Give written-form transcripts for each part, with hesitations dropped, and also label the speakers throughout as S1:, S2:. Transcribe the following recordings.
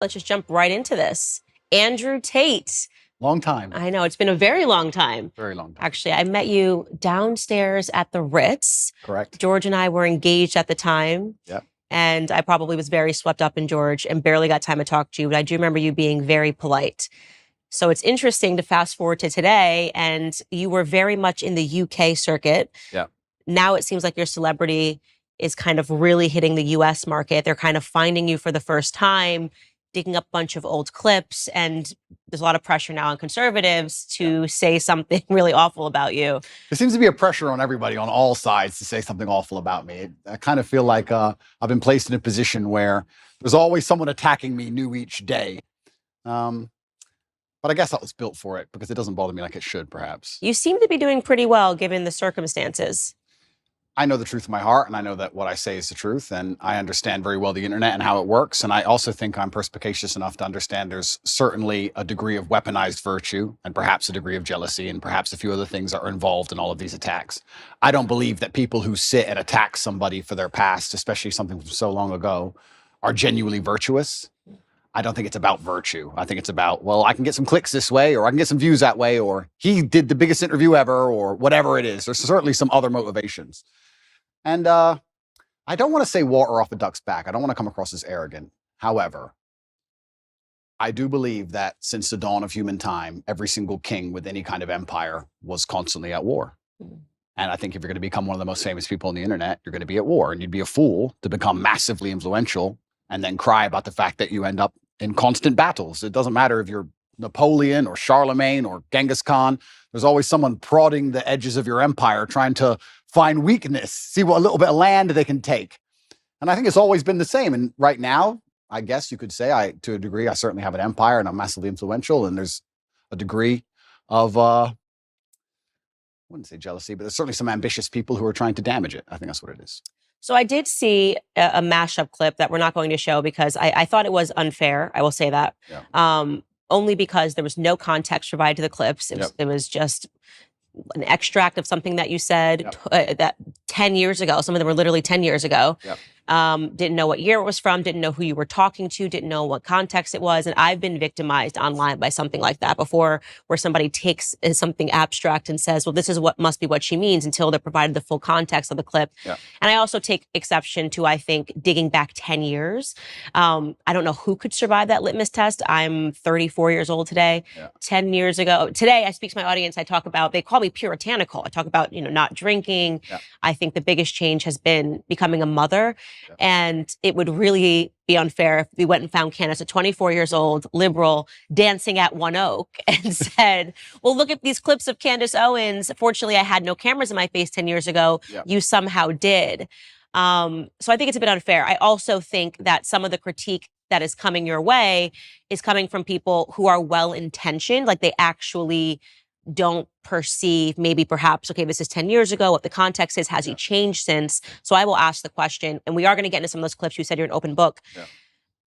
S1: Let's just jump right into this. Andrew Tate.
S2: Long time.
S1: I know, it's been a very long time.
S2: Very long time.
S1: Actually, I met you downstairs at the Ritz.
S2: Correct.
S1: George and I were engaged at the time.
S2: Yep.
S1: And I probably was very swept up in George and barely got time to talk to you, but I do remember you being very polite. So it's interesting to fast forward to today, and you were very much in the UK circuit.
S2: Yeah.
S1: Now it seems like your celebrity is kind of really hitting the US market. They're kind of finding you for the first time, digging up a bunch of old clips, and there's a lot of pressure now on conservatives to say something really awful about you.
S2: There seems to be a pressure on everybody on all sides to say something awful about me. I kind of feel like I've been placed in a position where there's always someone attacking me new each day. But I guess I was built for it because it doesn't bother me like it should, perhaps.
S1: You seem to be doing pretty well given the circumstances.
S2: I know the truth in my heart, and I know that what I say is the truth, and I understand very well the internet and how it works. And I also think I'm perspicacious enough to understand there's certainly a degree of weaponized virtue and perhaps a degree of jealousy and perhaps a few other things that are involved in all of these attacks. I don't believe that people who sit and attack somebody for their past, especially something from so long ago, are genuinely virtuous. I don't think it's about virtue. I think it's about, well, I can get some clicks this way, or I can get some views that way, or he did the biggest interview ever, or whatever it is. There's certainly some other motivations. And I don't want to say water off a duck's back. I don't want to come across as arrogant. However, I do believe that since the dawn of human time, every single king with any kind of empire was constantly at war. And I think if you're going to become one of the most famous people on the internet, you're going to be at war. And you'd be a fool to become massively influential and then cry about the fact that you end up in constant battles. It doesn't matter if you're Napoleon or Charlemagne or Genghis Khan. There's always someone prodding the edges of your empire, trying to find weakness, see what a little bit of land they can take. And I think it's always been the same. And right now, I guess you could say, to a degree, I certainly have an empire and I'm massively influential. And there's a degree of, I wouldn't say jealousy, but there's certainly some ambitious people who are trying to damage it. I think that's what it is.
S1: So I did see a mashup clip that we're not going to show because I thought it was unfair. I will say that.
S2: Yeah.
S1: Only because there was no context provided to the clips. It was just an extract of something that you said that 10 years ago. Some of them were literally 10 years ago.
S2: Yep.
S1: Didn't know what year it was from, didn't know who you were talking to, didn't know what context it was. And I've been victimized online by something like that before, where somebody takes something abstract and says, well, this is what must be what she means, until they're provided the full context of the clip.
S2: Yep.
S1: And I also take exception to, I think, digging back 10 years. I don't know who could survive that litmus test. I'm 34 years old today.
S2: Yeah.
S1: 10 years ago, today I speak to my audience. I talk about, they call me puritanical. I talk about, not drinking.
S2: Yeah.
S1: I think the biggest change has been becoming a mother.
S2: Yeah.
S1: And it would really be unfair if we went and found Candice at 24 years old, liberal, dancing at One Oak, and said, well, look at these clips of Candice Owens. Fortunately, I had no cameras in my face 10 years ago.
S2: Yeah.
S1: You somehow did. So I think it's a bit unfair. I also think that some of the critique that is coming your way is coming from people who are well-intentioned, like they actually don't perceive, maybe perhaps, okay, this is 10 years ago, what the context is, has he changed since? So I will ask the question, and we are going to get into some of those clips. You said you're an open book.
S2: Yeah.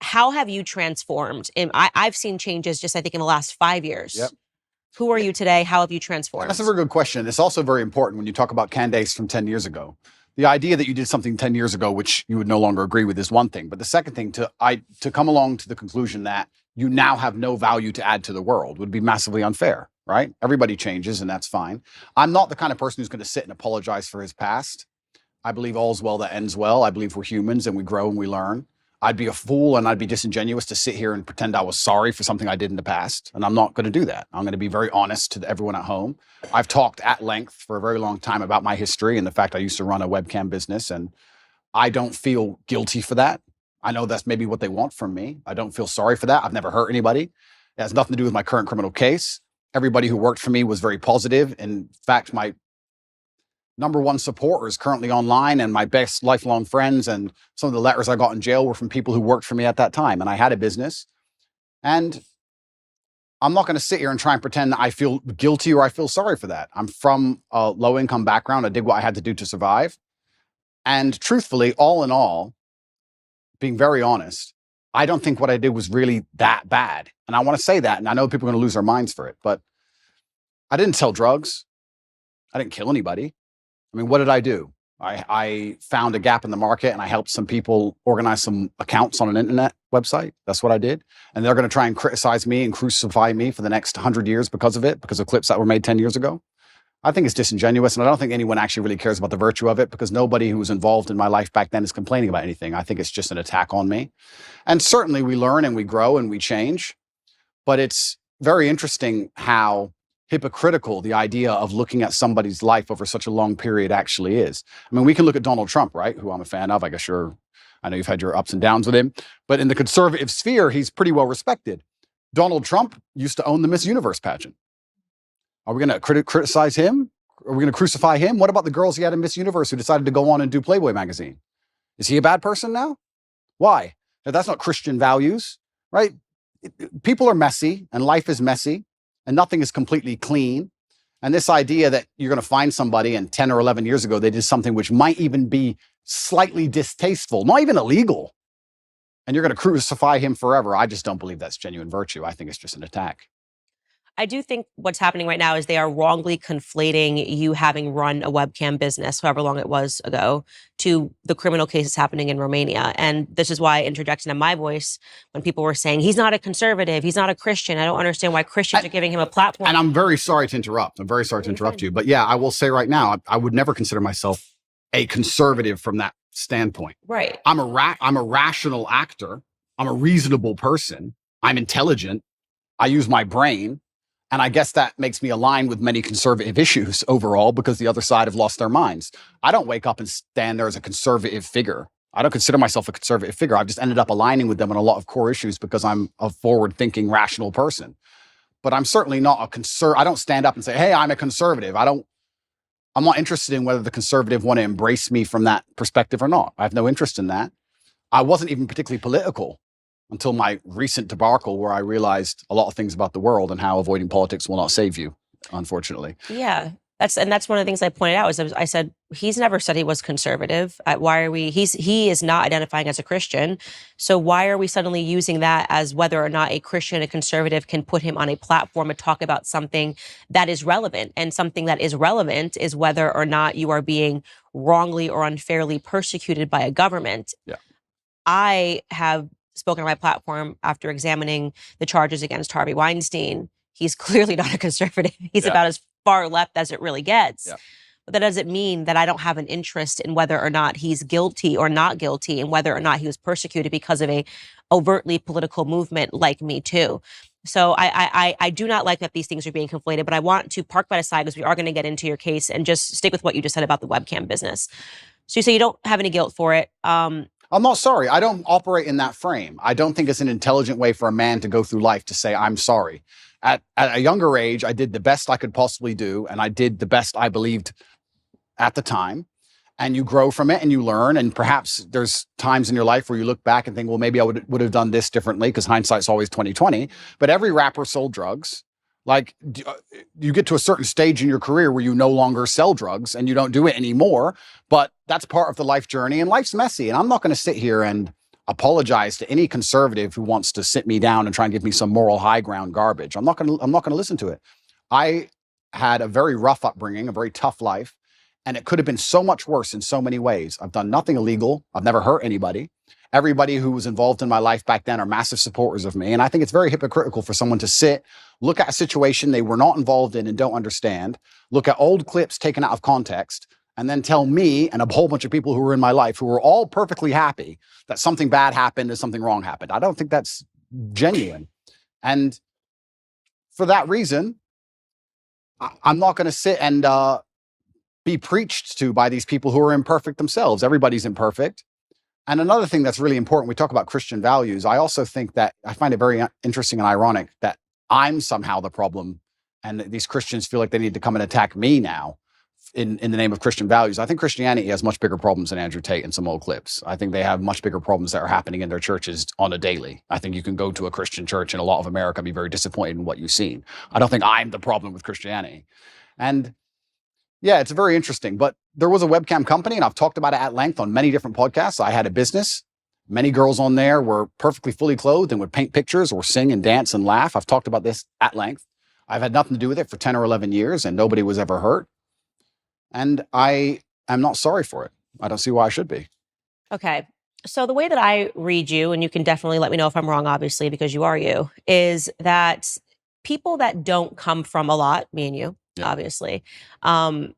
S1: How have you transformed? And I've seen changes just, I think, in the last 5 years.
S2: Yep.
S1: Who are you today? How have you transformed?
S2: That's a very good question. It's also very important when you talk about Candice from 10 years ago. The idea that you did something 10 years ago, which you would no longer agree with, is one thing. But the second thing, to come along to the conclusion that you now have no value to add to the world would be massively unfair, right? Everybody changes, and that's fine. I'm not the kind of person who's going to sit and apologize for his past. I believe all's well that ends well. I believe we're humans and we grow and we learn. I'd be a fool and I'd be disingenuous to sit here and pretend I was sorry for something I did in the past. And I'm not going to do that. I'm going to be very honest to everyone at home. I've talked at length for a very long time about my history and the fact I used to run a webcam business, and I don't feel guilty for that. I know that's maybe what they want from me. I don't feel sorry for that. I've never hurt anybody. It has nothing to do with my current criminal case. Everybody who worked for me was very positive. In fact, my number one supporter is currently online, and my best lifelong friends and some of the letters I got in jail were from people who worked for me at that time. And I had a business. And I'm not going to sit here and try and pretend that I feel guilty or I feel sorry for that. I'm from a low-income background. I did what I had to do to survive. And truthfully, all in all, being very honest, I don't think what I did was really that bad. And I want to say that, and I know people are going to lose their minds for it, but I didn't sell drugs. I didn't kill anybody. I mean, what did I do? I found a gap in the market and I helped some people organize some accounts on an internet website. That's what I did. And they're going to try and criticize me and crucify me for the next 100 years because of it, because of clips that were made 10 years ago. I think it's disingenuous, and I don't think anyone actually really cares about the virtue of it, because nobody who was involved in my life back then is complaining about anything. I think it's just an attack on me. And certainly we learn and we grow and we change, but it's very interesting how hypocritical the idea of looking at somebody's life over such a long period actually is. I mean, we can look at Donald Trump, right, who I'm a fan of. I guess I know you've had your ups and downs with him, but in the conservative sphere, he's pretty well respected. Donald Trump used to own the Miss Universe pageant. Are we going to criticize him? Are we going to crucify him? What about the girls he had in Miss Universe who decided to go on and do Playboy magazine? Is he a bad person now? Why? Now, that's not Christian values, right? People are messy and life is messy and nothing is completely clean. And this idea that you're going to find somebody and 10 or 11 years ago, they did something which might even be slightly distasteful, not even illegal, and you're going to crucify him forever. I just don't believe that's genuine virtue. I think it's just an attack.
S1: I do think what's happening right now is they are wrongly conflating you having run a webcam business, however long it was ago, to the criminal cases happening in Romania. And this is why I interjected in my voice when people were saying, he's not a conservative, he's not a Christian. I don't understand why Christians are giving him a platform.
S2: And I'm very sorry to interrupt. I'm very sorry to interrupt you. But yeah, I will say right now, I would never consider myself a conservative from that standpoint.
S1: Right.
S2: I'm a rational actor. I'm a reasonable person. I'm intelligent. I use my brain. And I guess that makes me align with many conservative issues overall, because the other side have lost their minds. I don't wake up and stand there as a conservative figure. I don't consider myself a conservative figure. I've just ended up aligning with them on a lot of core issues because I'm a forward-thinking, rational person. But I'm certainly not I don't stand up and say, hey, I'm a conservative. I'm not interested in whether the conservative want to embrace me from that perspective or not. I have no interest in that. I wasn't even particularly political until my recent debacle, where I realized a lot of things about the world and how avoiding politics will not save you, unfortunately.
S1: Yeah, that's one of the things I pointed out. I said, he's never said he was conservative. Why are we? He is not identifying as a Christian. So why are we suddenly using that as whether or not a Christian, a conservative, can put him on a platform and talk about something that is relevant? And something that is relevant is whether or not you are being wrongly or unfairly persecuted by a government.
S2: Yeah.
S1: I have spoken on my platform after examining the charges against Harvey Weinstein. He's clearly not a conservative. He's about as far left as it really gets.
S2: Yeah.
S1: But that doesn't mean that I don't have an interest in whether or not he's guilty or not guilty, and whether or not he was persecuted because of a overtly political movement like Me Too. So I do not like that these things are being conflated, but I want to park that aside because we are going to get into your case and just stick with what you just said about the webcam business. So you say you don't have any guilt for it.
S2: I'm not sorry. I don't operate in that frame. I don't think it's an intelligent way for a man to go through life to say, I'm sorry. At a younger age, I did the best I could possibly do, and I did the best I believed at the time. And you grow from it and you learn. And perhaps there's times in your life where you look back and think, well, maybe I would have done this differently, because hindsight's always 20/20. But every rapper sold drugs. Like, you get to a certain stage in your career where you no longer sell drugs and you don't do it anymore. But that's part of the life journey, and life's messy. And I'm not going to sit here and apologize to any conservative who wants to sit me down and try and give me some moral high ground garbage. I'm not going to listen to it. I had a very rough upbringing, a very tough life, and it could have been so much worse in so many ways. I've done nothing illegal. I've never hurt anybody. Everybody who was involved in my life back then are massive supporters of me. And I think it's very hypocritical for someone to sit, look at a situation they were not involved in and don't understand, look at old clips taken out of context, and then tell me and a whole bunch of people who were in my life who were all perfectly happy that something bad happened and something wrong happened. I don't think that's genuine. And for that reason, I'm not going to sit and be preached to by these people who are imperfect themselves. Everybody's imperfect. And another thing that's really important, we talk about Christian values. I also think that I find it very interesting and ironic that I'm somehow the problem, and that these Christians feel like they need to come and attack me now in the name of Christian values. I think Christianity has much bigger problems than Andrew Tate and some old clips. I think they have much bigger problems that are happening in their churches on a daily. I think you can go to a Christian church in a lot of America and be very disappointed in what you've seen. I don't think I'm the problem with Christianity. And yeah, it's very interesting. But there was a webcam company, and I've talked about it at length on many different podcasts. I had a business. Many girls on there were perfectly fully clothed and would paint pictures or sing and dance and laugh. I've talked about this at length. I've had nothing to do with it for 10 or 11 years, and nobody was ever hurt. And I am not sorry for it. I don't see why I should be.
S1: Okay. So the way that I read you, and you can definitely let me know if I'm wrong, obviously, because you are you, is that people that don't come from a lot, me and you, obviously, um,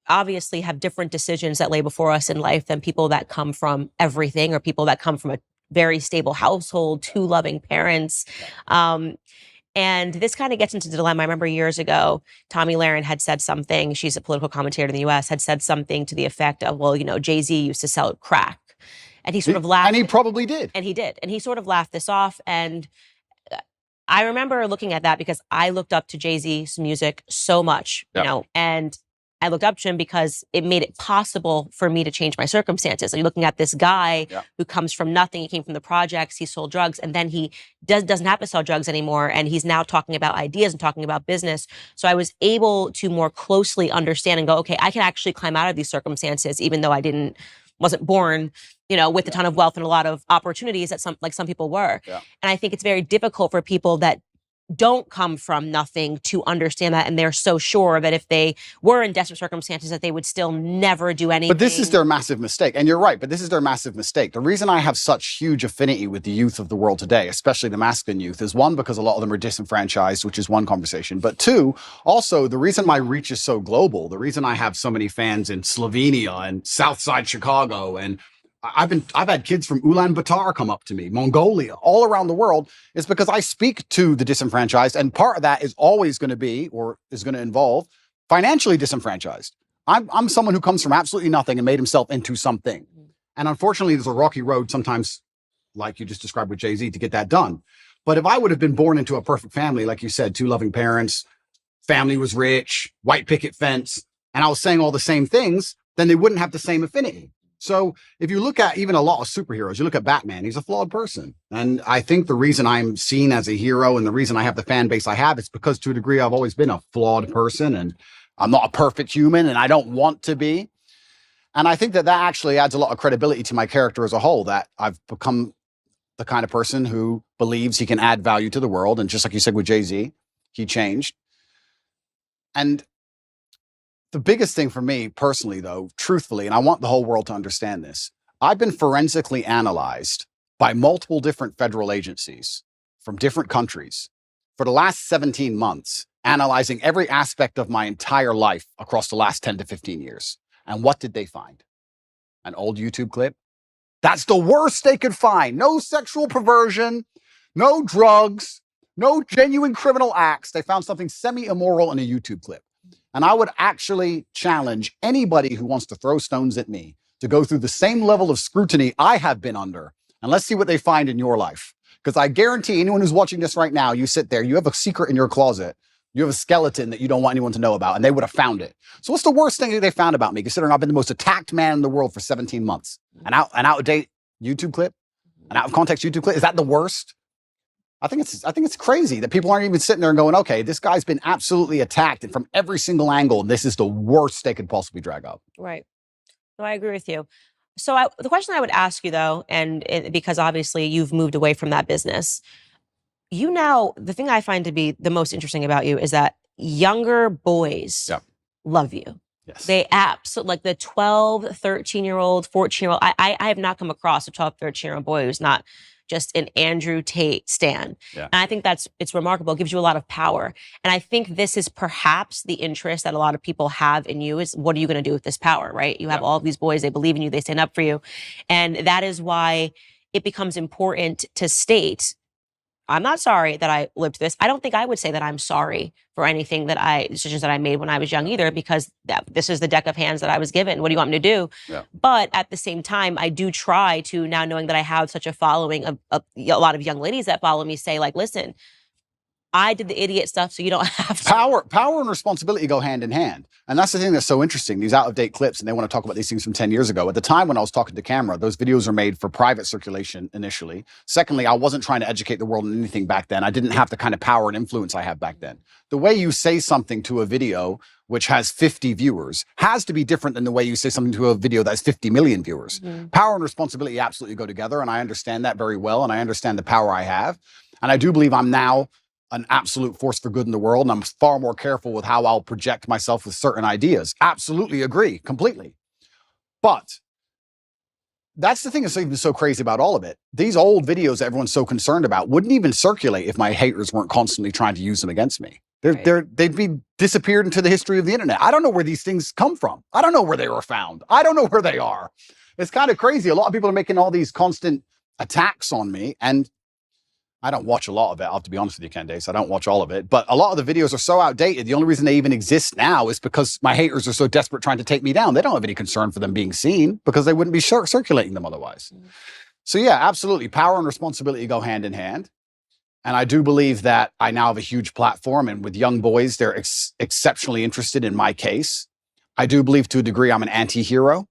S1: obviously have different decisions that lay before us in life than people that come from everything, or people that come from a very stable household, two loving parents. And this kind of gets into the dilemma. I remember years ago, Tommy Lahren had said something. She's a political commentator in the US, had said something to the effect of, well, Jay-Z used to sell crack. And he sort of laughed.
S2: And he probably did.
S1: And he did. And he sort of laughed this off. And I remember looking at that because I looked up to Jay-Z's music so much, and I looked up to him because it made it possible for me to change my circumstances. You're looking at this guy who comes from nothing. He came from the projects. He sold drugs, and then he doesn't have to sell drugs anymore. And he's now talking about ideas and talking about business. So I was able to more closely understand and go, okay, I can actually climb out of these circumstances, even though I wasn't born, with a ton of wealth and a lot of opportunities that some people were.
S2: Yeah.
S1: And I think it's very difficult for people that don't come from nothing to understand that. And they're so sure that if they were in desperate circumstances, that they would still never do anything.
S2: But this is their massive mistake. And you're right, but this is their massive mistake. The reason I have such huge affinity with the youth of the world today, especially the masculine youth, is one, because a lot of them are disenfranchised, which is one conversation. But two, also the reason my reach is so global, the reason I have so many fans in Slovenia and Southside Chicago, and I've had kids from Ulaanbaatar come up to me, Mongolia, all around the world, is because I speak to the disenfranchised. And part of that is always going to be, or is going to involve, financially disenfranchised. I'm someone who comes from absolutely nothing and made himself into something. And unfortunately, there's a rocky road sometimes, like you just described with Jay-Z, to get that done. But if I would have been born into a perfect family, like you said, two loving parents, family was rich, white picket fence, and I was saying all the same things, then they wouldn't have the same affinity. So if you look at even a lot of superheroes, you look at Batman, he's a flawed person. And I think the reason I'm seen as a hero and the reason I have the fan base I have is because to a degree, I've always been a flawed person and I'm not a perfect human and I don't want to be. And I think that actually adds a lot of credibility to my character as a whole, that I've become the kind of person who believes he can add value to the world. And just like you said with Jay-Z, he changed. And the biggest thing for me personally, though, truthfully, and I want the whole world to understand this, I've been forensically analyzed by multiple different federal agencies from different countries for the last 17 months, analyzing every aspect of my entire life across the last 10 to 15 years. And what did they find? An old YouTube clip? That's the worst they could find. No sexual perversion, no drugs, no genuine criminal acts. They found something semi-immoral in a YouTube clip. And I would actually challenge anybody who wants to throw stones at me to go through the same level of scrutiny I have been under. And let's see what they find in your life. Because I guarantee anyone who's watching this right now, you sit there, you have a secret in your closet. You have a skeleton that you don't want anyone to know about, and they would have found it. So what's the worst thing that they found about me, considering I've been the most attacked man in the world for 17 months? An out-of-date YouTube clip? An out-of-context YouTube clip? Is that the worst? I think it's crazy that people aren't even sitting there and going, okay, this guy's been absolutely attacked and from every single angle. This is the worst they could possibly drag up.
S1: Right. No, I agree with you. So the question I would ask you, though, because obviously you've moved away from that business, the thing I find to be the most interesting about you is that younger boys love you.
S2: Yes.
S1: They absolutely, like the 12, 13-year-old, 14-year-old. I have not come across a 12, 13-year-old boy who's not just an Andrew Tate stan.
S2: Yeah.
S1: And I think it's remarkable. It gives you a lot of power. And I think this is perhaps the interest that a lot of people have in you is, what are you going to do with this power, right? You have all of these boys, they believe in you, they stand up for you. And that is why it becomes important to state, I'm not sorry that I lived this. I don't think I would say that I'm sorry for anything decisions that I made when I was young either, because this is the deck of hands that I was given. What do you want me to do?
S2: Yeah.
S1: But at the same time, I do try to, now knowing that I have such a following of a lot of young ladies that follow me, say like, listen, I did the idiot stuff, so you don't have to.
S2: Power and responsibility go hand in hand. And that's the thing that's so interesting, these out-of-date clips, and they want to talk about these things from 10 years ago. At the time when I was talking to camera, those videos were made for private circulation initially. Secondly, I wasn't trying to educate the world on anything back then. I didn't have the kind of power and influence I have back then. The way you say something to a video which has 50 viewers has to be different than the way you say something to a video that has 50 million viewers. Mm-hmm. Power and responsibility absolutely go together, and I understand that very well, and I understand the power I have. And I do believe I'm now an absolute force for good in the world, and I'm far more careful with how I'll project myself with certain ideas. Absolutely agree, completely. But that's the thing that's even so crazy about all of it. These old videos that everyone's so concerned about wouldn't even circulate if my haters weren't constantly trying to use them against me. They'd be disappeared into the history of the internet. I don't know where these things come from. I don't know where they were found. I don't know where they are. It's kind of crazy. A lot of people are making all these constant attacks on me, and I don't watch a lot of it. I'll have to be honest with you, Candice. I don't watch all of it, but a lot of the videos are so outdated. The only reason they even exist now is because my haters are so desperate trying to take me down. They don't have any concern for them being seen because they wouldn't be circulating them otherwise. Mm-hmm. So yeah, absolutely. Power and responsibility go hand in hand. And I do believe that I now have a huge platform, and with young boys, they're exceptionally interested in my case. I do believe to a degree I'm an anti-hero.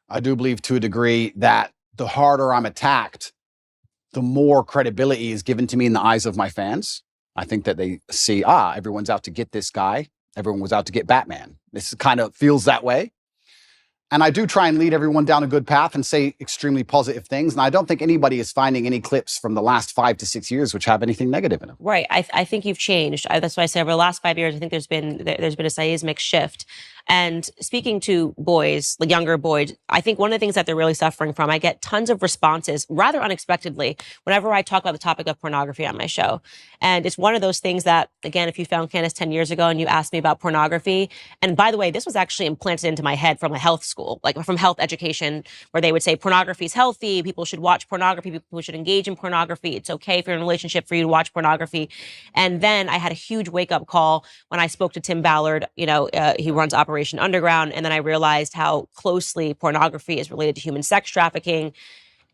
S2: I do believe to a degree that the harder I'm attacked, the more credibility is given to me in the eyes of my fans. I think that they see, everyone's out to get this guy. Everyone was out to get Batman. This kind of feels that way. And I do try and lead everyone down a good path and say extremely positive things. And I don't think anybody is finding any clips from the last 5 to 6 years which have anything negative in them.
S1: Right. I think you've changed. That's why I say over the last 5 years, I think there's been a seismic shift. And speaking to boys, the younger boys, I think one of the things that they're really suffering from, I get tons of responses rather unexpectedly whenever I talk about the topic of pornography on my show. And it's one of those things that, again, if you found Candice 10 years ago and you asked me about pornography, and by the way, this was actually implanted into my head from a health school, like from health education, where they would say pornography is healthy, people should watch pornography, people should engage in pornography, it's okay if you're in a relationship for you to watch pornography. And then I had a huge wake-up call when I spoke to Tim Ballard, he runs Operation Underground, and then I realized how closely pornography is related to human sex trafficking.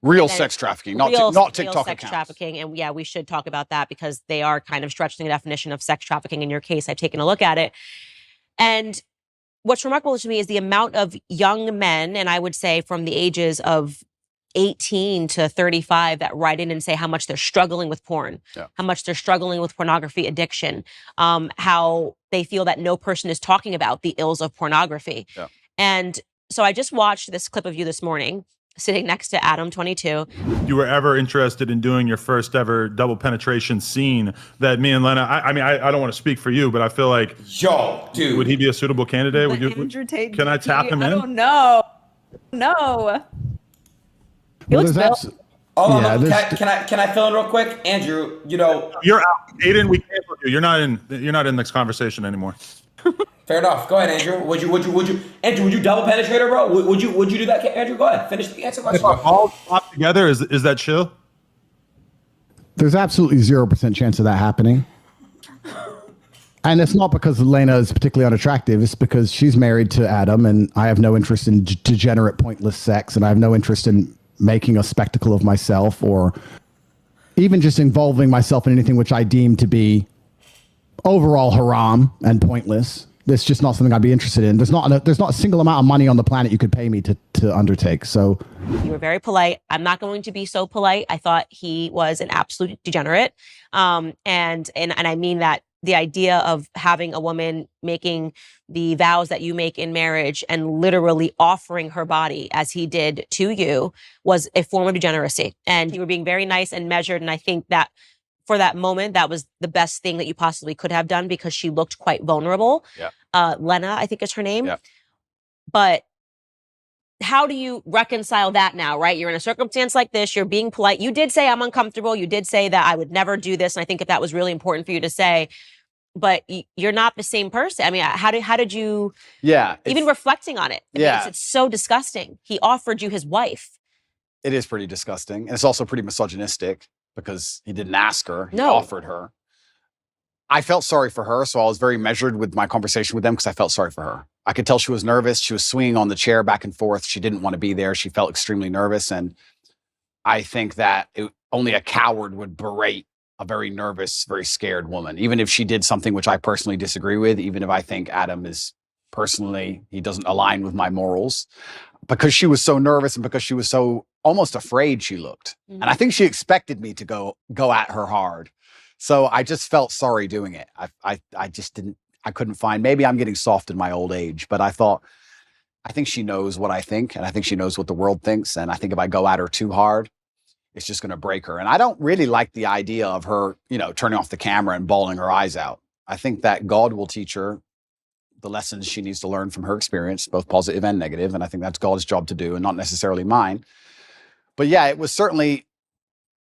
S2: Real sex trafficking, not TikTok
S1: sex
S2: accounts.
S1: Trafficking. And yeah, we should talk about that because they are kind of stretching the definition of sex trafficking. In your case, I've taken a look at it. And what's remarkable to me is the amount of young men, and I would say from the ages of 18 to 35 that write in and say how much they're struggling with porn, how much they're struggling with pornography addiction, how they feel that no person is talking about the ills of pornography. Yeah. And so I just watched this clip of you this morning sitting next to Adam, 22.
S3: You were ever interested in doing your first ever double penetration scene that me and Lena, I mean, I don't want to speak for you, but I feel like,
S4: yo, dude,
S3: would he be a suitable candidate?
S5: Andrew Tate,
S3: can I tap him in?
S5: I don't know. No. He looks built.
S4: Can I fill in real quick, Andrew?
S3: You're out, Aiden. We canceled you. You're not in this conversation anymore.
S4: Fair enough. Go ahead, Andrew. Would you double penetrate her, bro? Would you do that, Andrew? Go ahead. Finish the answer question.
S3: If all pop together, is that chill?
S6: There's absolutely 0% chance of that happening. And it's not because Elena is particularly unattractive. It's because she's married to Adam, and I have no interest in degenerate, pointless sex, and I have no interest in making a spectacle of myself or even just involving myself in anything which I deem to be overall haram and pointless. It's just not something I'd be interested in. There's not a single amount of money on the planet you could pay me to undertake. So
S1: you were very polite. I'm not going to be so polite. I thought he was an absolute degenerate. And I mean that the idea of having a woman making the vows that you make in marriage and literally offering her body as he did to you was a form of degeneracy. And you were being very nice and measured. And I think that for that moment, that was the best thing that you possibly could have done because she looked quite vulnerable. Yeah. Lena, I think is her name. Yeah. But how do you reconcile that now, right? You're in a circumstance like this. You're being polite. You did say I'm uncomfortable. You did say that I would never do this. And I think that was really important for you to say. But you're not the same person. I mean, how did you? Yeah. Even reflecting on it. It's so disgusting. He offered you his wife.
S2: It is pretty disgusting. And it's also pretty misogynistic because he didn't ask her. He
S1: No.
S2: offered her. I felt sorry for her. So I was very measured with my conversation with them because I felt sorry for her. I could tell she was nervous. She was swinging on the chair back and forth. She didn't want to be there. She felt extremely nervous. And I think that only a coward would berate a very nervous, very scared woman, even if she did something which I personally disagree with, even if I think Adam is personally, he doesn't align with my morals, because she was so nervous and because she was so almost afraid she looked. Mm-hmm. And I think she expected me to go at her hard. So I just felt sorry doing it. I just didn't, I couldn't find, maybe I'm getting soft in my old age, but I think she knows what I think, and I think she knows what the world thinks. And I think if I go at her too hard, it's just going to break her. And I don't really like the idea of her, turning off the camera and bawling her eyes out. I think that God will teach her the lessons she needs to learn from her experience, both positive and negative. And I think that's God's job to do and not necessarily mine. But yeah, it was certainly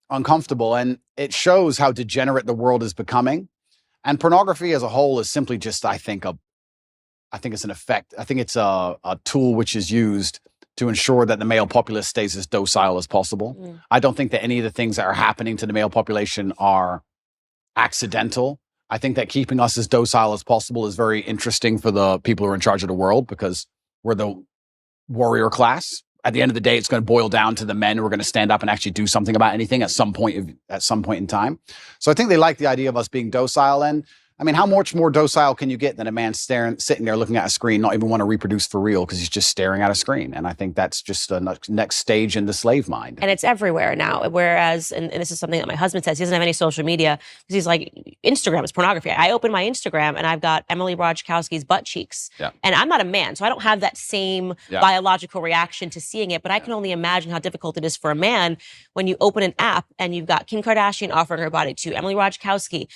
S2: uncomfortable, and it shows how degenerate the world is becoming. And pornography as a whole is simply just, I think it's an effect. I think it's a tool which is used to ensure that the male populace stays as docile as possible. I don't think that any of the things that are happening to the male population are accidental. I think that keeping us as docile as possible is very interesting for the people who are in charge of the world, because we're the warrior class. At the end of the day, it's going to boil down to the men who are going to stand up and actually do something about anything at some point in time. So I think they like the idea of us being docile. And I mean, how much more docile can you get than a man sitting there looking at a screen, not even want to reproduce for real because he's just staring at a screen? And I think that's just a next stage in the slave mind.
S1: And it's everywhere now. Whereas, and this is something that my husband says, he doesn't have any social media because he's like, Instagram is pornography. I open my Instagram and I've got Emily Ratajkowski's butt cheeks.
S2: Yeah.
S1: And I'm not a man, so I don't have that same biological reaction to seeing it. But I can only imagine how difficult it is for a man when you open an app and you've got Kim Kardashian offering her body to Emily Ratajkowski.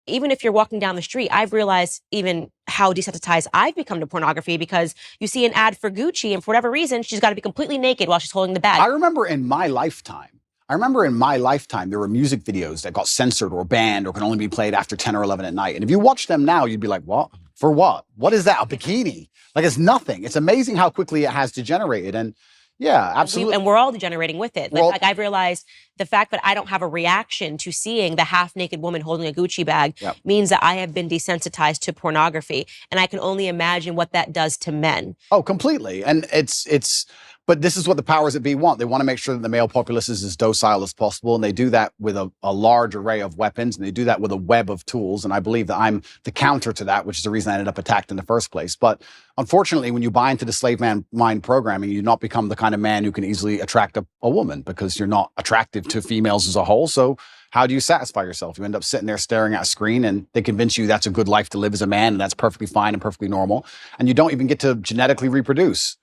S1: Even if you're walking down the street, I've realized even how desensitized I've become to pornography, because you see an ad for Gucci and for whatever reason, she's got to be completely naked while she's holding the bag.
S2: I remember in my lifetime, there were music videos that got censored or banned or can only be played after 10 or 11 at night. And if you watch them now, you'd be like, what? For what? What is that? A bikini? Like, it's nothing. It's amazing how quickly it has degenerated. And yeah, absolutely.
S1: And we're all degenerating with it. Like I've realized the fact that I don't have a reaction to seeing the half-naked woman holding a Gucci bag means that I have been desensitized to pornography. And I can only imagine what that does to men.
S2: Oh, completely. And but this is what the powers that be want. They want to make sure that the male populace is as docile as possible. And they do that with a large array of weapons. And they do that with a web of tools. And I believe that I'm the counter to that, which is the reason I ended up attacked in the first place. But unfortunately, when you buy into the slave mind programming, you not become the kind of man who can easily attract a woman, because you're not attractive to females as a whole. So how do you satisfy yourself? You end up sitting there staring at a screen, and they convince you that's a good life to live as a man, and that's perfectly fine and perfectly normal. And you don't even get to genetically reproduce.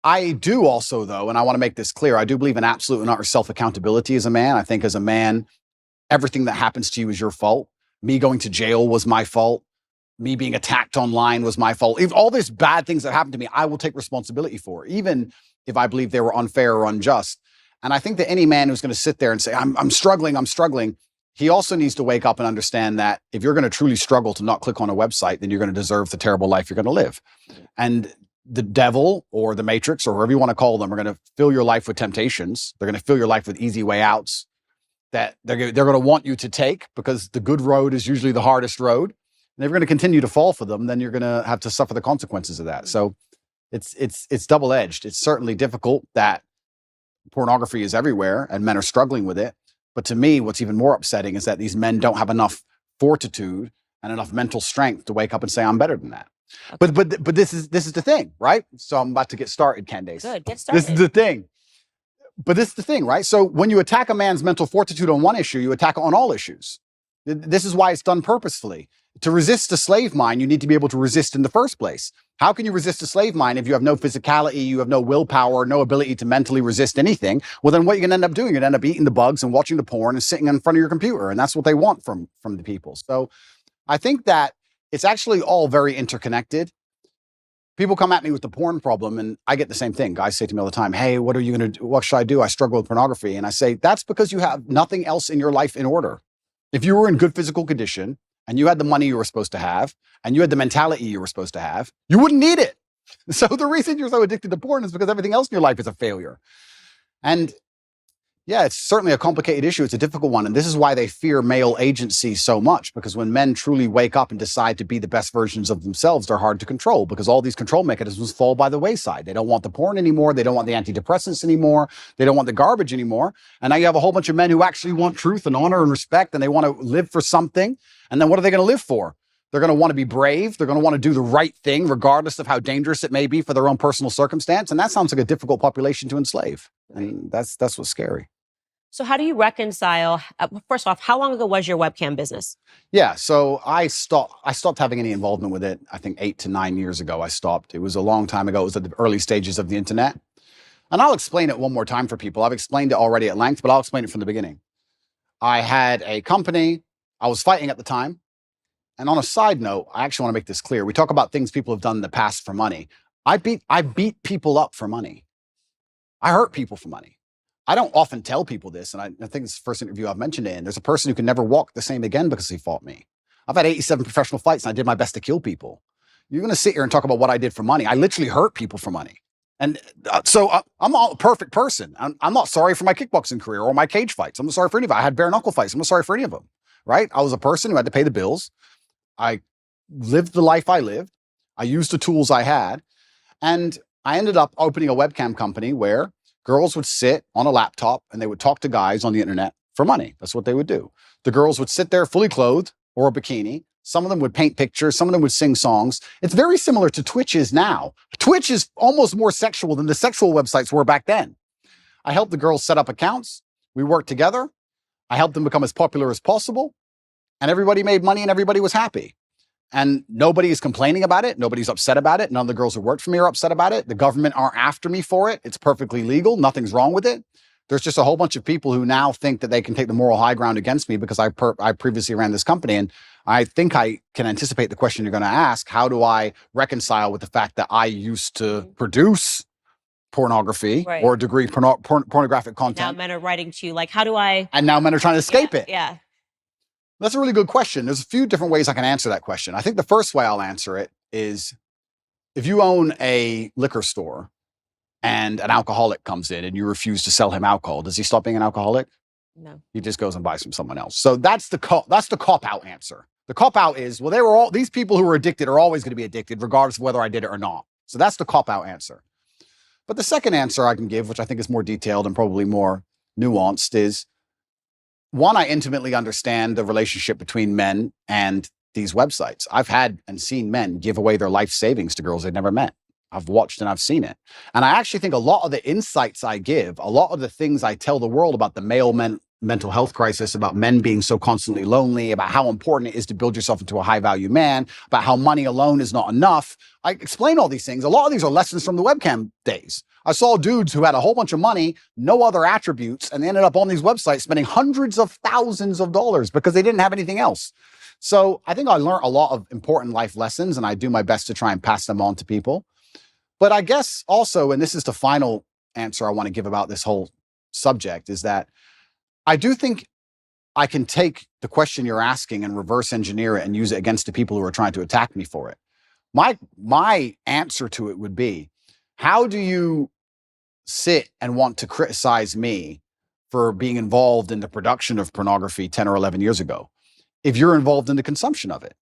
S2: I do also, though, and I want to make this clear, I do believe in absolute and utter self-accountability as a man. I think as a man, everything that happens to you is your fault. Me going to jail was my fault. Me being attacked online was my fault. If all these bad things that happened to me, I will take responsibility for, even if I believe they were unfair or unjust. And I think that any man who's going to sit there and say, I'm struggling, he also needs to wake up and understand that if you're going to truly struggle to not click on a website, then you're going to deserve the terrible life you're going to live. And the devil or the matrix or whoever you want to call them are going to fill your life with temptations. They're going to fill your life with easy way outs that they're going to want you to take, because the good road is usually the hardest road. And if you're going to continue to fall for them, then you're going to have to suffer the consequences of that. So it's double-edged. It's certainly difficult that pornography is everywhere and men are struggling with it. But to me, what's even more upsetting is that these men don't have enough fortitude and enough mental strength to wake up and say, I'm better than that. Okay. But this is the thing, right? So I'm about to get started, Candice.
S1: Good, get started.
S2: This is the thing. But this is the thing, right? So when you attack a man's mental fortitude on one issue, you attack it on all issues. This is why it's done purposefully. To resist a slave mind, you need to be able to resist in the first place. How can you resist a slave mind if you have no physicality, you have no willpower, no ability to mentally resist anything? Well, then what you're going to end up doing, you're going to end up eating the bugs and watching the porn and sitting in front of your computer. And that's what they want from the people. So I think that it's actually all very interconnected. People come at me with the porn problem, and I get the same thing. Guys say to me all the time, hey, what are you going to do? What should I do? I struggle with pornography. And I say, that's because you have nothing else in your life in order. If you were in good physical condition and you had the money you were supposed to have and you had the mentality you were supposed to have, you wouldn't need it. So the reason you're so addicted to porn is because everything else in your life is a failure. And yeah, it's certainly a complicated issue. It's a difficult one. And this is why they fear male agency so much, because when men truly wake up and decide to be the best versions of themselves, they're hard to control, because all these control mechanisms fall by the wayside. They don't want the porn anymore. They don't want the antidepressants anymore. They don't want the garbage anymore. And now you have a whole bunch of men who actually want truth and honor and respect, and they want to live for something. And then what are they going to live for? They're going to want to be brave. They're going to want to do the right thing, regardless of how dangerous it may be for their own personal circumstance. And that sounds like a difficult population to enslave. And that's what's scary.
S1: So how do you reconcile, first off, how long ago was your webcam business?
S2: Yeah, so I stopped having any involvement with it. I think 8 to 9 years ago I stopped. It was a long time ago. It was at the early stages of the internet. And I'll explain it one more time for people. I've explained it already at length, but I'll explain it from the beginning. I had a company. I was fighting at the time. And on a side note, I actually want to make this clear. We talk about things people have done in the past for money. I beat people up for money. I hurt people for money. I don't often tell people this, and I think it's the first interview I've mentioned it in. There's a person who can never walk the same again because he fought me. I've had 87 professional fights, and I did my best to kill people. You're going to sit here and talk about what I did for money. I literally hurt people for money. And so I'm not a perfect person. I'm not sorry for my kickboxing career or my cage fights. I'm not sorry for any of it. I had bare knuckle fights. I'm not sorry for any of them, right? I was a person who had to pay the bills. I lived the life I lived. I used the tools I had. And I ended up opening a webcam company where girls would sit on a laptop and they would talk to guys on the internet for money. That's what they would do. The girls would sit there fully clothed or a bikini. Some of them would paint pictures. Some of them would sing songs. It's very similar to Twitch is now. Twitch is almost more sexual than the sexual websites were back then. I helped the girls set up accounts. We worked together. I helped them become as popular as possible. And everybody made money and everybody was happy. And nobody is complaining about it. Nobody's upset about it. None of the girls who worked for me are upset about it. The government aren't after me for it. It's perfectly legal. Nothing's wrong with it. There's just a whole bunch of people who now think that they can take the moral high ground against me because I previously ran this company. And I think I can anticipate the question you're going to ask. How do I reconcile with the fact that I used to produce pornography or degree pornographic content?
S1: Now men are writing to you like, how do I?
S2: And now men are trying to escape it.
S1: Yeah.
S2: That's a really good question. There's a few different ways I can answer that question. I think the first way I'll answer it is if you own a liquor store and an alcoholic comes in and you refuse to sell him alcohol, does he stop being an alcoholic?
S1: No.
S2: He just goes and buys from someone else. So that's the cop-out answer. The cop-out is, well, these people who are addicted are always going to be addicted regardless of whether I did it or not. So that's the cop-out answer. But the second answer I can give, which I think is more detailed and probably more nuanced, is one, I intimately understand the relationship between men and these websites. I've had and seen men give away their life savings to girls they've never met. I've watched and I've seen it. And I actually think a lot of the insights I give, a lot of the things I tell the world about the male mental health crisis, about men being so constantly lonely, about how important it is to build yourself into a high value man, about how money alone is not enough. I explain all these things. A lot of these are lessons from the webcam days. I saw dudes who had a whole bunch of money, no other attributes, and they ended up on these websites spending hundreds of thousands of dollars because they didn't have anything else. So I think I learned a lot of important life lessons, and I do my best to try and pass them on to people. But I guess also, and this is the final answer I want to give about this whole subject, is that I do think I can take the question you're asking and reverse engineer it and use it against the people who are trying to attack me for it. My answer to it would be, how do you sit and want to criticize me for being involved in the production of pornography 10 or 11 years ago if you're involved in the consumption of it?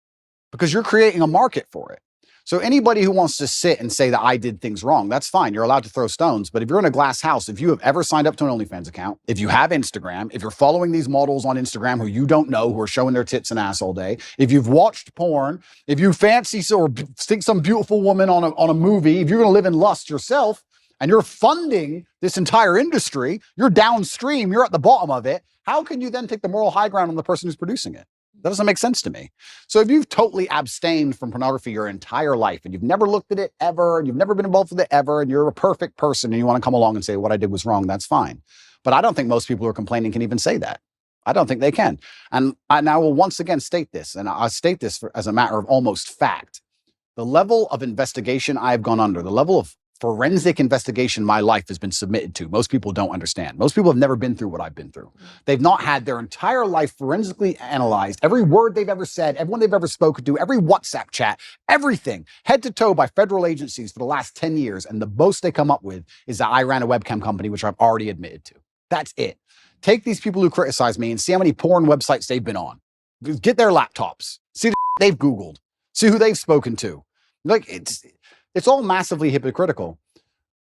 S2: Because you're creating a market for it. So anybody who wants to sit and say that I did things wrong, that's fine. You're allowed to throw stones. But if you're in a glass house, if you have ever signed up to an OnlyFans account, if you have Instagram, if you're following these models on Instagram who you don't know, who are showing their tits and ass all day, if you've watched porn, if you fancy or think some beautiful woman on a movie, if you're going to live in lust yourself and you're funding this entire industry, you're downstream, you're at the bottom of it, how can you then take the moral high ground on the person who's producing it? That doesn't make sense to me. So if you've totally abstained from pornography your entire life and you've never looked at it ever, and you've never been involved with it ever, and you're a perfect person and you want to come along and say what I did was wrong, that's fine. But I don't think most people who are complaining can even say that. I don't think they can. And I will once again state this, and I state this as a matter of almost fact. The level of investigation I've gone under, the level of forensic investigation my life has been submitted to, most people don't understand. Most people have never been through what I've been through. They've not had their entire life forensically analyzed, every word they've ever said, everyone they've ever spoken to, every WhatsApp chat, everything, head to toe by federal agencies for the last 10 years. And the most they come up with is that I ran a webcam company, which I've already admitted to. That's it. Take these people who criticize me and see how many porn websites they've been on. Get their laptops, see the they've Googled, see who they've spoken to. Like, it's all massively hypocritical.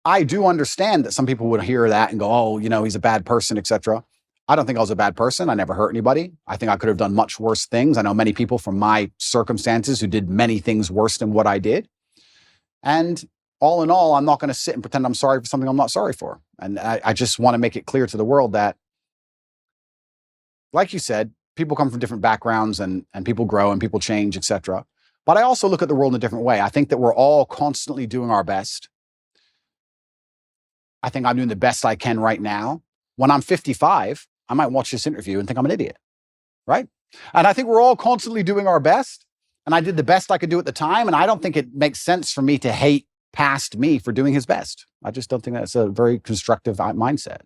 S2: I do understand that some people would hear that and go, oh, he's a bad person, etc. I don't think I was a bad person. I never hurt anybody. I think I could have done much worse things. I know many people from my circumstances who did many things worse than what I did. And all in all, I'm not going to sit and pretend I'm sorry for something I'm not sorry for. And I just want to make it clear to the world that, like you said, people come from different backgrounds and people grow and people change, etc. But I also look at the world in a different way. I think that we're all constantly doing our best I think I'm doing the best I can right now. When I'm 55, I might watch this interview and think I'm an idiot, right? And I think we're all constantly doing our best. And I did the best I could do at the time. And I don't think it makes sense for me to hate past me for doing his best. I just don't think that's a very constructive mindset.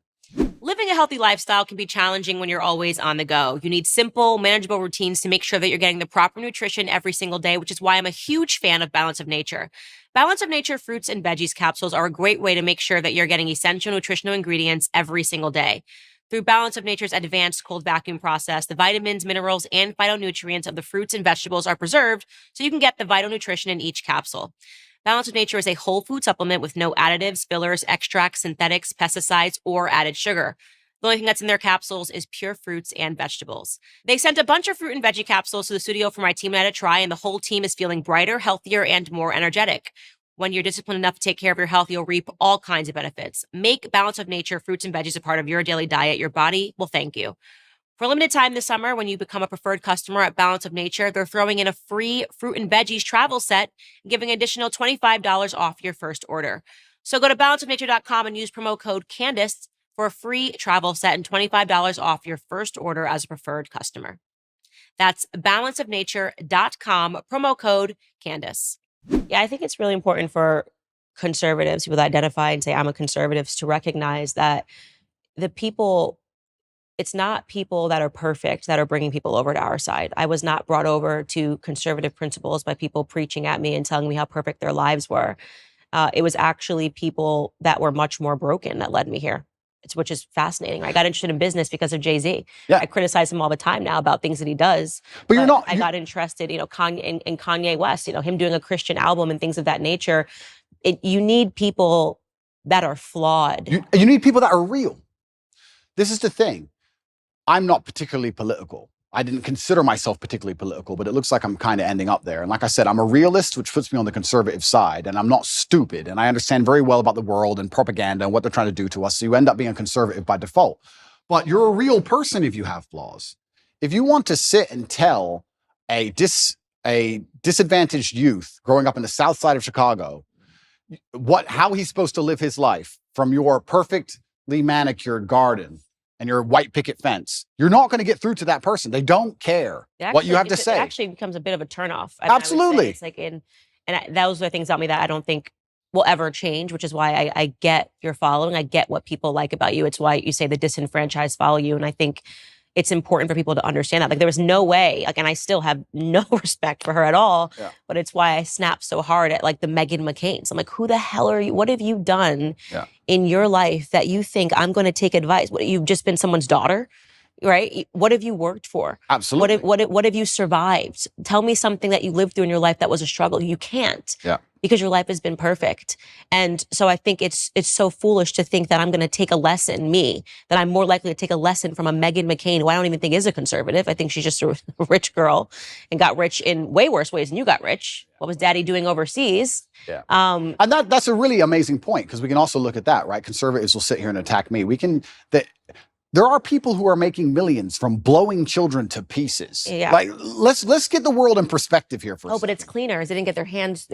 S1: Living a healthy lifestyle can be challenging when you're always on the go. You need simple, manageable routines to make sure that you're getting the proper nutrition every single day, which is why I'm a huge fan of Balance of Nature. Balance of Nature fruits and veggies capsules are a great way to make sure that you're getting essential nutritional ingredients every single day. Through Balance of Nature's advanced cold vacuum process, the vitamins, minerals, and phytonutrients of the fruits and vegetables are preserved so you can get the vital nutrition in each capsule. Balance of Nature is a whole food supplement with no additives, fillers, extracts, synthetics, pesticides, or added sugar. The only thing that's in their capsules is pure fruits and vegetables. They sent a bunch of fruit and veggie capsules to the studio for my team and I to try, and the whole team is feeling brighter, healthier, and more energetic. When you're disciplined enough to take care of your health, you'll reap all kinds of benefits. Make Balance of Nature fruits and veggies a part of your daily diet. Your body will thank you. For a limited time this summer, when you become a preferred customer at Balance of Nature, they're throwing in a free fruit and veggies travel set, giving an additional $25 off your first order. So go to balanceofnature.com and use promo code Candice for a free travel set and $25 off your first order as a preferred customer. That's balanceofnature.com, promo code Candice. Yeah, I think it's really important for conservatives, people that identify and say, I'm a conservative, to recognize that the people, it's not people that are perfect that are bringing people over to our side. I was not brought over to conservative principles by people preaching at me and telling me how perfect their lives were. It was actually people that were much more broken that led me here. Which is fascinating. I got interested in business because of Jay-Z.
S2: Yeah.
S1: I criticize him all the time now about things that he does.
S2: But you're not.
S1: I got interested, Kanye, in Kanye West, him doing a Christian album and things of that nature. You need people that are flawed.
S2: You need people that are real. This is the thing. I'm not particularly political. I didn't consider myself particularly political, but it looks like I'm kind of ending up there. And like I said, I'm a realist, which puts me on the conservative side, and I'm not stupid. And I understand very well about the world and propaganda and what they're trying to do to us. So you end up being a conservative by default. But you're a real person if you have flaws. If you want to sit and tell a disadvantaged youth growing up in the south side of Chicago how he's supposed to live his life from your perfectly manicured garden and your white picket fence, you're not going to get through to that person. They don't care what you have to say.
S1: It actually becomes a bit of a turnoff.
S2: Absolutely.
S1: It's like those are things about me that I don't think will ever change, which is why I get your following. I get what people like about you. It's why you say the disenfranchised follow you. And I think it's important for people to understand that. Like, there was no way, and I still have no respect for her at all, but it's why I snapped so hard at the Meghan McCains. I'm like, who the hell are you? What have you done in your life that you think I'm going to take advice? What, you've just been someone's daughter, right? What have you worked for?
S2: Absolutely.
S1: What have you survived? Tell me something that you lived through in your life that was a struggle. You can't.
S2: Yeah.
S1: Because your life has been perfect. And so I think it's so foolish to think that I'm going to take a lesson, that I'm more likely to take a lesson from a Meghan McCain, who I don't even think is a conservative. I think she's just a rich girl and got rich in way worse ways than you got rich. What was daddy doing overseas?
S2: Yeah. And that's a really amazing point, because we can also look at that, right? Conservatives will sit here and attack me. There are people who are making millions from blowing children to pieces.
S1: Yeah.
S2: Like, let's get the world in perspective here for a second.
S1: But it's cleaners. They didn't get their hands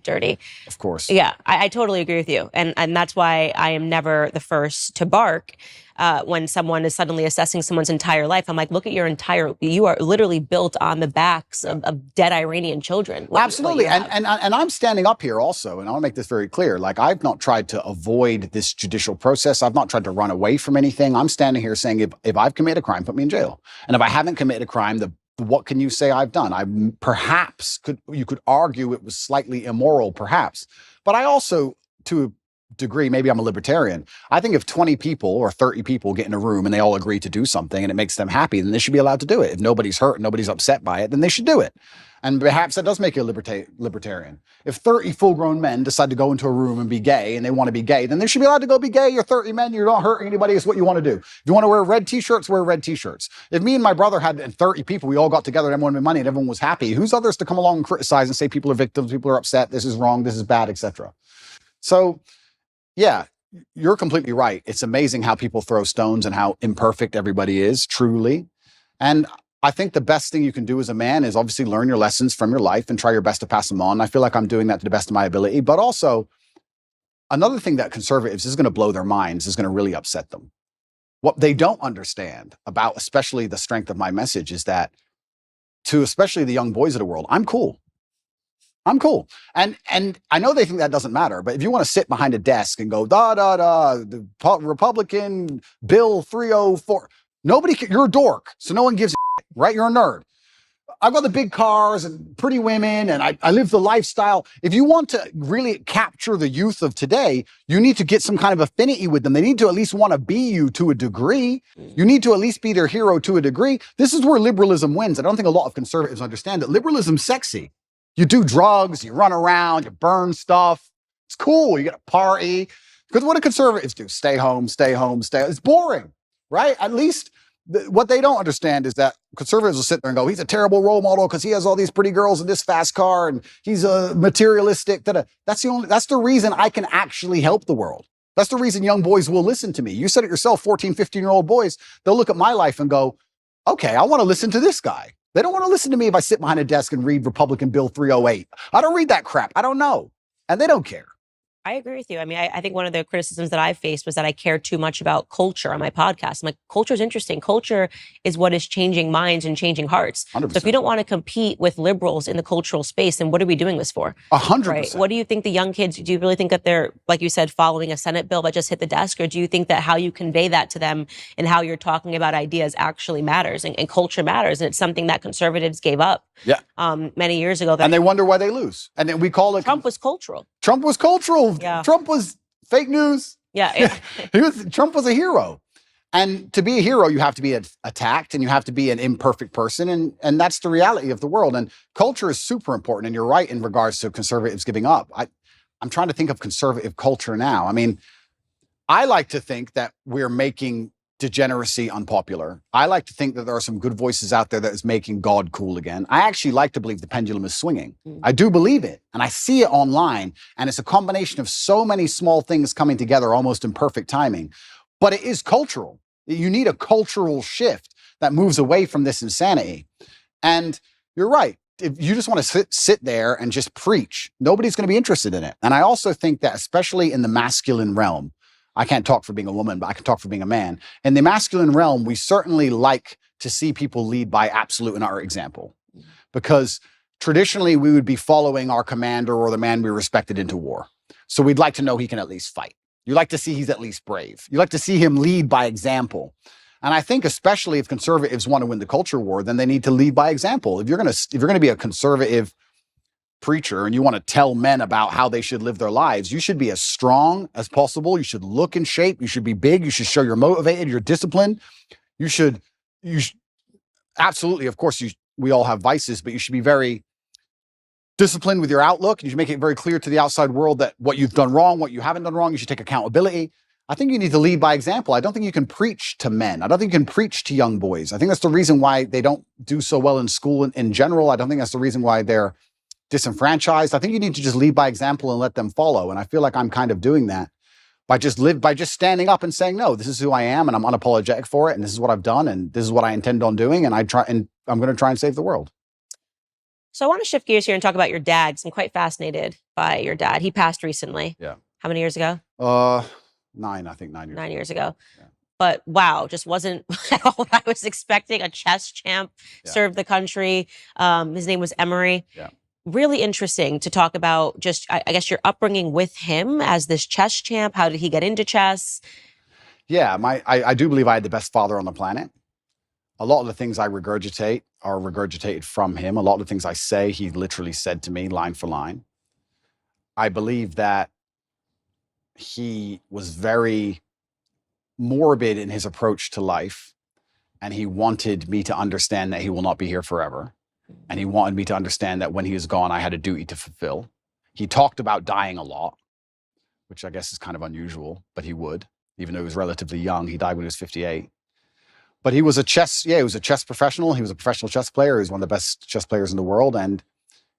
S1: dirty.
S2: Of course.
S1: Yeah, I totally agree with you. And that's why I am never the first to bark when someone is suddenly assessing someone's entire life. I'm like, look at you are literally built on the backs of dead Iranian children.
S2: Absolutely. And I'm standing up here also, and I want to make this very clear. Like, I've not tried to avoid this judicial process. I've not tried to run away from anything. I'm standing here saying, if I've committed a crime, put me in jail. And if I haven't committed a crime, what can you say I've done? You could argue it was slightly immoral, perhaps. But I also, to a degree, maybe I'm a libertarian. I think if 20 people or 30 people get in a room and they all agree to do something and it makes them happy, then they should be allowed to do it. If nobody's hurt, nobody's upset by it, then they should do it. And perhaps that does make you a libertarian. If 30 full-grown men decide to go into a room and be gay, and they want to be gay, then they should be allowed to go be gay. You're 30 men, you're not hurting anybody, it's what you want to do. If you want to wear red t-shirts, wear red t-shirts. If me and my brother had 30 people, we all got together and everyone made money and everyone was happy, who's others to come along and criticize and say people are victims, people are upset, this is wrong, this is bad, etc. So, yeah, you're completely right. It's amazing how people throw stones and how imperfect everybody is, truly. And I think the best thing you can do as a man is obviously learn your lessons from your life and try your best to pass them on. I feel like I'm doing that to the best of my ability, but also another thing that conservatives is going to blow their minds, is going to really upset them. What they don't understand about, especially the strength of my message, is that to especially the young boys of the world, I'm cool. I'm cool. And I know they think that doesn't matter, but if you want to sit behind a desk and go, the Republican Bill 304, you're a dork. So no one gives a shit, right? You're a nerd. I've got the big cars and pretty women, and I live the lifestyle. If you want to really capture the youth of today, you need to get some kind of affinity with them. They need to at least want to be you to a degree. You need to at least be their hero to a degree. This is where liberalism wins. I don't think a lot of conservatives understand that liberalism's sexy. You do drugs, you run around, you burn stuff. It's cool. You get a party. Because what do conservatives do? Stay home, stay home, stay. It's boring, right? At least what they don't understand is that conservatives will sit there and go, he's a terrible role model because he has all these pretty girls in this fast car and he's a materialistic. That's the reason I can actually help the world. That's the reason young boys will listen to me. You said it yourself, 14, 15-year-old boys, they'll look at my life and go, okay, I want to listen to this guy. They don't want to listen to me if I sit behind a desk and read Republican Bill 308. I don't read that crap. I don't know. And they don't care.
S1: I agree with you. I mean, I think one of the criticisms that I've faced was that I care too much about culture on my podcast. I'm like, culture is interesting. Culture is what is changing minds and changing hearts.
S2: 100%.
S1: So if we don't want to compete with liberals in the cultural space, then what are we doing this for?
S2: 100%.
S1: Right? What do you think the young kids, do you really think that they're, like you said, following a Senate bill that just hit the desk? Or do you think that how you convey that to them and how you're talking about ideas actually matters and culture matters? And it's something that conservatives gave up many years ago.
S2: And they wonder why they lose. And then we call it...
S1: Trump was cultural.
S2: Trump was cultural.
S1: Yeah.
S2: Trump was fake news.
S1: Yeah.
S2: Trump was a hero. And to be a hero, you have to be attacked and you have to be an imperfect person. And that's the reality of the world. And culture is super important. And you're right in regards to conservatives giving up. I'm trying to think of conservative culture now. I mean, I like to think that we're making degeneracy unpopular. I like to think that there are some good voices out there that is making God cool again. I actually like to believe the pendulum is swinging. I do believe it. And I see it online. And it's a combination of so many small things coming together almost in perfect timing. But it is cultural. You need a cultural shift that moves away from this insanity. And you're right. If you just want to sit there and just preach, nobody's going to be interested in it. And I also think that especially in the masculine realm, I can't talk for being a woman, but I can talk for being a man. In the masculine realm, we certainly like to see people lead by absolute and utter example. Because traditionally, we would be following our commander or the man we respected into war. So we'd like to know he can at least fight. You like to see he's at least brave. You like to see him lead by example. And I think especially if conservatives want to win the culture war, then they need to lead by example. If you're going to be a conservative preacher and you want to tell men about how they should live their lives, you should be as strong as possible. You should look in shape. You should be big. You should show you're motivated, you're disciplined. You should absolutely, of course, we all have vices, but you should be very disciplined with your outlook. You should make it very clear to the outside world that what you've done wrong, what you haven't done wrong, you should take accountability. I think you need to lead by example. I don't think you can preach to men. I don't think you can preach to young boys. I think that's the reason why they don't do so well in school in general. I don't think that's the reason why they're disenfranchised. I think you need to just lead by example and let them follow. And I feel like I'm kind of doing that by just standing up and saying, no, this is who I am and I'm unapologetic for it. And this is what I've done. And this is what I intend on doing. And I'm going to try and save the world.
S1: So I want to shift gears here and talk about your dad, because I'm quite fascinated by your dad. He passed recently.
S2: Yeah.
S1: How many years ago?
S2: 9 years.
S1: 9 years ago.
S2: Yeah.
S1: But wow, just wasn't at all what I was expecting. A chess champ, served the country. His name was Emery.
S2: Yeah.
S1: Really interesting to talk about just, I guess, your upbringing with him as this chess champ. How did he get into chess?
S2: Yeah, I do believe I had the best father on the planet. A lot of the things I regurgitate are regurgitated from him. A lot of the things I say, he literally said to me line for line. I believe that he was very morbid in his approach to life, and he wanted me to understand that he will not be here forever. And he wanted me to understand that when he is gone, I had a duty to fulfill. He talked about dying a lot, which I guess is kind of unusual, but he would, even though he was relatively young. He died when he was 58. But he was a chess professional. He was a professional chess player. He was one of the best chess players in the world. And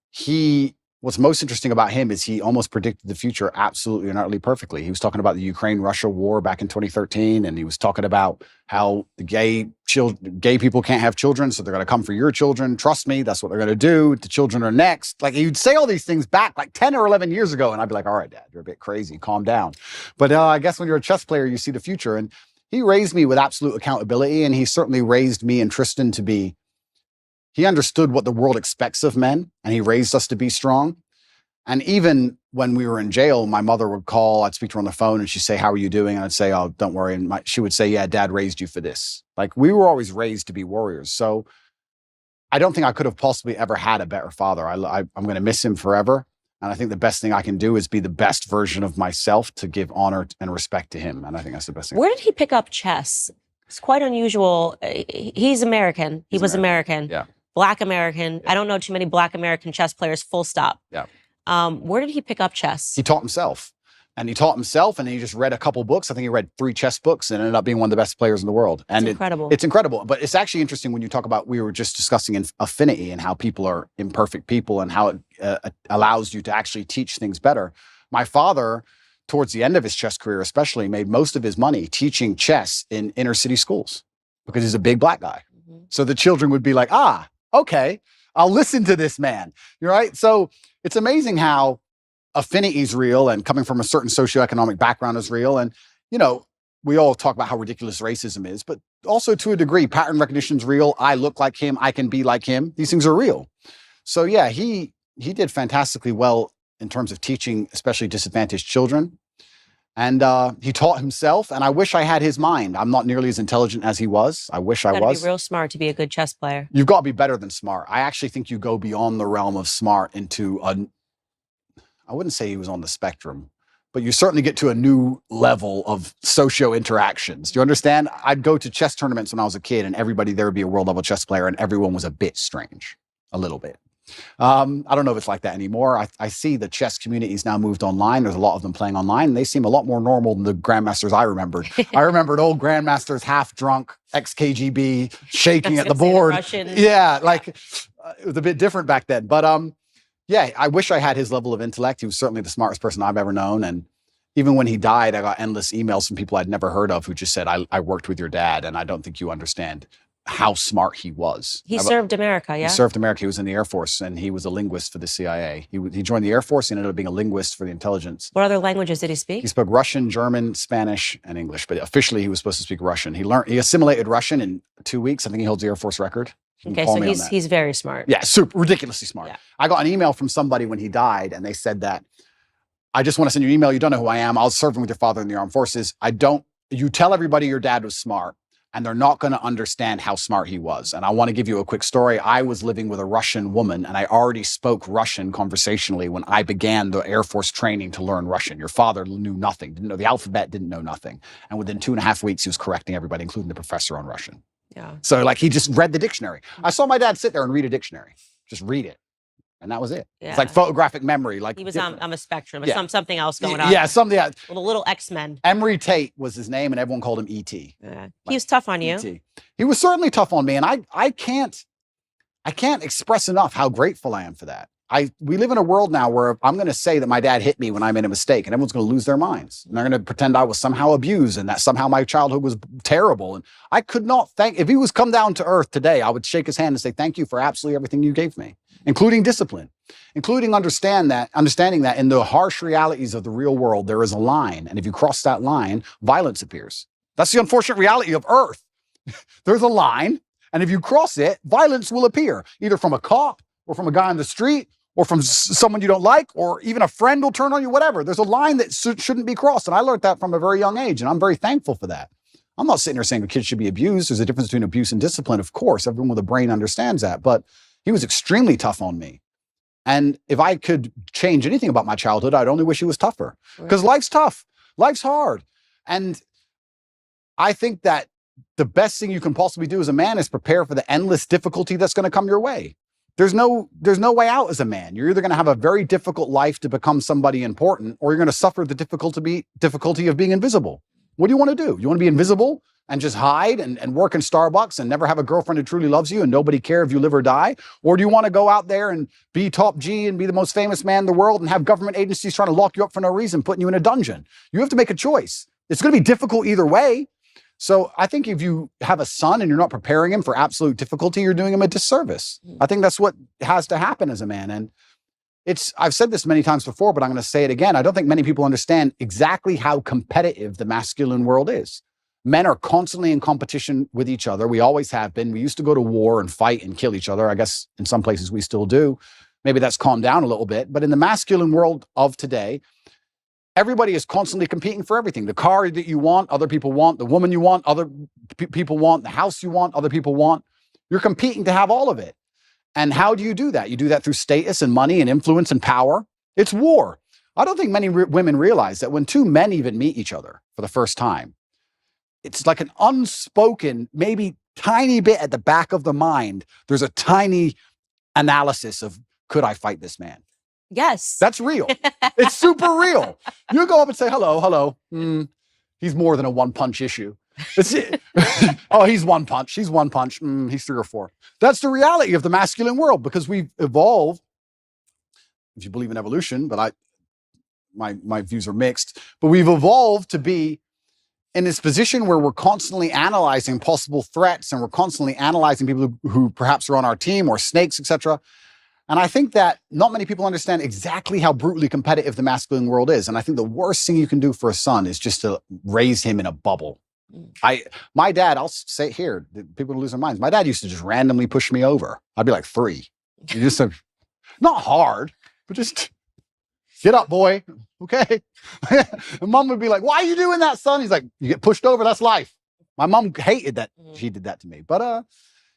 S2: he what's most interesting about him is he almost predicted the future absolutely and utterly perfectly. He was talking about the Ukraine-Russia war back in 2013, and he was talking about how the gay people can't have children, so they're going to come for your children. Trust me, that's what they're going to do. The children are next. Like, he'd say all these things back like 10 or 11 years ago, and I'd be like, all right, Dad, you're a bit crazy. Calm down. But I guess when you're a chess player, you see the future. And he raised me with absolute accountability, and he certainly raised me and Tristan to be. He understood what the world expects of men, and he raised us to be strong. And even when we were in jail, my mother would call, I'd speak to her on the phone, and she'd say, how are you doing? And I'd say, oh, don't worry. And she would say, yeah, Dad raised you for this. Like, we were always raised to be warriors. So I don't think I could have possibly ever had a better father. I'm going to miss him forever. And I think the best thing I can do is be the best version of myself to give honor and respect to him. And I think that's the best thing.
S1: Where did he pick up chess? It's quite unusual. He's American. He was American.
S2: Yeah.
S1: Black American. Yeah. I don't know too many Black American chess players, full stop.
S2: Yeah.
S1: Where did he pick up chess?
S2: He taught himself. And he taught himself, and he just read a couple books. I think he read 3 chess books and ended up being one of the best players in the world. And
S1: it's incredible.
S2: It's incredible. But it's actually interesting when you talk about, we were just discussing affinity and how people are imperfect people and how it allows you to actually teach things better. My father, towards the end of his chess career especially, made most of his money teaching chess in inner city schools because he's a big Black guy. Mm-hmm. So the children would be like, okay, I'll listen to this man. You're right. So it's amazing how affinity is real, and coming from a certain socioeconomic background is real. And, we all talk about how ridiculous racism is, but also to a degree, pattern recognition is real. I look like him. I can be like him. These things are real. So yeah, he did fantastically well in terms of teaching, especially disadvantaged children. And he taught himself, and I wish I had his mind. I'm not nearly as intelligent as he was. I wish I was.
S1: You gotta be real smart to be a good chess player.
S2: You've got to be better than smart. I actually think you go beyond the realm of smart into I wouldn't say he was on the spectrum, but you certainly get to a new level of socio interactions. Do you understand? I'd go to chess tournaments when I was a kid, and everybody there would be a world level chess player, and everyone was a bit strange, a little bit. I don't know if it's like that anymore. I see the chess communities now moved online. There's a lot of them playing online, and they seem a lot more normal than the grandmasters I remembered. I remembered old grandmasters, half drunk, ex-KGB, shaking at the board. Yeah, like it was a bit different back then. But yeah, I wish I had his level of intellect. He was certainly the smartest person I've ever known. And even when he died, I got endless emails from people I'd never heard of who just said, I worked with your dad, and I don't think you understand how smart he was.
S1: He served America, yeah?
S2: He served America. He was in the Air Force, and he was a linguist for the CIA. He joined the Air Force and ended up being a linguist for the intelligence.
S1: What other languages did he speak?
S2: He spoke Russian, German, Spanish, and English. But officially, he was supposed to speak Russian. He assimilated Russian in 2 weeks. I think he holds the Air Force record.
S1: Okay, so he's very smart.
S2: Yeah, super ridiculously smart.
S1: Yeah.
S2: I got an email from somebody when he died, and they said that, I just want to send you an email. You don't know who I am. I was serving with your father in the armed forces. You tell everybody your dad was smart, and they're not going to understand how smart he was. And I want to give you a quick story. I was living with a Russian woman, and I already spoke Russian conversationally when I began the Air Force training to learn Russian. Your father knew nothing, didn't know the alphabet, didn't know nothing. And within 2.5 weeks, he was correcting everybody, including the professor on Russian.
S1: Yeah.
S2: So like he just read the dictionary. I saw my dad sit there and read a dictionary, just read it. And that was it. Yeah. It's like photographic memory. Like
S1: he was on a spectrum. Yeah. Something else going on.
S2: Yeah, something else.
S1: Little X-Men.
S2: Emery Tate was his name, and everyone called him E.T.
S1: Yeah. He was tough on you.
S2: E.T. He was certainly tough on me, and I can't express enough how grateful I am for that. We live in a world now where I'm going to say that my dad hit me when I made a mistake, and everyone's going to lose their minds. And they're going to pretend I was somehow abused and that somehow my childhood was terrible. And I could not if he was come down to earth today, I would shake his hand and say, thank you for absolutely everything you gave me, including discipline, including understanding that in the harsh realities of the real world, there is a line. And if you cross that line, violence appears. That's the unfortunate reality of earth. There's a line. And if you cross it, violence will appear, either from a cop or from a guy on the street, or from someone you don't like, or even a friend will turn on you, whatever. There's a line that shouldn't be crossed. And I learned that from a very young age, and I'm very thankful for that. I'm not sitting here saying a kid should be abused. There's a difference between abuse and discipline, of course. Everyone with a brain understands that. But he was extremely tough on me. And if I could change anything about my childhood, I'd only wish he was tougher. Because life's tough. Life's hard. And I think that the best thing you can possibly do as a man is prepare for the endless difficulty that's going to come your way. There's no way out as a man. You're either going to have a very difficult life to become somebody important, or you're going to suffer the difficulty of being invisible. What do you want to do? You want to be invisible and just hide and work in Starbucks and never have a girlfriend who truly loves you and nobody care if you live or die? Or do you want to go out there and be top G and be the most famous man in the world and have government agencies trying to lock you up for no reason, putting you in a dungeon? You have to make a choice. It's going to be difficult either way. So I think if you have a son and you're not preparing him for absolute difficulty, you're doing him a disservice. I think that's what has to happen as a man. And I've said this many times before, but I'm going to say it again. I don't think many people understand exactly how competitive the masculine world is. Men are constantly in competition with each other. We always have been. We used to go to war and fight and kill each other. I guess in some places we still do. Maybe that's calmed down a little bit. But in the masculine world of today, everybody is constantly competing for everything. The car that you want, other people want. The woman you want, other people want. The house you want, other people want. You're competing to have all of it. And how do you do that? You do that through status and money and influence and power. It's war. I don't think many women realize that when two men even meet each other for the first time, it's like an unspoken, maybe tiny bit at the back of the mind. There's a tiny analysis of, could I fight this man?
S1: Yes.
S2: That's real. It's super real. You go up and say, hello. He's more than a one-punch issue. It's it. Oh, he's one punch. He's one punch. He's 3 or 4. That's the reality of the masculine world because we've evolved, if you believe in evolution, but my views are mixed, but we've evolved to be in this position where we're constantly analyzing possible threats and we're constantly analyzing people who perhaps are on our team or snakes, etc. And I think that not many people understand exactly how brutally competitive the masculine world is. And I think the worst thing you can do for a son is just to raise him in a bubble. My dad, I'll say it here, people lose their minds. My dad used to just randomly push me over. I'd be like 3. He just said, not hard, but just get up, boy. Okay. And mom would be like, why are you doing that, son? He's like, you get pushed over. That's life. My mom hated that he did that to me. But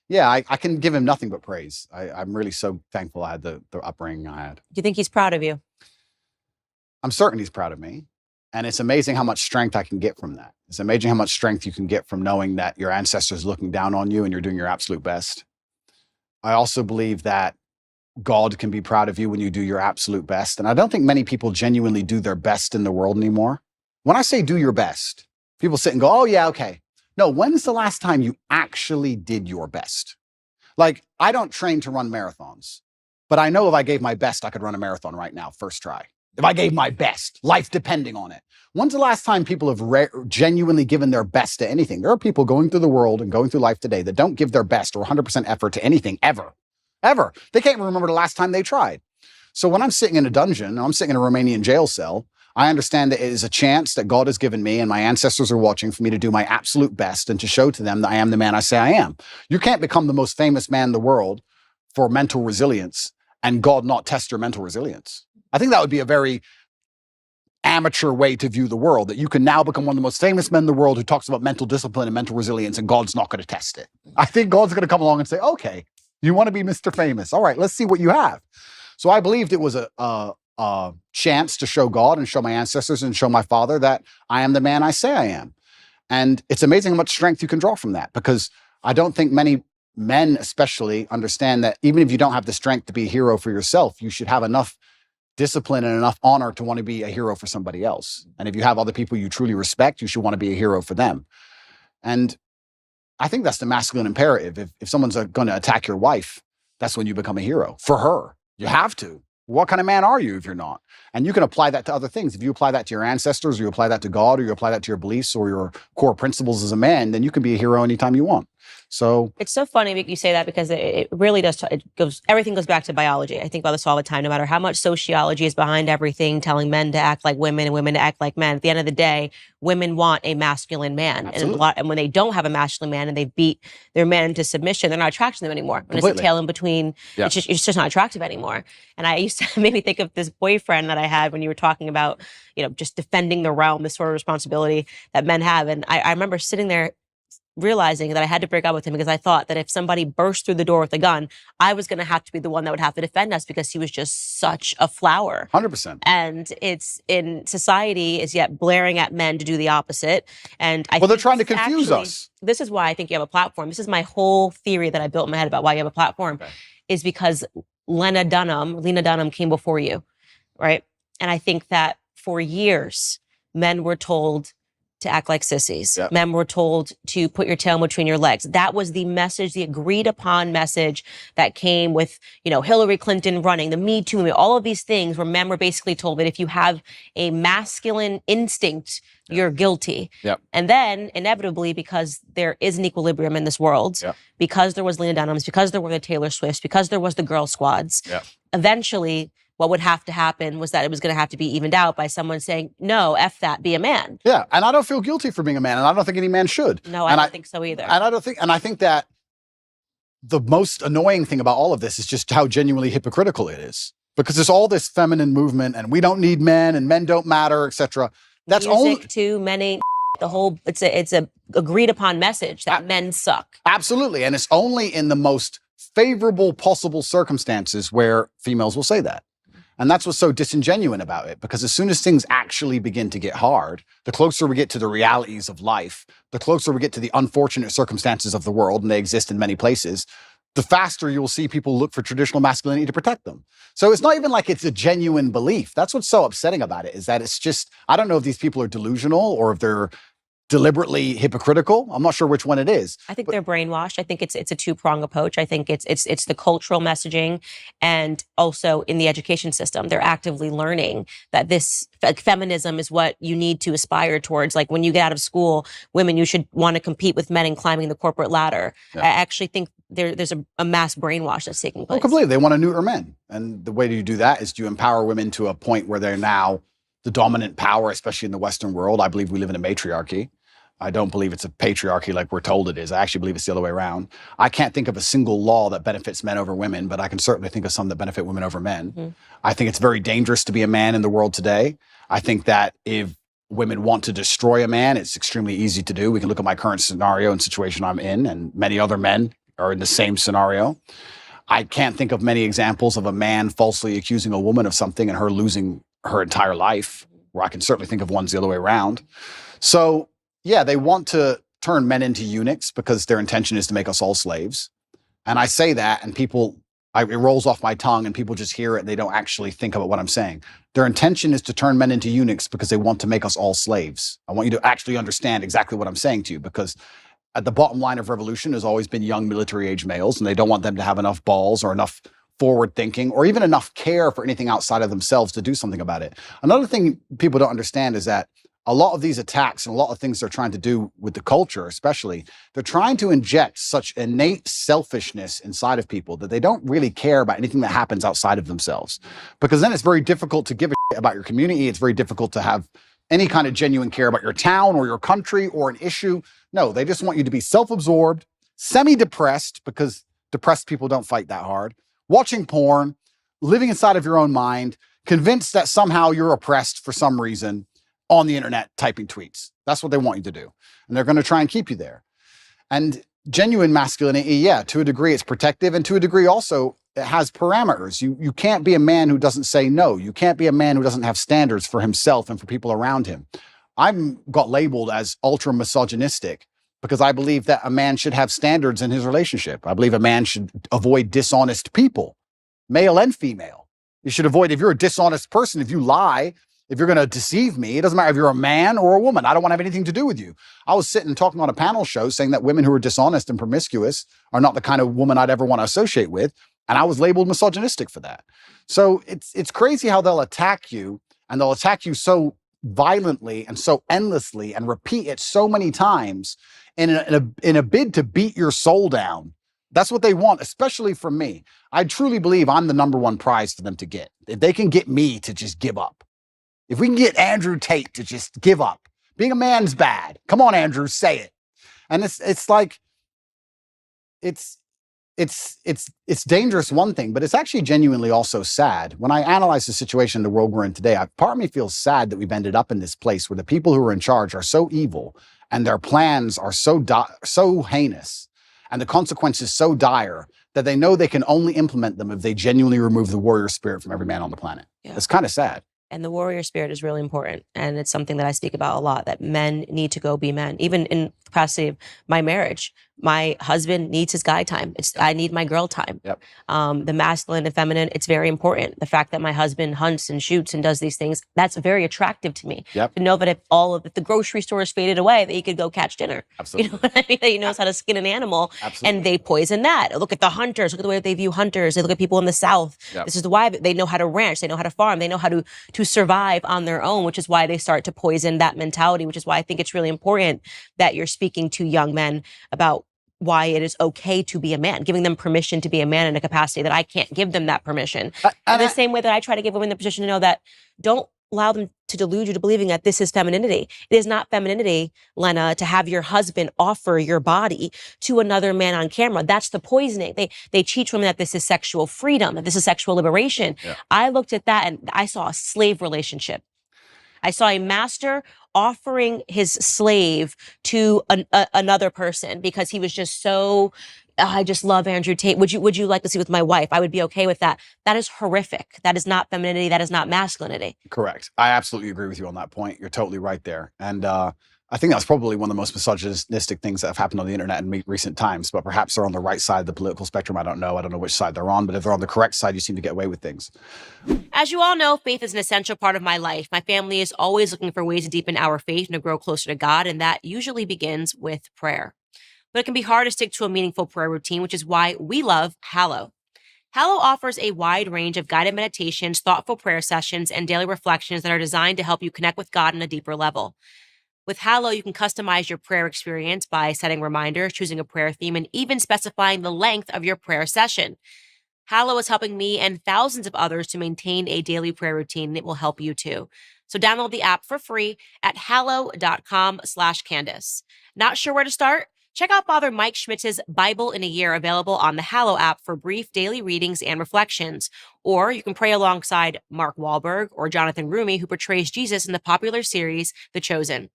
S2: yeah, I can give him nothing but praise. I'm really so thankful I had the upbringing I had.
S1: Do you think he's proud of you?
S2: I'm certain he's proud of me. And it's amazing how much strength I can get from that. It's amazing how much strength you can get from knowing that your ancestors are looking down on you and you're doing your absolute best. I also believe that God can be proud of you when you do your absolute best. And I don't think many people genuinely do their best in the world anymore. When I say do your best, people sit and go, oh yeah, okay. No, when's the last time you actually did your best? Like, I don't train to run marathons, but I know if I gave my best, I could run a marathon right now, first try. If I gave my best, life depending on it. When's the last time people have genuinely given their best to anything? There are people going through the world and going through life today that don't give their best or 100% effort to anything ever. Ever. They can't even remember the last time they tried. So when I'm sitting in a dungeon, I'm sitting in a Romanian jail cell, I understand that it is a chance that God has given me and my ancestors are watching for me to do my absolute best and to show to them that I am the man I say I am. You can't become the most famous man in the world for mental resilience and God not test your mental resilience. I think that would be a very amateur way to view the world, that you can now become one of the most famous men in the world who talks about mental discipline and mental resilience and God's not going to test it. I think God's going to come along and say, okay, you want to be Mr. Famous. All right, let's see what you have. So I believed it was a chance to show God and show my ancestors and show my father that I am the man I say I am. And it's amazing how much strength you can draw from that, because I don't think many men especially understand that even if you don't have the strength to be a hero for yourself, you should have enough discipline and enough honor to want to be a hero for somebody else. And if you have other people you truly respect, you should want to be a hero for them. And I think that's the masculine imperative. If someone's going to attack your wife, that's when you become a hero for her. You have to. What kind of man are you if you're not? And you can apply that to other things. If you apply that to your ancestors, or you apply that to God, or you apply that to your beliefs or your core principles as a man, then you can be a hero anytime you want. So
S1: it's so funny that you say that, because it really does. Everything goes back to biology. I think about this all the time, no matter how much sociology is behind everything, telling men to act like women and women to act like men. At the end of the day, women want a masculine man. And when they don't have a masculine man and they beat their man into submission, they're not attracted to them anymore. When it's a tail in between, it's just not attractive anymore. And I used to maybe think of this boyfriend that I had when you were talking about, just defending the realm, this sort of responsibility that men have. And I remember sitting there realizing that I had to break up with him, because I thought that if somebody burst through the door with a gun, I was going to have to be the one that would have to defend us, because he was just such a flower.
S2: 100%.
S1: And it's in society is yet blaring at men to do the opposite. And
S2: they're trying to confuse us.
S1: This is why I think you have a platform. This is my whole theory that I built in my head about why you have a platform, is because Lena Dunham came before you, right? And I think that for years, men were told to act like sissies.
S2: Yep.
S1: Men were told to put your tail between your legs. That was the message, the agreed upon message that came with, Hillary Clinton running, the Me Too movement, all of these things where men were basically told that if you have a masculine instinct, you're guilty.
S2: Yep.
S1: And then inevitably, because there is an equilibrium in this world,
S2: Yep.
S1: because there was Lena Dunham's, because there were the Taylor Swifts, because there was the girl squads,
S2: Yep.
S1: eventually what would have to happen was that it was going to have to be evened out by someone saying, no, F that, be a man.
S2: Yeah, and I don't feel guilty for being a man, and I don't think any man should.
S1: No, I don't think so either.
S2: And I think that the most annoying thing about all of this is just how genuinely hypocritical it is. Because there's all this feminine movement, and we don't need men, and men don't matter, etc. That's
S1: Music
S2: only
S1: too, men ain't the whole. It's a agreed upon message that men suck.
S2: absolutely, and it's only in the most favorable possible circumstances where females will say that. And that's what's so disingenuous about it, because as soon as things actually begin to get hard, the closer we get to the realities of life, the closer we get to the unfortunate circumstances of the world, and they exist in many places, the faster you'll see people look for traditional masculinity to protect them. So it's not even like it's a genuine belief. That's what's so upsetting about it, is that it's just, I don't know if these people are delusional or if they're deliberately hypocritical. I'm not sure which one it is.
S1: I think they're brainwashed. I think it's a two-pronged approach. I think it's the cultural messaging, and also in the education system, they're actively learning that this feminism is what you need to aspire towards. Like when you get out of school, women, you should want to compete with men in climbing the corporate ladder.
S2: Yeah.
S1: I actually think there's a mass brainwash that's taking place.
S2: Oh, completely. They want to neuter men. And the way you do that is to empower women to a point where they're now the dominant power, especially in the Western world. I believe we live in a matriarchy. I don't believe it's a patriarchy like we're told it is. I actually believe it's the other way around. I can't think of a single law that benefits men over women, but I can certainly think of some that benefit women over men. Mm-hmm. I think it's very dangerous to be a man in the world today. I think that if women want to destroy a man, it's extremely easy to do. We can look at my current scenario and situation I'm in, and many other men are in the same scenario. I can't think of many examples of a man falsely accusing a woman of something and her losing her entire life, where I can certainly think of ones the other way around. So, yeah, they want to turn men into eunuchs because their intention is to make us all slaves. And I say that, and it rolls off my tongue, and people just hear it and they don't actually think about what I'm saying. Their intention is to turn men into eunuchs because they want to make us all slaves. I want you to actually understand exactly what I'm saying to you, because at the bottom line of revolution has always been young military-age males, and they don't want them to have enough balls or enough forward thinking or even enough care for anything outside of themselves to do something about it. Another thing people don't understand is that a lot of these attacks and a lot of things they're trying to do with the culture, especially, they're trying to inject such innate selfishness inside of people that they don't really care about anything that happens outside of themselves. Because then it's very difficult to give a shit about your community. It's very difficult to have any kind of genuine care about your town or your country or an issue. No, they just want you to be self-absorbed, semi-depressed, because depressed people don't fight that hard, watching porn, living inside of your own mind, convinced that somehow you're oppressed for some reason, on the internet typing tweets. That's what they want you to do. And they're going to try and keep you there. And genuine masculinity, yeah, to a degree it's protective, and to a degree also it has parameters. You can't be a man who doesn't say no. You can't be a man who doesn't have standards for himself and for people around him. I'm got labeled as ultra misogynistic because I believe that a man should have standards in his relationship. I believe a man should avoid dishonest people, male and female. You should avoid, if you're a dishonest person, if you lie, if you're going to deceive me, it doesn't matter if you're a man or a woman. I don't want to have anything to do with you. I was sitting talking on a panel show saying that women who are dishonest and promiscuous are not the kind of woman I'd ever want to associate with. And I was labeled misogynistic for that. So it's crazy how they'll attack you, and they'll attack you so violently and so endlessly and repeat it so many times in a bid to beat your soul down. That's what they want, especially from me. I truly believe I'm the number one prize for them to get. If they can get me to just give up. If we can get Andrew Tate to just give up, being a man's bad. Come on, Andrew, say it. And it's like, it's dangerous, one thing, but it's actually genuinely also sad. When I analyze the situation in the world we're in today, part of me feels sad that we've ended up in this place where the people who are in charge are so evil and their plans are so heinous and the consequences so dire that they know they can only implement them if they genuinely remove the warrior spirit from every man on the planet. Yeah. It's kind of sad.
S1: And the warrior spirit is really important. And it's something that I speak about a lot, that men need to go be men. Even in the capacity of my marriage, my husband needs his guy time. I need my girl time.
S2: Yep.
S1: The masculine and feminine, it's very important. The fact that my husband hunts and shoots and does these things, that's very attractive to me.
S2: Yep.
S1: To know that if the grocery store is faded away, that he could go catch dinner.
S2: Absolutely.
S1: You know what I mean? That he knows how to skin an animal.
S2: Absolutely.
S1: And they poison that. Look at the hunters. Look at the way they view hunters. They look at people in the South.
S2: Yep.
S1: This is why they know how to ranch. They know how to farm. They know how to survive on their own, which is why they start to poison that mentality, which is why I think it's really important that you're speaking to young men about why it is okay to be a man, giving them permission to be a man in a capacity that I can't give them that permission. In the same way that I try to give women the position to know that don't allow them to delude you to believing that this is femininity. It is not femininity, Lena, to have your husband offer your body to another man on camera. That's the poisoning. They teach women that this is sexual freedom, that this is sexual liberation.
S2: Yeah.
S1: I looked at that and I saw a slave relationship. I saw a master offering his slave to another person because he was just so, I just love Andrew Tate. Would you like to see with my wife? I would be okay with that. That is horrific. That is not femininity. That is not masculinity.
S2: Correct. I absolutely agree with you on that point. You're totally right there. And I think that's probably one of the most misogynistic things that have happened on the internet in recent times, but perhaps they're on the right side of the political spectrum. I don't know which side they're on, but if they're on the correct side, you seem to get away with things.
S1: As you all know, faith is an essential part of my life. My family is always looking for ways to deepen our faith and to grow closer to God, and that usually begins with prayer. But it can be hard to stick to a meaningful prayer routine, which is why we love Hallow. Hallow offers a wide range of guided meditations, thoughtful prayer sessions, and daily reflections that are designed to help you connect with God on a deeper level. With Hallow, you can customize your prayer experience by setting reminders, choosing a prayer theme, and even specifying the length of your prayer session. Hallow is helping me and thousands of others to maintain a daily prayer routine, and it will help you too. So download the app for free at hallow.com/Candice. Not sure where to start? Check out Father Mike Schmitz's Bible in a Year, available on the Hallow app for brief daily readings and reflections. Or you can pray alongside Mark Wahlberg or Jonathan Rumi, who portrays Jesus in the popular series The Chosen.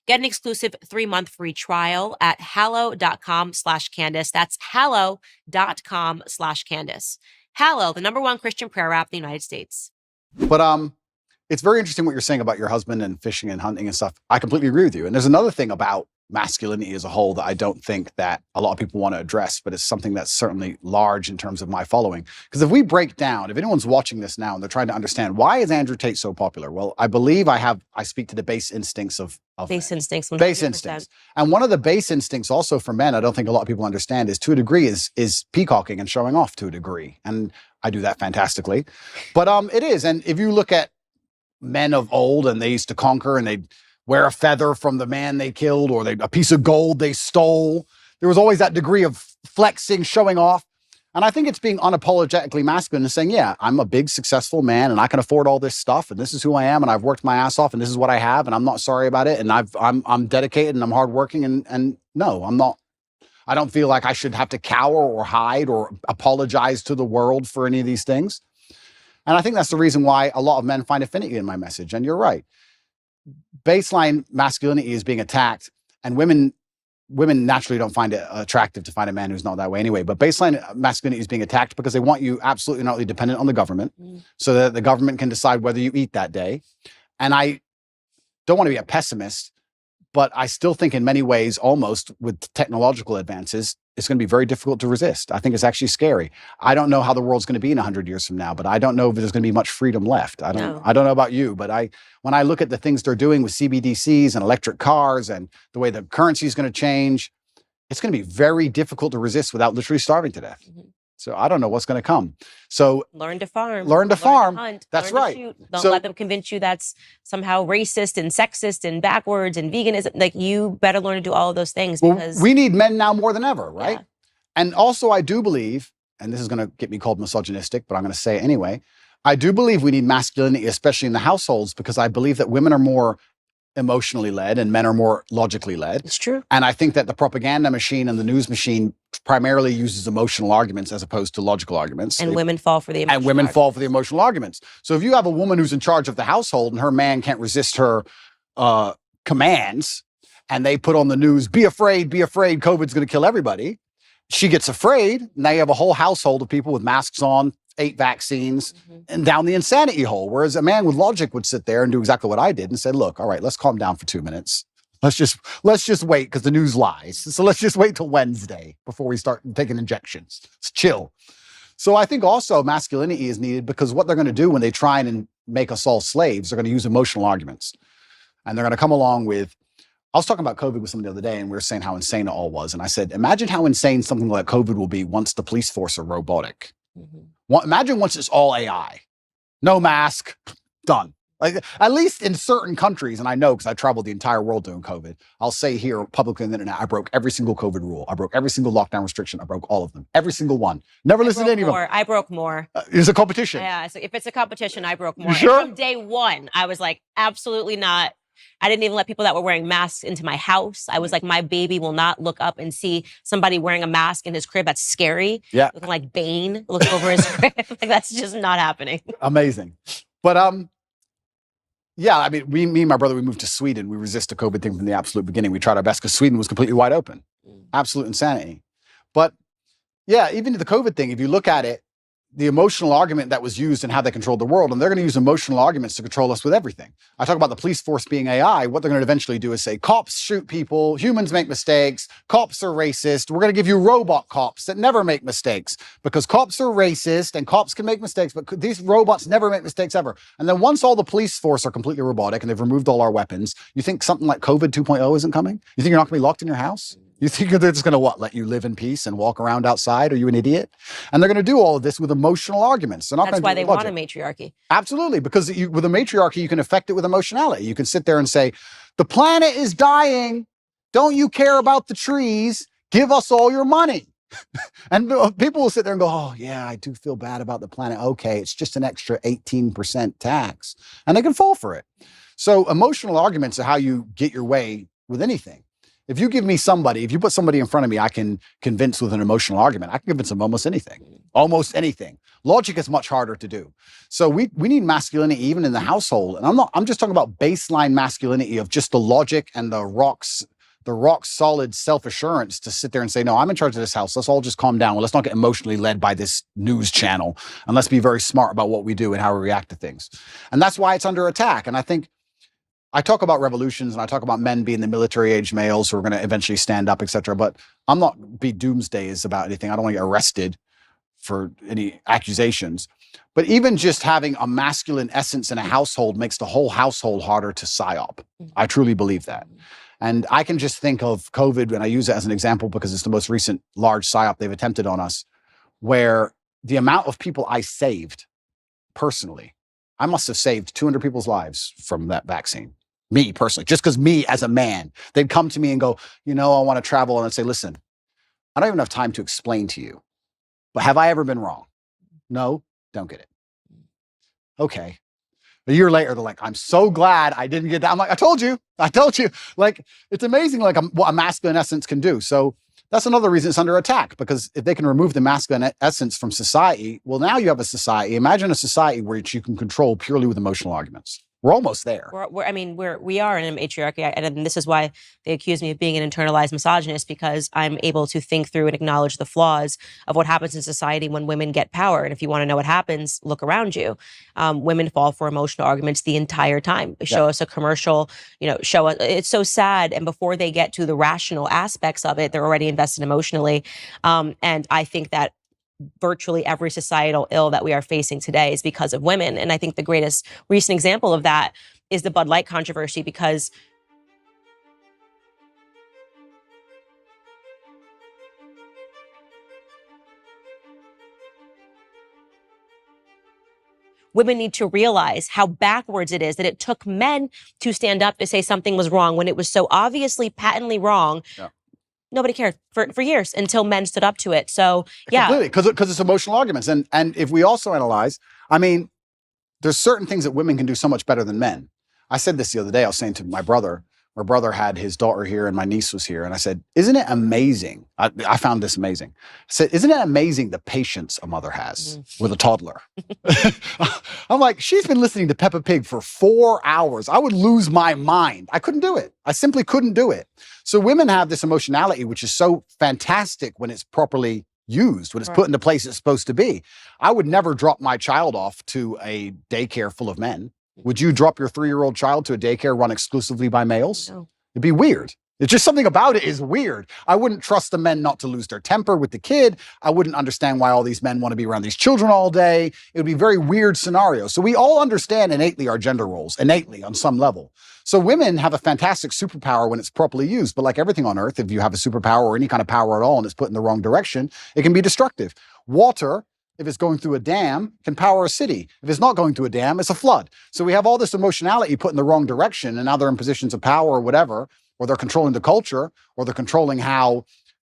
S1: Get an exclusive 3-month free trial at hallow.com/Candice. That's hallow.com/Candice. Hallow, the #1 Christian prayer app in the United States.
S2: But it's very interesting what you're saying about your husband and fishing and hunting and stuff. I completely agree with you. And there's another thing about masculinity as a whole that I don't think that a lot of people want to address, but it's something that's certainly large in terms of my following. Because if we break down, if anyone's watching this now and they're trying to understand, why is Andrew Tate so popular? Well, I believe I speak to the base instincts of
S1: Base
S2: men.
S1: instincts.
S2: Base
S1: 100%.
S2: instincts. And one of the base instincts also for men, I don't think a lot of people understand, is to a degree is peacocking and showing off to a degree. And I do that fantastically. But it is. And if you look at men of old, and they used to conquer and they'd wear a feather from the man they killed, or a piece of gold they stole. There was always that degree of flexing, showing off. And I think it's being unapologetically masculine and saying, yeah, I'm a big, successful man and I can afford all this stuff. And this is who I am. And I've worked my ass off and this is what I have. And I'm not sorry about it. And I'm dedicated and I'm hardworking. And no, I'm not. I don't feel like I should have to cower or hide or apologize to the world for any of these things. And I think that's the reason why a lot of men find affinity in my message. And you're right. Baseline masculinity is being attacked, and women naturally don't find it attractive to find a man who's not that way anyway. But baseline masculinity is being attacked because they want you absolutely not dependent on the government, so that the government can decide whether you eat that day. And I don't want to be a pessimist, but I still think in many ways, almost with technological advances, it's going to be very difficult to resist. I think it's actually scary. I don't know how the world's going to be in 100 years from now, but I don't know if there's going to be much freedom left. I don't know about you, but when I look at the things they're doing with CBDCs and electric cars and the way the currency is going to change, it's going to be very difficult to resist without literally starving to death. Mm-hmm. So I don't know what's going to come. So
S1: learn to farm.
S2: Learn to farm.
S1: Hunt,
S2: that's
S1: learn
S2: right.
S1: To shoot. Don't let them convince you that's somehow racist and sexist and backwards and veganism. Like, you better learn to do all of those things, because
S2: we need men now more than ever, right?
S1: Yeah.
S2: And also I do believe, and this is going to get me called misogynistic, but I'm going to say it anyway, I do believe we need masculinity, especially in the households, because I believe that women are more emotionally led and men are more logically led.
S1: It's true.
S2: And I think that the propaganda machine and the news machine primarily uses emotional arguments as opposed to logical arguments.
S1: And women fall for the emotional
S2: arguments. And women fall for the emotional arguments. So if you have a woman who's in charge of the household and her man can't resist her commands, and they put on the news, be afraid, COVID's going to kill everybody. She gets afraid. Now you have a whole household of people with masks on, 8 vaccines and down the insanity hole. Whereas a man with logic would sit there and do exactly what I did and said, look, all right, let's calm down for 2 minutes. Let's just wait because the news lies. So let's just wait till Wednesday before we start taking injections. Let's chill. So I think also masculinity is needed because what they're going to do when they try and make us all slaves, they're going to use emotional arguments. And they're going to come along with, I was talking about COVID with someone the other day and we were saying how insane it all was. And I said, imagine how insane something like COVID will be once the police force are robotic. Imagine once it's all AI, no mask, done. Like, at least in certain countries, and I know because I traveled the entire world doing COVID, I'll say here publicly on the internet, I broke every single COVID rule. I broke every single lockdown restriction. I broke all of them. Every single one. Never listened to any of them.
S1: I broke more.
S2: It's a competition.
S1: Yeah, so if it's a competition, I broke more.
S2: You sure?
S1: And from day one, I was like, absolutely not. I didn't even let people that were wearing masks into my house. I was like, my baby will not look up and see somebody wearing a mask in his crib. That's scary.
S2: Yeah.
S1: Looking like Bane, look over his crib. Like, that's just not happening.
S2: Amazing. But yeah, I mean, me and my brother, we moved to Sweden. We resisted the COVID thing from the absolute beginning. We tried our best because Sweden was completely wide open. Absolute insanity. But yeah, even the COVID thing, if you look at it, the emotional argument that was used and how they controlled the world, and they're going to use emotional arguments to control us with everything. I talk about the police force being AI. What they're going to eventually do is say, cops shoot people, humans make mistakes, cops are racist. We're going to give you robot cops that never make mistakes because cops are racist and cops can make mistakes, but these robots never make mistakes ever. And then once all the police force are completely robotic and they've removed all our weapons, you think something like COVID 2.0 isn't coming? You think you're not going to be locked in your house? You think they're just going to let you live in peace and walk around outside? Are you an idiot? And they're going to do all of this with emotional arguments. They're not
S1: That's why they want a
S2: logic.
S1: matriarchy.
S2: Absolutely, because with a matriarchy, you can affect it with emotionality. You can sit there and say, the planet is dying. Don't you care about the trees? Give us all your money. And people will sit there and go, oh, yeah, I do feel bad about the planet. Okay, it's just an extra 18% tax. And they can fall for it. So emotional arguments are how you get your way with anything. If you put somebody in front of me, I can convince with an emotional argument. I can convince them almost anything. Almost anything. Logic is much harder to do. So we need masculinity even in the household. And I'm just talking about baseline masculinity of just the logic and the rock solid self-assurance to sit there and say, no, I'm in charge of this house. Let's all just calm down. Well, let's not get emotionally led by this news channel. And let's be very smart about what we do and how we react to things. And that's why it's under attack. And I think I talk about revolutions and I talk about men being the military age males who are going to eventually stand up, etc. But I'm not be doomsday about anything. I don't want to get arrested for any accusations. But even just having a masculine essence in a household makes the whole household harder to psyop. I truly believe that. And I can just think of COVID, and I use it as an example because it's the most recent large psyop they've attempted on us, where the amount of people I saved personally, I must have saved 200 people's lives from that vaccine. Me personally, just because me as a man, they'd come to me and go, I want to travel. And I'd say, listen, I don't even have time to explain to you, but have I ever been wrong? No, don't get it. Okay. A year later, they're like, I'm so glad I didn't get that. I'm like, I told you. Like, it's amazing, like what a masculine essence can do. So that's another reason it's under attack, because if they can remove the masculine essence from society, well, now you have a society. Imagine a society where you can control purely with emotional arguments. We're almost there.
S1: We are in a matriarchy, and this is why they accuse me of being an internalized misogynist, because I'm able to think through and acknowledge the flaws of what happens in society when women get power. And if you want to know what happens, look around you. Women fall for emotional arguments the entire time. Show us a commercial, show us. It's so sad. And before they get to the rational aspects of it, they're already invested emotionally. And I think that virtually every societal ill that we are facing today is because of women. And I think the greatest recent example of that is the Bud Light controversy, because women need to realize how backwards it is that it took men to stand up to say something was wrong when it was so obviously patently wrong. Yeah. Nobody cared for years until men stood up to it. So, yeah.
S2: Completely, because it's emotional arguments. And if we also analyze, there's certain things that women can do so much better than men. I said this the other day. I was saying to my brother had his daughter here and my niece was here. And I said, isn't it amazing? I found this amazing. I said, isn't it amazing the patience a mother has with a toddler? I'm like, she's been listening to Peppa Pig for 4 hours. I would lose my mind. I couldn't do it. I simply couldn't do it. So women have this emotionality, which is so fantastic when it's properly used, when it's put in the place it's supposed to be. I would never drop my child off to a daycare full of men. Would you drop your 3-year-old child to a daycare run exclusively by males?
S1: No.
S2: It'd be weird. It's just something about it is weird. I wouldn't trust the men not to lose their temper with the kid. I wouldn't understand why all these men want to be around these children all day. It would be a very weird scenario. So we all understand innately our gender roles, innately on some level. So women have a fantastic superpower when it's properly used. But like everything on earth, if you have a superpower or any kind of power at all and it's put in the wrong direction, it can be destructive. Water, if it's going through a dam, can power a city. If it's not going through a dam, it's a flood. So we have all this emotionality put in the wrong direction, and now they're in positions of power or whatever, or they're controlling the culture, or they're controlling how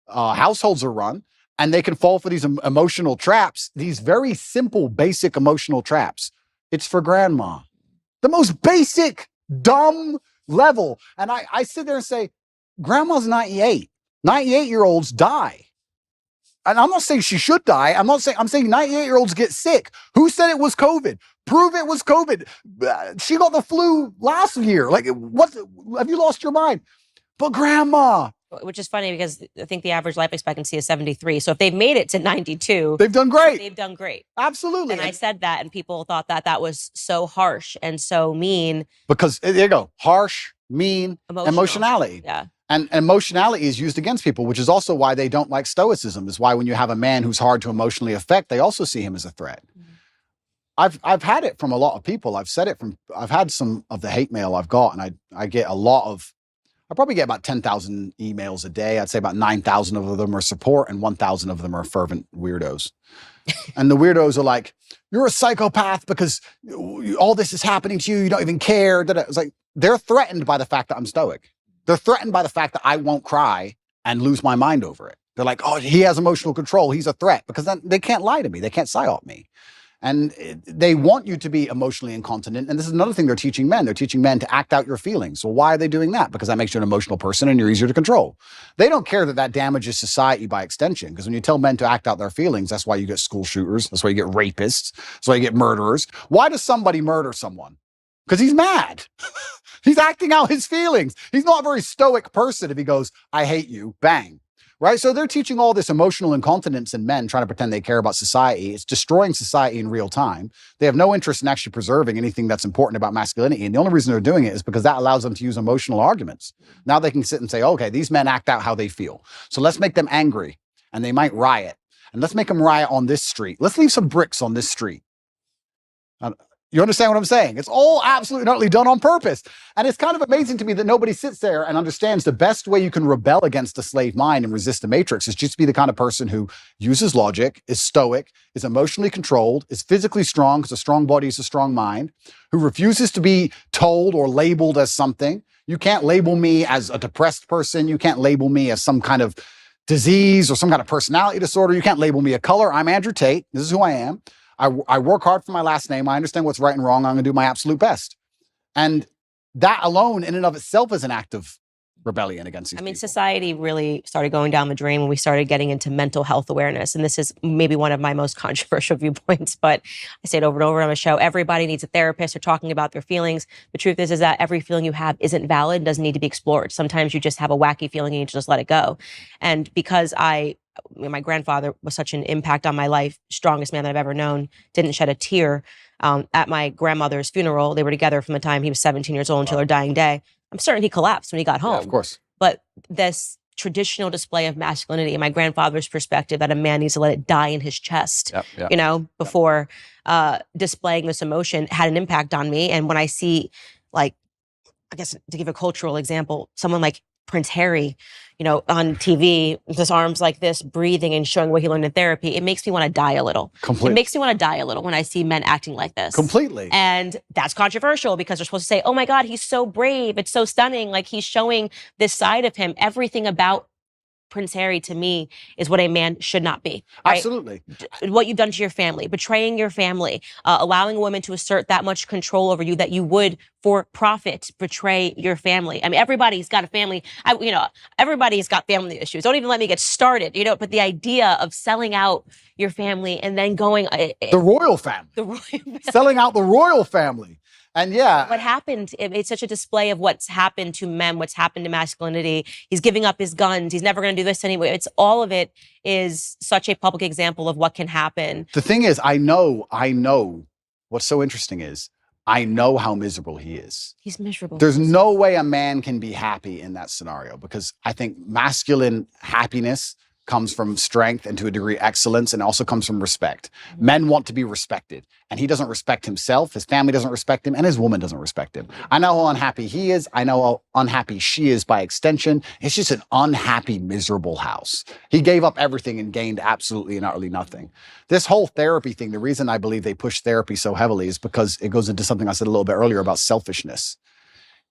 S2: households are run, and they can fall for these emotional traps, these very simple, basic emotional traps. It's for grandma. The most basic, dumb level. And I sit there and say, grandma's 98. 98-year-olds die. And I'm not saying she should die. I'm saying 98-year-olds get sick. Who said it was COVID? Prove it was COVID. She got the flu last year. Like, what? Have you lost your mind? But grandma.
S1: Which is funny because I think the average life expectancy is 73. So if they've made it to 92,
S2: they've done great.
S1: They've done great.
S2: Absolutely.
S1: And I said that, and people thought that that was so harsh and so mean.
S2: Because there you go. Harsh, mean, emotionality.
S1: Yeah.
S2: And emotionality is used against people, which is also why they don't like stoicism, is why when you have a man who's hard to emotionally affect, they also see him as a threat. I've had it from a lot of people. I've had some of the hate mail I've got, and I get a lot of, I probably get about 10,000 emails a day. I'd say about 9,000 of them are support and 1,000 of them are fervent weirdos. And the weirdos are like, you're a psychopath because all this is happening to you. You don't even care. It's like, they're threatened by the fact that I'm stoic. They're threatened by the fact that I won't cry and lose my mind over it. They're like, oh, he has emotional control. He's a threat, because then they can't lie to me. They can't psyop me. And they want you to be emotionally incontinent. And this is another thing they're teaching men. They're teaching men to act out your feelings. Well, why are they doing that? Because that makes you an emotional person and you're easier to control. They don't care that that damages society by extension. Because when you tell men to act out their feelings, that's why you get school shooters. That's why you get rapists. That's why you get murderers. Why does somebody murder someone? Because he's mad. He's acting out his feelings. He's not a very stoic person if he goes, I hate you, bang. Right? So they're teaching all this emotional incontinence in men, trying to pretend they care about society. It's destroying society in real time. They have no interest in actually preserving anything that's important about masculinity. And the only reason they're doing it is because that allows them to use emotional arguments. Now they can sit and say, okay, these men act out how they feel. So let's make them angry, and they might riot. And let's make them riot on this street. Let's leave some bricks on this street. You understand what I'm saying? It's all absolutely and utterly done on purpose. And it's kind of amazing to me that nobody sits there and understands the best way you can rebel against the slave mind and resist the matrix is just to be the kind of person who uses logic, is stoic, is emotionally controlled, is physically strong, because a strong body is a strong mind, who refuses to be told or labeled as something. You can't label me as a depressed person. You can't label me as some kind of disease or some kind of personality disorder. You can't label me a color. I'm Andrew Tate. This is who I am. I work hard for my last name. I understand what's right and wrong. I'm going to do my absolute best. And that alone in and of itself is an act of rebellion against these people.
S1: Society really started going down the drain when we started getting into mental health awareness. And this is maybe one of my most controversial viewpoints, but I say it over and over on the show. Everybody needs a therapist or talking about their feelings. The truth is that every feeling you have isn't valid, doesn't need to be explored. Sometimes you just have a wacky feeling and you just let it go. And because my grandfather was such an impact on my life, strongest man that I've ever known, didn't shed a tear at my grandmother's funeral. They were together from the time he was 17 years old until her dying day. I'm certain he collapsed when he got home.
S2: Yeah, of course.
S1: But this traditional display of masculinity, in my grandfather's perspective, that a man needs to let it die in his chest, before displaying this emotion, had an impact on me. And when I see, like, I guess to give a cultural example, someone like Prince Harry, on TV, with his arms like this, breathing and showing what he learned in therapy, it makes me want to die a little.
S2: Completely.
S1: It makes me want to die a little when I see men acting like this.
S2: Completely.
S1: And that's controversial because they're supposed to say, oh my God, he's so brave. It's so stunning. Like, he's showing this side of him. Everything about Prince Harry, to me, is what a man should not be. Right?
S2: Absolutely.
S1: What you've done to your family, betraying your family, allowing a woman to assert that much control over you that you would, for profit, betray your family. I mean, everybody's got a family. Everybody's got family issues. Don't even let me get started. But the idea of selling out your family and then going
S2: the royal family, selling out the royal family. And yeah,
S1: what happened. It's such a display of what's happened to men, what's happened to masculinity. He's giving up his guns. He's never going to do this anyway. It's all of it is such a public example of what can happen.
S2: the thing is, I know what's so interesting is I know how miserable he is.
S1: He's miserable.
S2: There's no way a man can be happy in that scenario, because I think masculine happiness comes from strength and to a degree excellence, and also comes from respect. Men want to be respected, and he doesn't respect himself. His family doesn't respect him, and his woman doesn't respect him. I know how unhappy he is. I know how unhappy she is by extension. It's just an unhappy, miserable house. He gave up everything and gained absolutely and utterly nothing. This whole therapy thing, the reason I believe they push therapy so heavily is because it goes into something I said a little bit earlier about selfishness.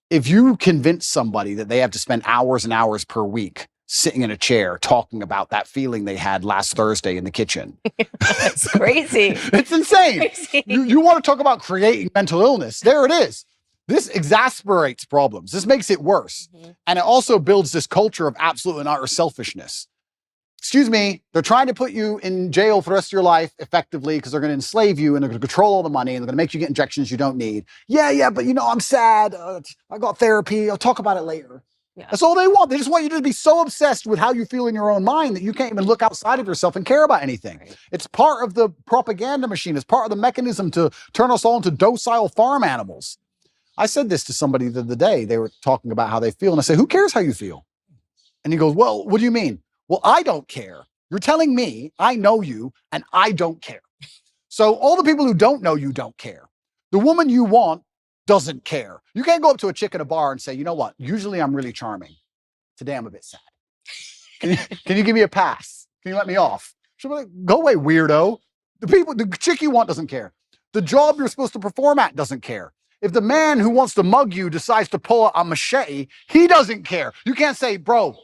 S2: If you convince somebody that they have to spend hours and hours per week sitting in a chair talking about that feeling they had last Thursday in the kitchen.
S1: That's crazy.
S2: It's insane.
S1: Crazy.
S2: You want to talk about creating mental illness. There it is. This exasperates problems. This makes it worse. And it also builds this culture of absolute and utter selfishness. Excuse me, they're trying to put you in jail for the rest of your life effectively because they're going to enslave you and they're going to control all the money and they're going to make you get injections you don't need. Yeah, but I'm sad. I got therapy. I'll talk about it later.
S1: Yeah.
S2: That's all they want. They just want you to be so obsessed with how you feel in your own mind that you can't even look outside of yourself and care about anything. Right. It's part of the propaganda machine. It's part of the mechanism to turn us all into docile farm animals. I said this to somebody the other day. They were talking about how they feel. And I say, who cares how you feel? And he goes, well, what do you mean? Well, I don't care. You're telling me I know you and I don't care. So all the people who don't know you don't care. The woman you want doesn't care. You can't go up to a chick at a bar and say, you know what? Usually I'm really charming. Today I'm a bit sad. Can you give me a pass? Can you let me off? She'll be like, go away, weirdo. The chick you want doesn't care. The job you're supposed to perform at doesn't care. If the man who wants to mug you decides to pull out a machete, he doesn't care. You can't say, bro,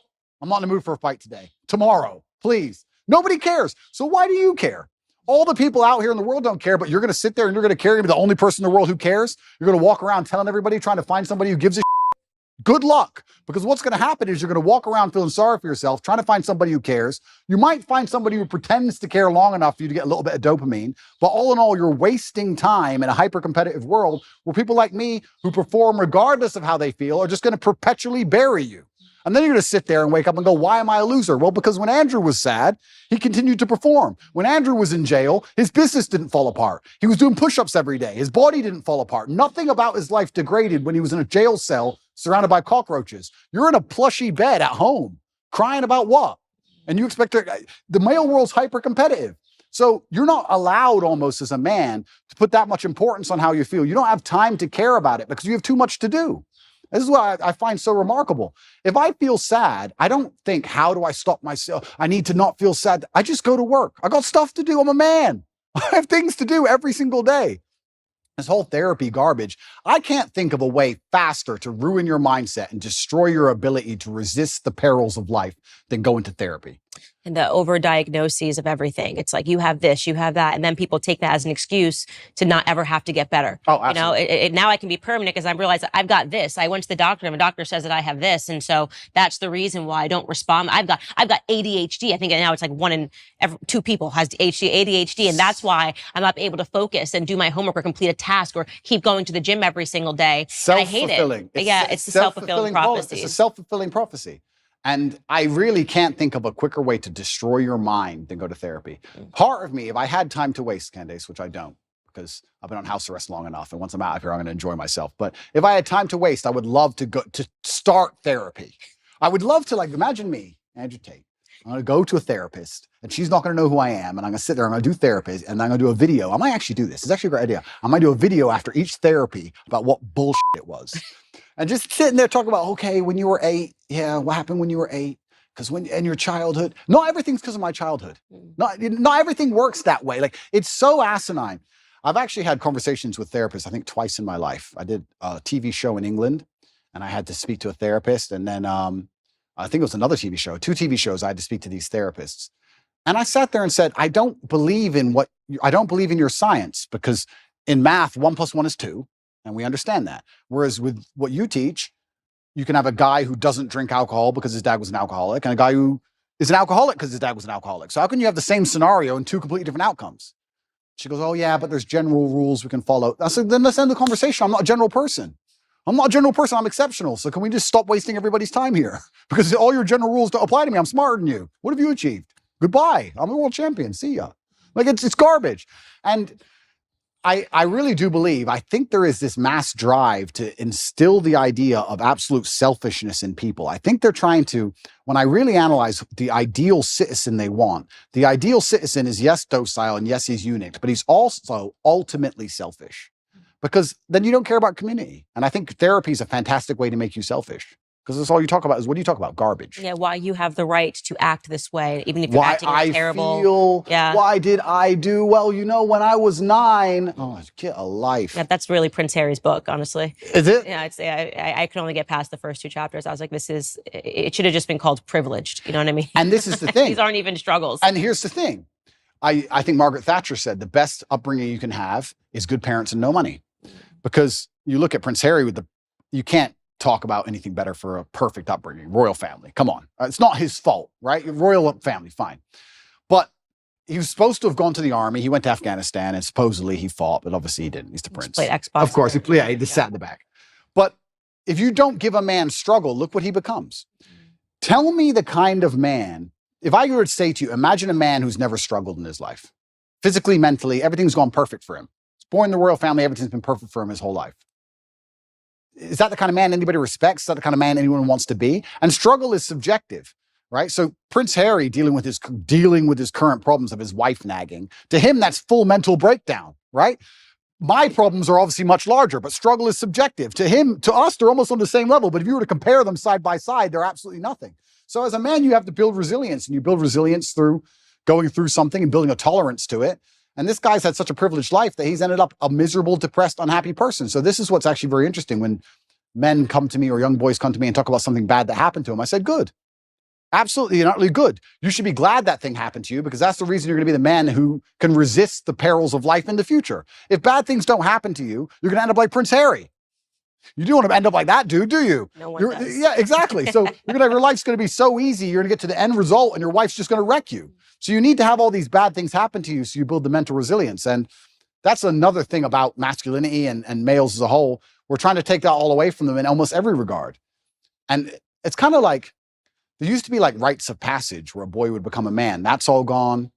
S2: I'm not in the mood for a fight today. Tomorrow, please. Nobody cares. So why do you care? All the people out here in the world don't care, but you're going to sit there and you're going to carry to be the only person in the world who cares. You're going to walk around telling everybody, trying to find somebody who gives a shit. Good luck. Because what's going to happen is you're going to walk around feeling sorry for yourself, trying to find somebody who cares. You might find somebody who pretends to care long enough for you to get a little bit of dopamine. But all in all, you're wasting time in a hyper-competitive world where people like me who perform regardless of how they feel are just going to perpetually bury you. And then you're going to sit there and wake up and go, why am I a loser? Well, because when Andrew was sad, he continued to perform. When Andrew was in jail, his business didn't fall apart. He was doing push-ups every day. His body didn't fall apart. Nothing about his life degraded when he was in a jail cell surrounded by cockroaches. You're in a plushy bed at home, crying about what? And you expect the male world's hyper-competitive. So you're not allowed almost as a man to put that much importance on how you feel. You don't have time to care about it because you have too much to do. This is what I find so remarkable. If I feel sad, I don't think, how do I stop myself? I need to not feel sad. I just go to work. I got stuff to do. I'm a man. I have things to do every single day. This whole therapy garbage, I can't think of a way faster to ruin your mindset and destroy your ability to resist the perils of life than go into therapy.
S1: And the overdiagnoses of everything. It's like, you have this, you have that. And then people take that as an excuse to not ever have to get better.
S2: Oh, absolutely.
S1: You know, now I can be permanent because I realize that I've got this. I went to the doctor and the doctor says that I have this. And so that's the reason why I don't respond. I've got ADHD. I think now it's like 1 in 2 people has ADHD. And that's why I'm not able to focus and do my homework or complete a task or keep going to the gym every single day. I hate it. It's the self-fulfilling prophecy.
S2: It's a self-fulfilling prophecy. And I really can't think of a quicker way to destroy your mind than go to therapy. Part of me, if I had time to waste, Candice, which I don't, because I've been on house arrest long enough, and once I'm out of here, I'm going to enjoy myself. But if I had time to waste, I would love to go to start therapy. I would love to, imagine me, Andrew Tate. I'm going to go to a therapist, and she's not going to know who I am, and I'm going to sit there, I'm going to do therapy, and I'm going to do a video. I might actually do this. It's actually a great idea. I might do a video after each therapy about what bullshit it was. And just sitting there talking about, okay, when you were 8, yeah, what happened when you were 8? Because in your childhood, not everything's because of my childhood. Not everything works that way. It's so asinine. I've actually had conversations with therapists, I think twice in my life. I did a TV show in England, and I had to speak to a therapist. And then I think it was another TV show, 2 TV shows, I had to speak to these therapists. And I sat there and said, I don't believe in your science, because in math, 1 + 1 is 2. And we understand that. Whereas with what you teach, you can have a guy who doesn't drink alcohol because his dad was an alcoholic, and a guy who is an alcoholic because his dad was an alcoholic. So how can you have the same scenario and 2 completely different outcomes? She goes, oh yeah, but there's general rules we can follow. I said, then let's end the conversation. I'm not a general person. I'm not a general person. I'm exceptional. So can we just stop wasting everybody's time here? Because all your general rules don't apply to me. I'm smarter than you. What have you achieved? Goodbye. I'm a world champion. See ya. Like it's garbage. And I really do believe, I think there is this mass drive to instill the idea of absolute selfishness in people. I think they're trying to, when I really analyze the ideal citizen they want, the ideal citizen is yes, docile, and yes, he's eunuch, but he's also ultimately selfish because then you don't care about community. And I think therapy is a fantastic way to make you selfish. Because that's all you talk about is what do you talk about? Garbage.
S1: Yeah, why you have the right to act this way, even if you're acting terrible.
S2: Why did I do? Well, when I was 9, get a life.
S1: Yeah, that's really Prince Harry's book, honestly.
S2: Is it?
S1: Yeah, I could only get past the first 2 chapters. I was like, it should have just been called Privileged. You know what I mean?
S2: And this is the thing.
S1: These aren't even struggles.
S2: And here's the thing. I think Margaret Thatcher said the best upbringing you can have is good parents and no money. Because you look at Prince Harry you can't talk about anything better for a perfect upbringing. Royal family. Come on. It's not his fault, right? Royal family, fine. But he was supposed to have gone to the army. He went to Afghanistan and supposedly he fought, but obviously he didn't. He prince.
S1: Played Xbox.
S2: Of course. He just sat in the back. But if you don't give a man struggle, look what he becomes. Tell me the kind of man, if I were to say to you, imagine a man who's never struggled in his life. Physically, mentally, everything's gone perfect for him. He's born in the royal family. Everything's been perfect for him his whole life. Is that the kind of man anybody respects? Is that the kind of man anyone wants to be? And struggle is subjective, right? So Prince Harry dealing with his current problems of his wife nagging, to him, that's full mental breakdown, right? My problems are obviously much larger, but struggle is subjective. To us, they're almost on the same level. But if you were to compare them side by side, they're absolutely nothing. So as a man, you have to build resilience, and you build resilience through going through something and building a tolerance to it. And this guy's had such a privileged life that he's ended up a miserable, depressed, unhappy person. So this is what's actually very interesting. When men come to me or young boys come to me and talk about something bad that happened to them, I said, good. Absolutely, not really good. You should be glad that thing happened to you because that's the reason you're going to be the man who can resist the perils of life in the future. If bad things don't happen to you, you're going to end up like Prince Harry. You do want to end up like that dude, do you?
S1: No one does.
S2: Yeah, exactly. So your life's going to be so easy. You're going to get to the end result and your wife's just going to wreck you. So you need to have all these bad things happen to you so you build the mental resilience. And that's another thing about masculinity and males as a whole. We're trying to take that all away from them in almost every regard. And it's kind of like, there used to be like rites of passage where a boy would become a man. That's all gone.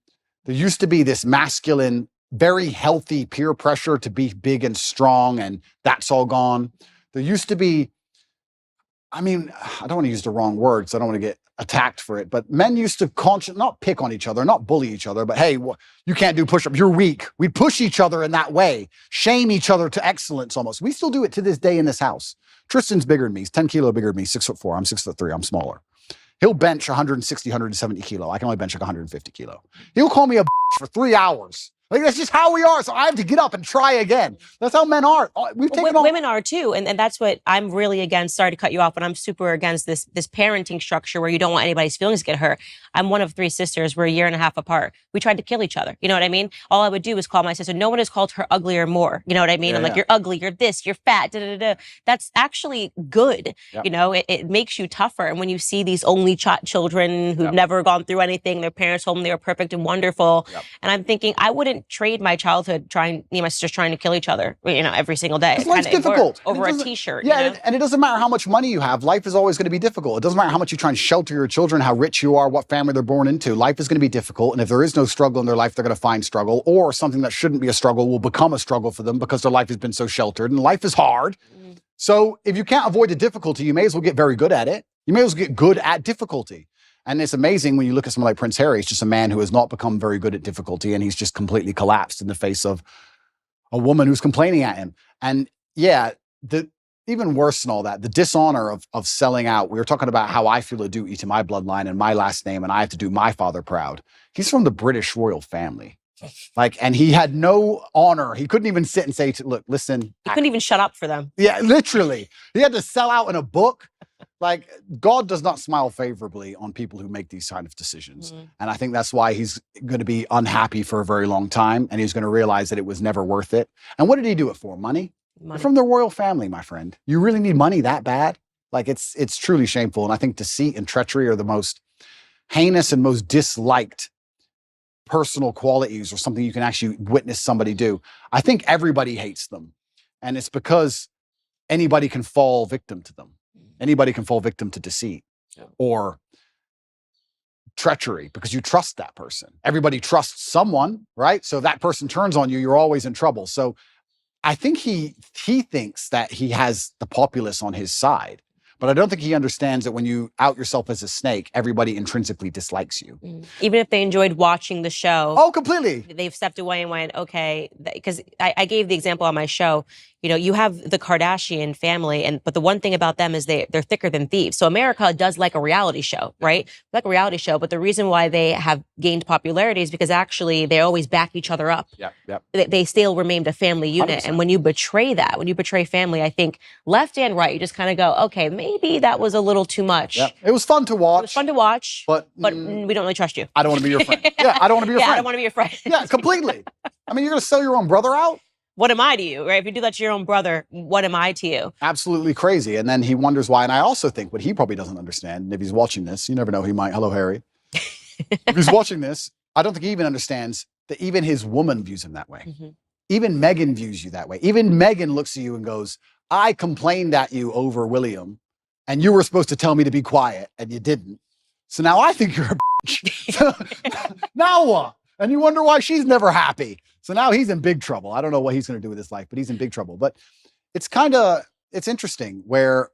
S2: There used to be this masculine, very healthy peer pressure to be big and strong, and that's all gone. There used to be, I don't want to use the wrong words. I don't want to get attacked for it, but men used to not pick on each other, not bully each other, but hey, you can't do push-ups, you're weak. We'd push each other in that way, shame each other to excellence almost. We still do it to this day in this house. Tristan's bigger than me. He's 10 kilo bigger than me, 6'4". I'm 6'3". I'm smaller. He'll bench 160, 170 kilo. I can only bench like 150 kilo. He'll call me a for 3 hours. Like, that's just how we are. So I have to get up and try again. That's how men are.
S1: Women are too. And that's what I'm really against. Sorry to cut you off, but I'm super against this parenting structure where you don't want anybody's feelings to get hurt. I'm one of 3 sisters. We're a year and a half apart. We tried to kill each other. You know what I mean? All I would do is call my sister. No one has called her ugly or more. You know what I mean? I'm like, you're ugly, you're this, you're fat, da, da, da. That's actually good. Yep. You know, it makes you tougher. And when you see these only children who've never gone through anything, their parents told them they were perfect and wonderful. Yep. And I'm thinking, I wouldn't trade my childhood my sisters trying to kill each other, every single day.
S2: Life's difficult.
S1: Over a t-shirt.
S2: Yeah, and it doesn't matter how much money you have. Life is always going to be difficult. It doesn't matter how much you try and shelter your children, how rich you are, what family they're born into. Life is going to be difficult. And if there is no struggle in their life, they're going to find struggle, or something that shouldn't be a struggle will become a struggle for them because their life has been so sheltered. And life is hard. So if you can't avoid the difficulty, you may as well get very good at it. You may as well get good at difficulty. And it's amazing when you look at someone like Prince Harry. He's just a man who has not become very good at difficulty, and he's just completely collapsed in the face of a woman who's complaining at him. And yeah, even worse than all that, the dishonor of selling out. We were talking about how I feel a duty to my bloodline and my last name, and I have to do my father proud. He's from the British royal family. And he had no honor. He couldn't even sit and say, look, listen.
S1: He couldn't even shut up for them.
S2: Yeah, literally. He had to sell out in a book. Like, God does not smile favorably on people who make these kind of decisions. And I think that's why he's going to be unhappy for a very long time. And he's going to realize that it was never worth it. And what did he do it for? Money? You're from the royal family, my friend. You really need money that bad? Like, it's truly shameful. And I think deceit and treachery are the most heinous and most disliked personal qualities or something you can actually witness somebody do. I think everybody hates them. And it's because anybody can fall victim to them. Anybody can fall victim to deceit or treachery because you trust that person. Everybody trusts someone, right? So that person turns on you, you're always in trouble. So I think he thinks that he has the populace on his side. But I don't think he understands that when you out yourself as a snake, everybody intrinsically dislikes you.
S1: Even if they enjoyed watching the show.
S2: Oh, completely.
S1: They've stepped away and went, okay, because I gave the example on my show. You know, you have the Kardashian family, but the one thing about them is they're thicker than thieves. So America does like a reality show, right? Like a reality show, but the reason why they have gained popularity is because actually they always back each other up.
S2: Yep.
S1: They still remained a family unit.
S2: 100%.
S1: And when you betray that, when you betray family, I think left and right, you just kind of go, okay, maybe that was a little too much.
S2: Yep. It was fun to watch.
S1: It was fun to watch,
S2: but
S1: we don't really trust you.
S2: I don't want to be your friend. Yeah, I don't want to be your friend.
S1: I don't want to be your friend.
S2: Yeah, completely. I mean, you're going to sell your own brother out?
S1: What am I to you, right? If you do that to your own brother, what am I to you?
S2: Absolutely crazy. And then he wonders why. And I also think what he probably doesn't understand, and if he's watching this, you never know, he might. Hello, Harry. If he's watching this, I don't think he even understands that even his woman views him that way.
S1: Mm-hmm.
S2: Even Megan views you that way. Even Megan looks at you and goes, I complained at you over William, and you were supposed to tell me to be quiet, and you didn't. So now I think you're a bitch. Now what? And you wonder why she's never happy. So now he's in big trouble. I don't know what he's going to do with his life, but he's in big trouble. But it's interesting where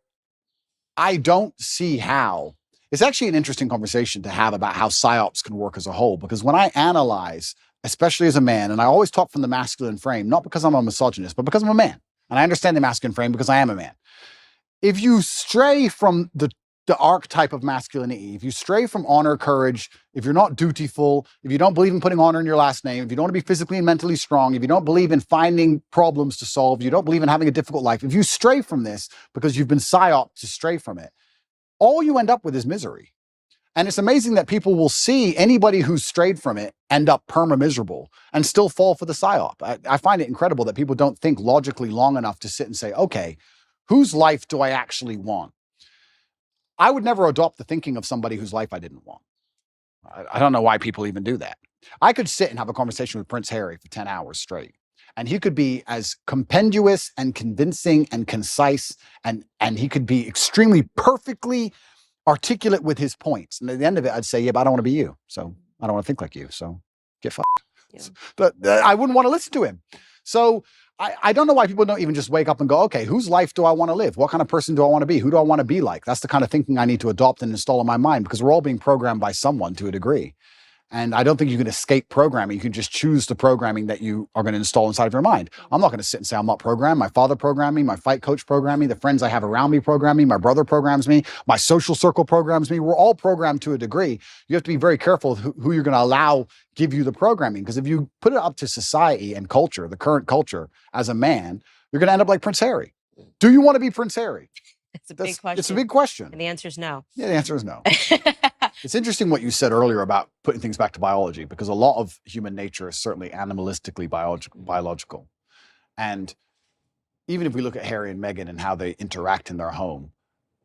S2: I don't see how. It's actually an interesting conversation to have about how psyops can work as a whole, because when I analyze, especially as a man, and I always talk from the masculine frame, not because I'm a misogynist, but because I'm a man. And I understand the masculine frame because I am a man. If you stray from the archetype of masculinity, if you stray from honor, courage, if you're not dutiful, if you don't believe in putting honor in your last name, if you don't want to be physically and mentally strong, if you don't believe in finding problems to solve, you don't believe in having a difficult life, if you stray from this because you've been psyoped to stray from it, all you end up with is misery. And it's amazing that people will see anybody who's strayed from it end up perma-miserable and still fall for the psyop. I find it incredible that people don't think logically long enough to sit and say, okay, whose life do I actually want? I would never adopt the thinking of somebody whose life I didn't want. I don't know why people even do that. I could sit and have a conversation with Prince Harry for 10 hours straight, and he could be as compendious and convincing and concise, and he could be extremely perfectly articulate with his points. And at the end of it, I'd say, yeah, but I don't want to be you. So I don't want to think like you. So get fucked. Yeah. But I wouldn't want to listen to him. So I don't know why people don't even just wake up and go, okay, whose life do I want to live? What kind of person do I want to be? Who do I want to be like? That's the kind of thinking I need to adopt and install in my mind, because we're all being programmed by someone to a degree. And I don't think you can escape programming. You can just choose the programming that you are going to install inside of your mind. I'm not going to sit and say I'm not programmed. My father programmed me. My fight coach programmed me. The friends I have around me program me. My brother programs me. My social circle programs me. We're all programmed to a degree. You have to be very careful who you're going to allow give you the programming. Because if you put it up to society and culture, the current culture, as a man, you're going to end up like Prince Harry. Do you want to be Prince Harry?
S1: It's a big question.
S2: It's a big question.
S1: And the answer is no.
S2: Yeah, the answer is no. It's interesting what you said earlier about putting things back to biology, because a lot of human nature is certainly animalistically biological. And even if we look at Harry and Meghan and how they interact in their home,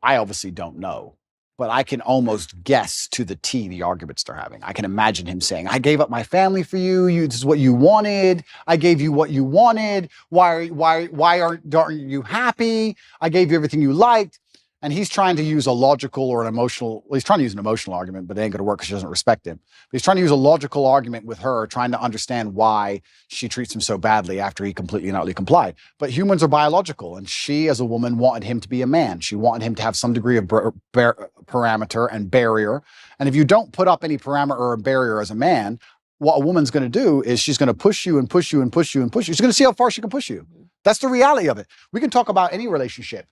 S2: I obviously don't know, but I can almost guess to the T the arguments they're having. I can imagine him saying, I gave up my family for you. This is what you wanted. I gave you what you wanted. Why aren't you happy? I gave you everything you liked. And he's trying to use a logical or an emotional, well, he's trying to use an emotional argument, but it ain't going to work because she doesn't respect him. But he's trying to use a logical argument with her, trying to understand why she treats him so badly after he completely and utterly complied. But humans are biological, and she, as a woman, wanted him to be a man. She wanted him to have some degree of parameter and barrier. And if you don't put up any parameter or barrier as a man, what a woman's going to do is she's going to push you and push you and push you and push you. She's going to see how far she can push you. That's the reality of it. We can talk about any relationship,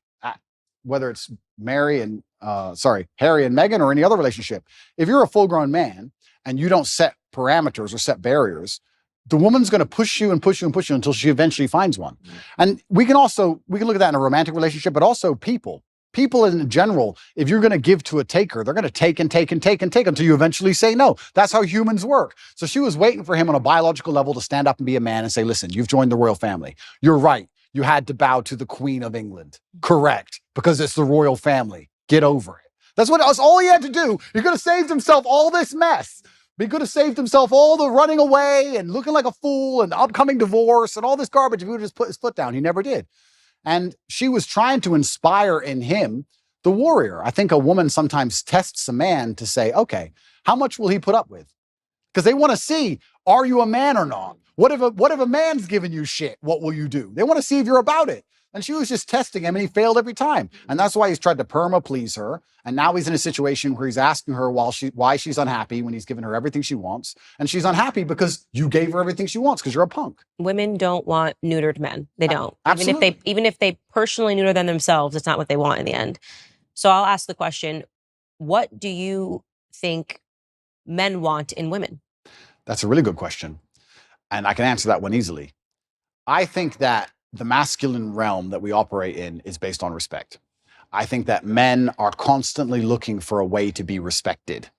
S2: whether it's Harry and Meghan or any other relationship. If you're a full-grown man and you don't set parameters or set barriers, the woman's going to push you and push you and push you until she eventually finds one. And we can look at that in a romantic relationship, but also people. People in general, if you're going to give to a taker, they're going to take and take and take and take until you eventually say no. That's how humans work. So she was waiting for him on a biological level to stand up and be a man and say, listen, you've joined the royal family. You're right. You had to bow to the Queen of England. Correct. Because it's the royal family. Get over it. That's all he had to do. He could have saved himself all this mess. He could have saved himself all the running away and looking like a fool and upcoming divorce and all this garbage if he would just put his foot down. He never did. And she was trying to inspire in him the warrior. I think a woman sometimes tests a man to say, okay, how much will he put up with? Because they want to see, are you a man or not? What if a man's giving you shit? What will you do? They want to see if you're about it. And she was just testing him, and he failed every time. And that's why he's tried to perma please her. And now he's in a situation where he's asking her why she's unhappy when he's given her everything she wants. And she's unhappy because you gave her everything she wants because you're a punk.
S1: Women don't want neutered men. They don't.
S2: Absolutely.
S1: Even if they personally neuter them themselves, it's not what they want in the end. So I'll ask the question, what do you think men want in women?
S2: That's a really good question. And I can answer that one easily. I think that the masculine realm that we operate in is based on respect. I think that men are constantly looking for a way to be respected.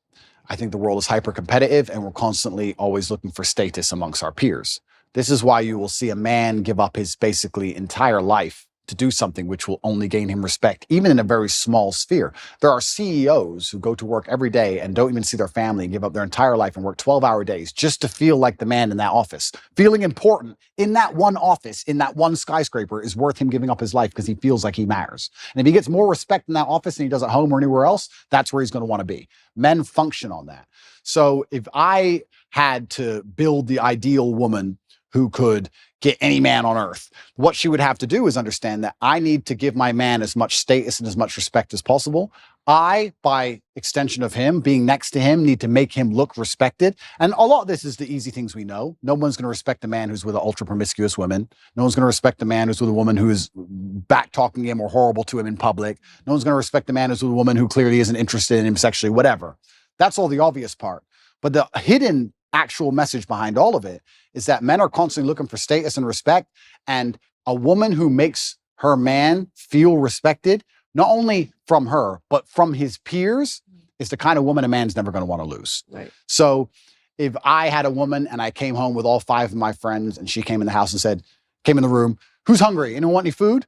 S2: I think the world is hyper competitive and we're constantly always looking for status amongst our peers. This is why you will see a man give up his basically entire life to do something which will only gain him respect, even in a very small sphere. There are CEOs who go to work every day and don't even see their family and give up their entire life and work 12-hour days just to feel like the man in that office. Feeling important in that one office, in that one skyscraper is worth him giving up his life because he feels like he matters. And if he gets more respect in that office than he does at home or anywhere else, that's where he's going to want to be. Men function on that. So if I had to build the ideal woman who could get any man on earth, what she would have to do is understand that I need to give my man as much status and as much respect as possible. I, by extension of him, being next to him, need to make him look respected. And a lot of this is the easy things we know. No one's going to respect a man who's with an ultra promiscuous woman. No one's going to respect a man who's with a woman who is back talking him or horrible to him in public. No one's going to respect a man who's with a woman who clearly isn't interested in him sexually, whatever. That's all the obvious part. But the hidden actual message behind all of it is that men are constantly looking for status and respect. And a woman who makes her man feel respected, not only from her, but from his peers, is the kind of woman a man's never going to want to lose.
S1: Right.
S2: So if I had a woman and I came home with all 5 of my friends and she came in the house and said, came in the room, who's hungry? Anyone want any food?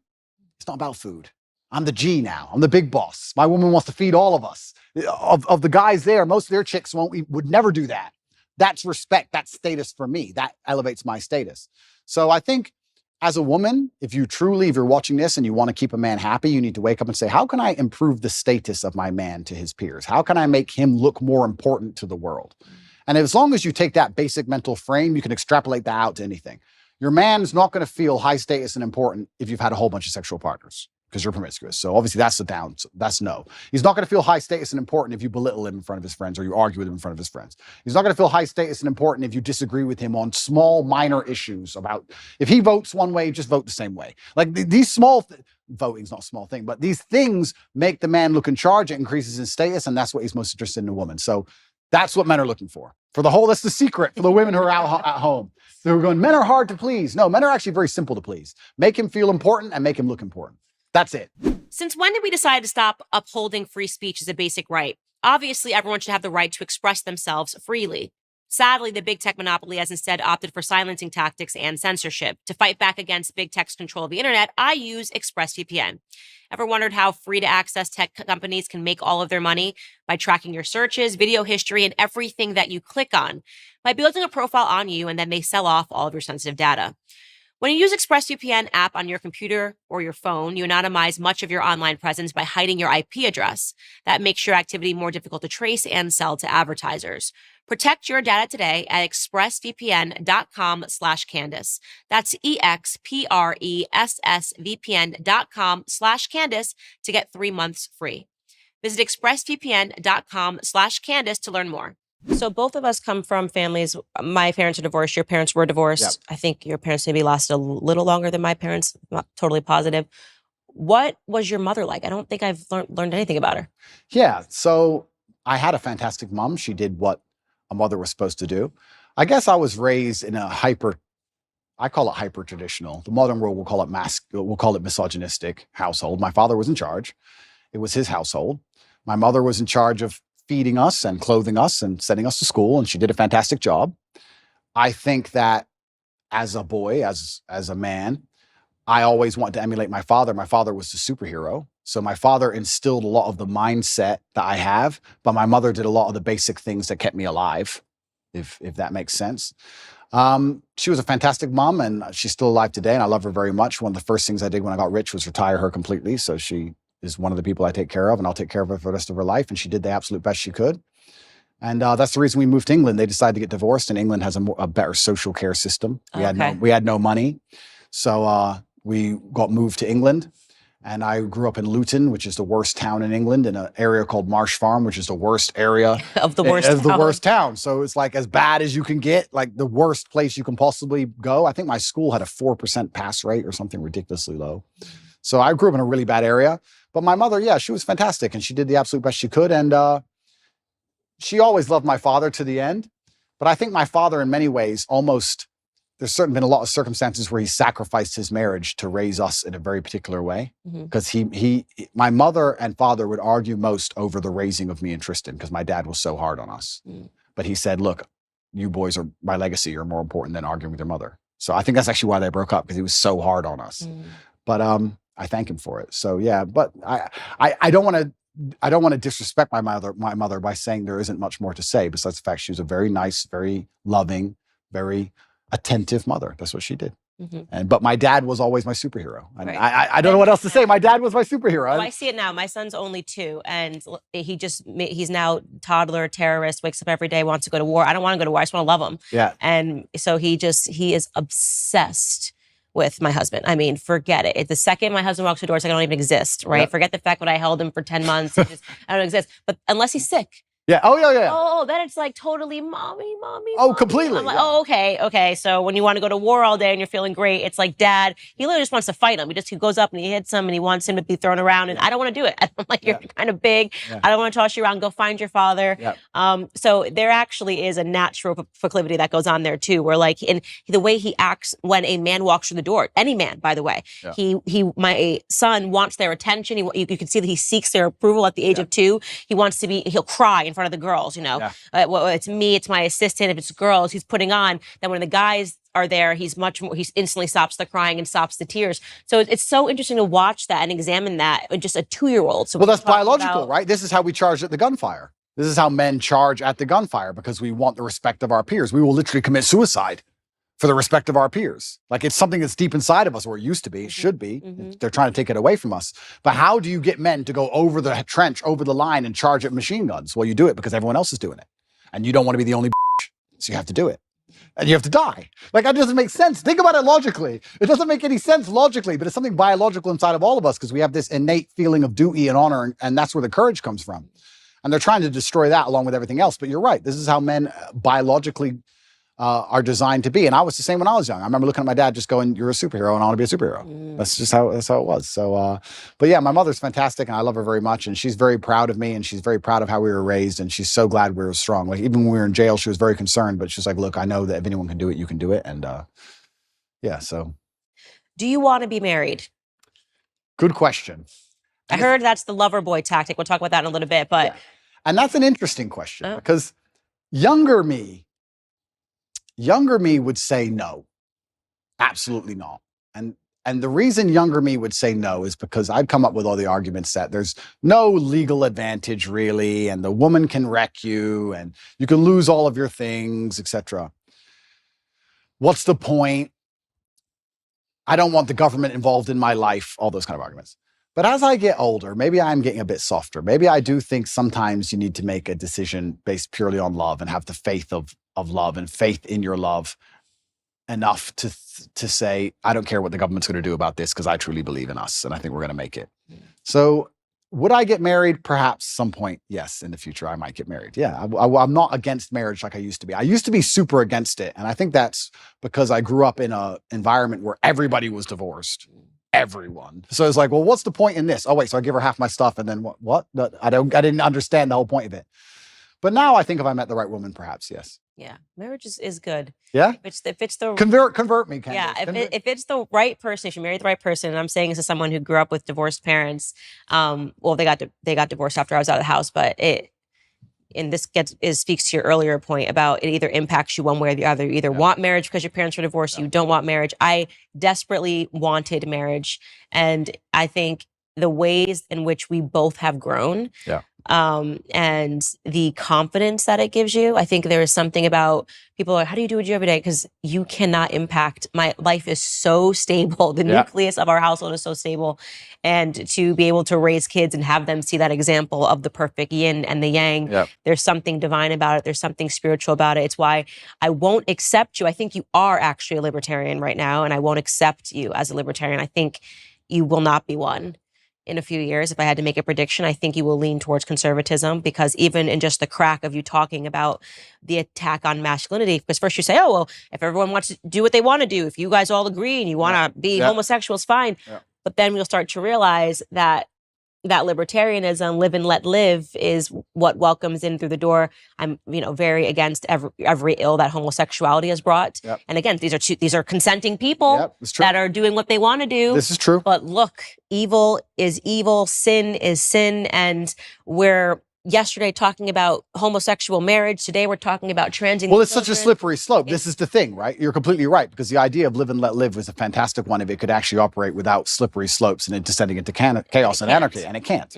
S2: It's not about food. I'm the G now. I'm the big boss. My woman wants to feed all of us. Of the guys there, most of their chicks would never do that. That's respect. That's status for me. That elevates my status. So I think as a woman, if you're watching this and you want to keep a man happy, you need to wake up and say, how can I improve the status of my man to his peers? How can I make him look more important to the world? And as long as you take that basic mental frame, you can extrapolate that out to anything. Your man's not going to feel high status and important if you've had a whole bunch of sexual partners, because you're promiscuous. So obviously that's no. He's not going to feel high status and important if you belittle him in front of his friends or you argue with him in front of his friends. He's not going to feel high status and important if you disagree with him on small, minor issues about, if he votes one way, just vote the same way. Like these voting's not a small thing, but these things make the man look in charge. It increases his status, and that's what he's most interested in a woman. So that's what men are looking for. That's the secret for the women who are out at home. They're going, men are hard to please. No, men are actually very simple to please. Make him feel important and make him look important. That's it.
S1: Since when did we decide to stop upholding free speech as a basic right? Obviously, everyone should have the right to express themselves freely. Sadly, the big tech monopoly has instead opted for silencing tactics and censorship. To fight back against big tech's control of the internet, I use ExpressVPN. Ever wondered how free-to-access tech companies can make all of their money? By tracking your searches, video history, and everything that you click on. By building a profile on you, and then they sell off all of your sensitive data. When you use ExpressVPN app on your computer or your phone, you anonymize much of your online presence by hiding your IP address. That makes your activity more difficult to trace and sell to advertisers. Protect your data today at expressvpn.com/Candice. That's expressvpn.com/Candice to get 3 months free. Visit expressvpn.com/Candice to learn more. So both of us come from families. My parents are divorced. Your parents were divorced.
S2: Yep.
S1: I think your parents maybe lasted a little longer than my parents. Not totally positive. What was your mother like? I don't think I've learned anything about her.
S2: Yeah. So I had a fantastic mom. She did what a mother was supposed to do. I guess I was raised in a I call it hyper traditional. The modern world will call it misogynistic household. My father was in charge. It was his household. My mother was in charge of feeding us and clothing us and sending us to school, and she did a fantastic job. I think that as a boy, as a man, I always wanted to emulate my father. My father was the superhero. So my father instilled a lot of the mindset that I have, but my mother did a lot of the basic things that kept me alive. if that makes sense. She was a fantastic mom, and she's still alive today, and I love her very much. One of the first things I did when I got rich was retire her completely. So she is one of the people I take care of, and I'll take care of her for the rest of her life. And she did the absolute best she could. And that's the reason we moved to England. They decided to get divorced, and England has a better social care system. We had no money, so we got moved to England. And I grew up in Luton, which is the worst town in England, in an area called Marsh Farm, which is the worst area
S1: of the worst
S2: town. So it's like as bad as you can get, like the worst place you can possibly go. I think my school had a 4% pass rate or something ridiculously low. So I grew up in a really bad area. But my mother, yeah, she was fantastic, and she did the absolute best she could. And she always loved my father to the end. But I think my father, in many ways, there's certainly been a lot of circumstances where he sacrificed his marriage to raise us in a very particular way. Because my mother and father would argue most over the raising of me and Tristan, because my dad was so hard on us. But he said, look, you boys are my legacy. You're more important than arguing with your mother. So I think that's actually why they broke up, because he was so hard on us. But I thank him for it. So yeah, but I don't want to disrespect my mother by saying there isn't much more to say, besides the fact she was a very nice, very loving, very attentive mother. That's what she did. But my dad was always my superhero. And I don't know what else to say. My dad was my superhero.
S1: Oh, I see it now. My son's only 2, and he's now toddler terrorist, wakes up every day, wants to go to war. I don't want to go to war. I just want to love him.
S2: Yeah.
S1: And so he is obsessed with my husband. I mean, forget it. The second my husband walks the door, it's like I don't even exist, right? Yep. Forget the fact that I held him for 10 months. I don't exist. But unless he's sick.
S2: Yeah. Oh, yeah.
S1: Oh, then it's like totally mommy.
S2: Oh, completely.
S1: I'm like, oh, okay. So when you want to go to war all day and you're feeling great, it's like dad, he literally just wants to fight him. He goes up and he hits him and he wants him to be thrown around. And I don't want to do it. I'm like, you're kind of big. Yeah. I don't want to toss you around. Go find your father. Yep. So there actually is a natural proclivity that goes on there too, where like in the way he acts when a man walks through the door, any man, by the way, my son wants their attention. You can see that he seeks their approval at the age of 2. He'll cry in front of the girls, well, it's me, it's my assistant. If it's girls, he's putting on. Then when the guys are there, he instantly stops the crying and stops the tears. So it's so interesting to watch that and examine that in just a 2-year-old. So
S2: well, that's biological, right? This is how we charge at the gunfire. This is how men charge at the gunfire, because we want the respect of our peers. We will literally commit suicide for the respect of our peers. Like it's something that's deep inside of us, or it used to be, it should be. They're trying to take it away from us. But how do you get men to go over the trench, over the line and charge at machine guns? Well, you do it because everyone else is doing it. And you don't want to be the only so you have to do it. And you have to die. Like that doesn't make sense. Think about it logically. It doesn't make any sense logically, but it's something biological inside of all of us, because we have this innate feeling of duty and honor, and that's where the courage comes from. And they're trying to destroy that along with everything else. But you're right. This is how men biologically are designed to be. And I was the same when I was young. I remember looking at my dad just going, you're a superhero and I want to be a superhero. That's just how it was. So, but yeah, my mother's fantastic and I love her very much. And she's very proud of me and she's very proud of how we were raised. And she's so glad we were strong. Like even when we were in jail, she was very concerned, but she's like, look, I know that if anyone can do it, you can do it. And yeah, so.
S1: Do you want to be married?
S2: Good question.
S1: I heard that's the lover boy tactic. We'll talk about that in a little bit, but.
S2: Yeah. And that's an interesting question because younger me would say no, absolutely not. And the reason younger me would say no is because I'd come up with all the arguments that there's no legal advantage really, and the woman can wreck you, and you can lose all of your things, etc. What's the point? I don't want the government involved in my life, all those kind of arguments. But as I get older, maybe I'm getting a bit softer. Maybe I do think sometimes you need to make a decision based purely on love and have the faith of love and faith in your love enough to say, I don't care what the government's going to do about this because I truly believe in us and I think we're going to make it. So would I get married? Perhaps some point, yes, in the future, I might get married. Yeah, I'm not against marriage like I used to be. I used to be super against it. And I think that's because I grew up in an environment where everybody was divorced. Everyone. So it's like, well, what's the point in this? Oh, wait, so I give her half my stuff and then what? I didn't understand the whole point of it. But now I think if I met the right woman, perhaps, yes.
S1: Yeah, marriage is good.
S2: Yeah?
S1: If it's the...
S2: Convert me, Candice.
S1: Yeah, if it's the right person, if you marry the right person, and I'm saying this as someone who grew up with divorced parents, well, they got divorced after I was out of the house, but speaks to your earlier point about it either impacts you one way or the other. You either want marriage because your parents were divorced, you don't want marriage. I desperately wanted marriage, and I think the ways in which we both have grown and the confidence that it gives you. I think there is something about people are, how do you do what you do every day? Because you cannot impact. My life is so stable. The nucleus of our household is so stable. And to be able to raise kids and have them see that example of the perfect yin and the yang, there's something divine about it. There's something spiritual about it. It's why I won't accept you. I think you are actually a libertarian right now, and I won't accept you as a libertarian. I think you will not be one. In a few years, if I had to make a prediction, I think you will lean towards conservatism, because even in just the crack of you talking about the attack on masculinity, because first you say, oh, well, if everyone wants to do what they want to do, if you guys all agree and you want to be homosexuals, fine. But then we'll start to realize that libertarianism, live and let live, is what welcomes in through the door. I'm, very against every ill that homosexuality has brought. And again, these are consenting people that are doing what they want to do.
S2: This is true.
S1: But look, evil is evil, sin is sin, and we're yesterday talking about homosexual marriage. Today we're talking about transgender.
S2: Well, it's such a slippery slope. This is the thing, right? You're completely right, because the idea of live and let live was a fantastic one if it could actually operate without slippery slopes and it descending into chaos and anarchy, and it can't.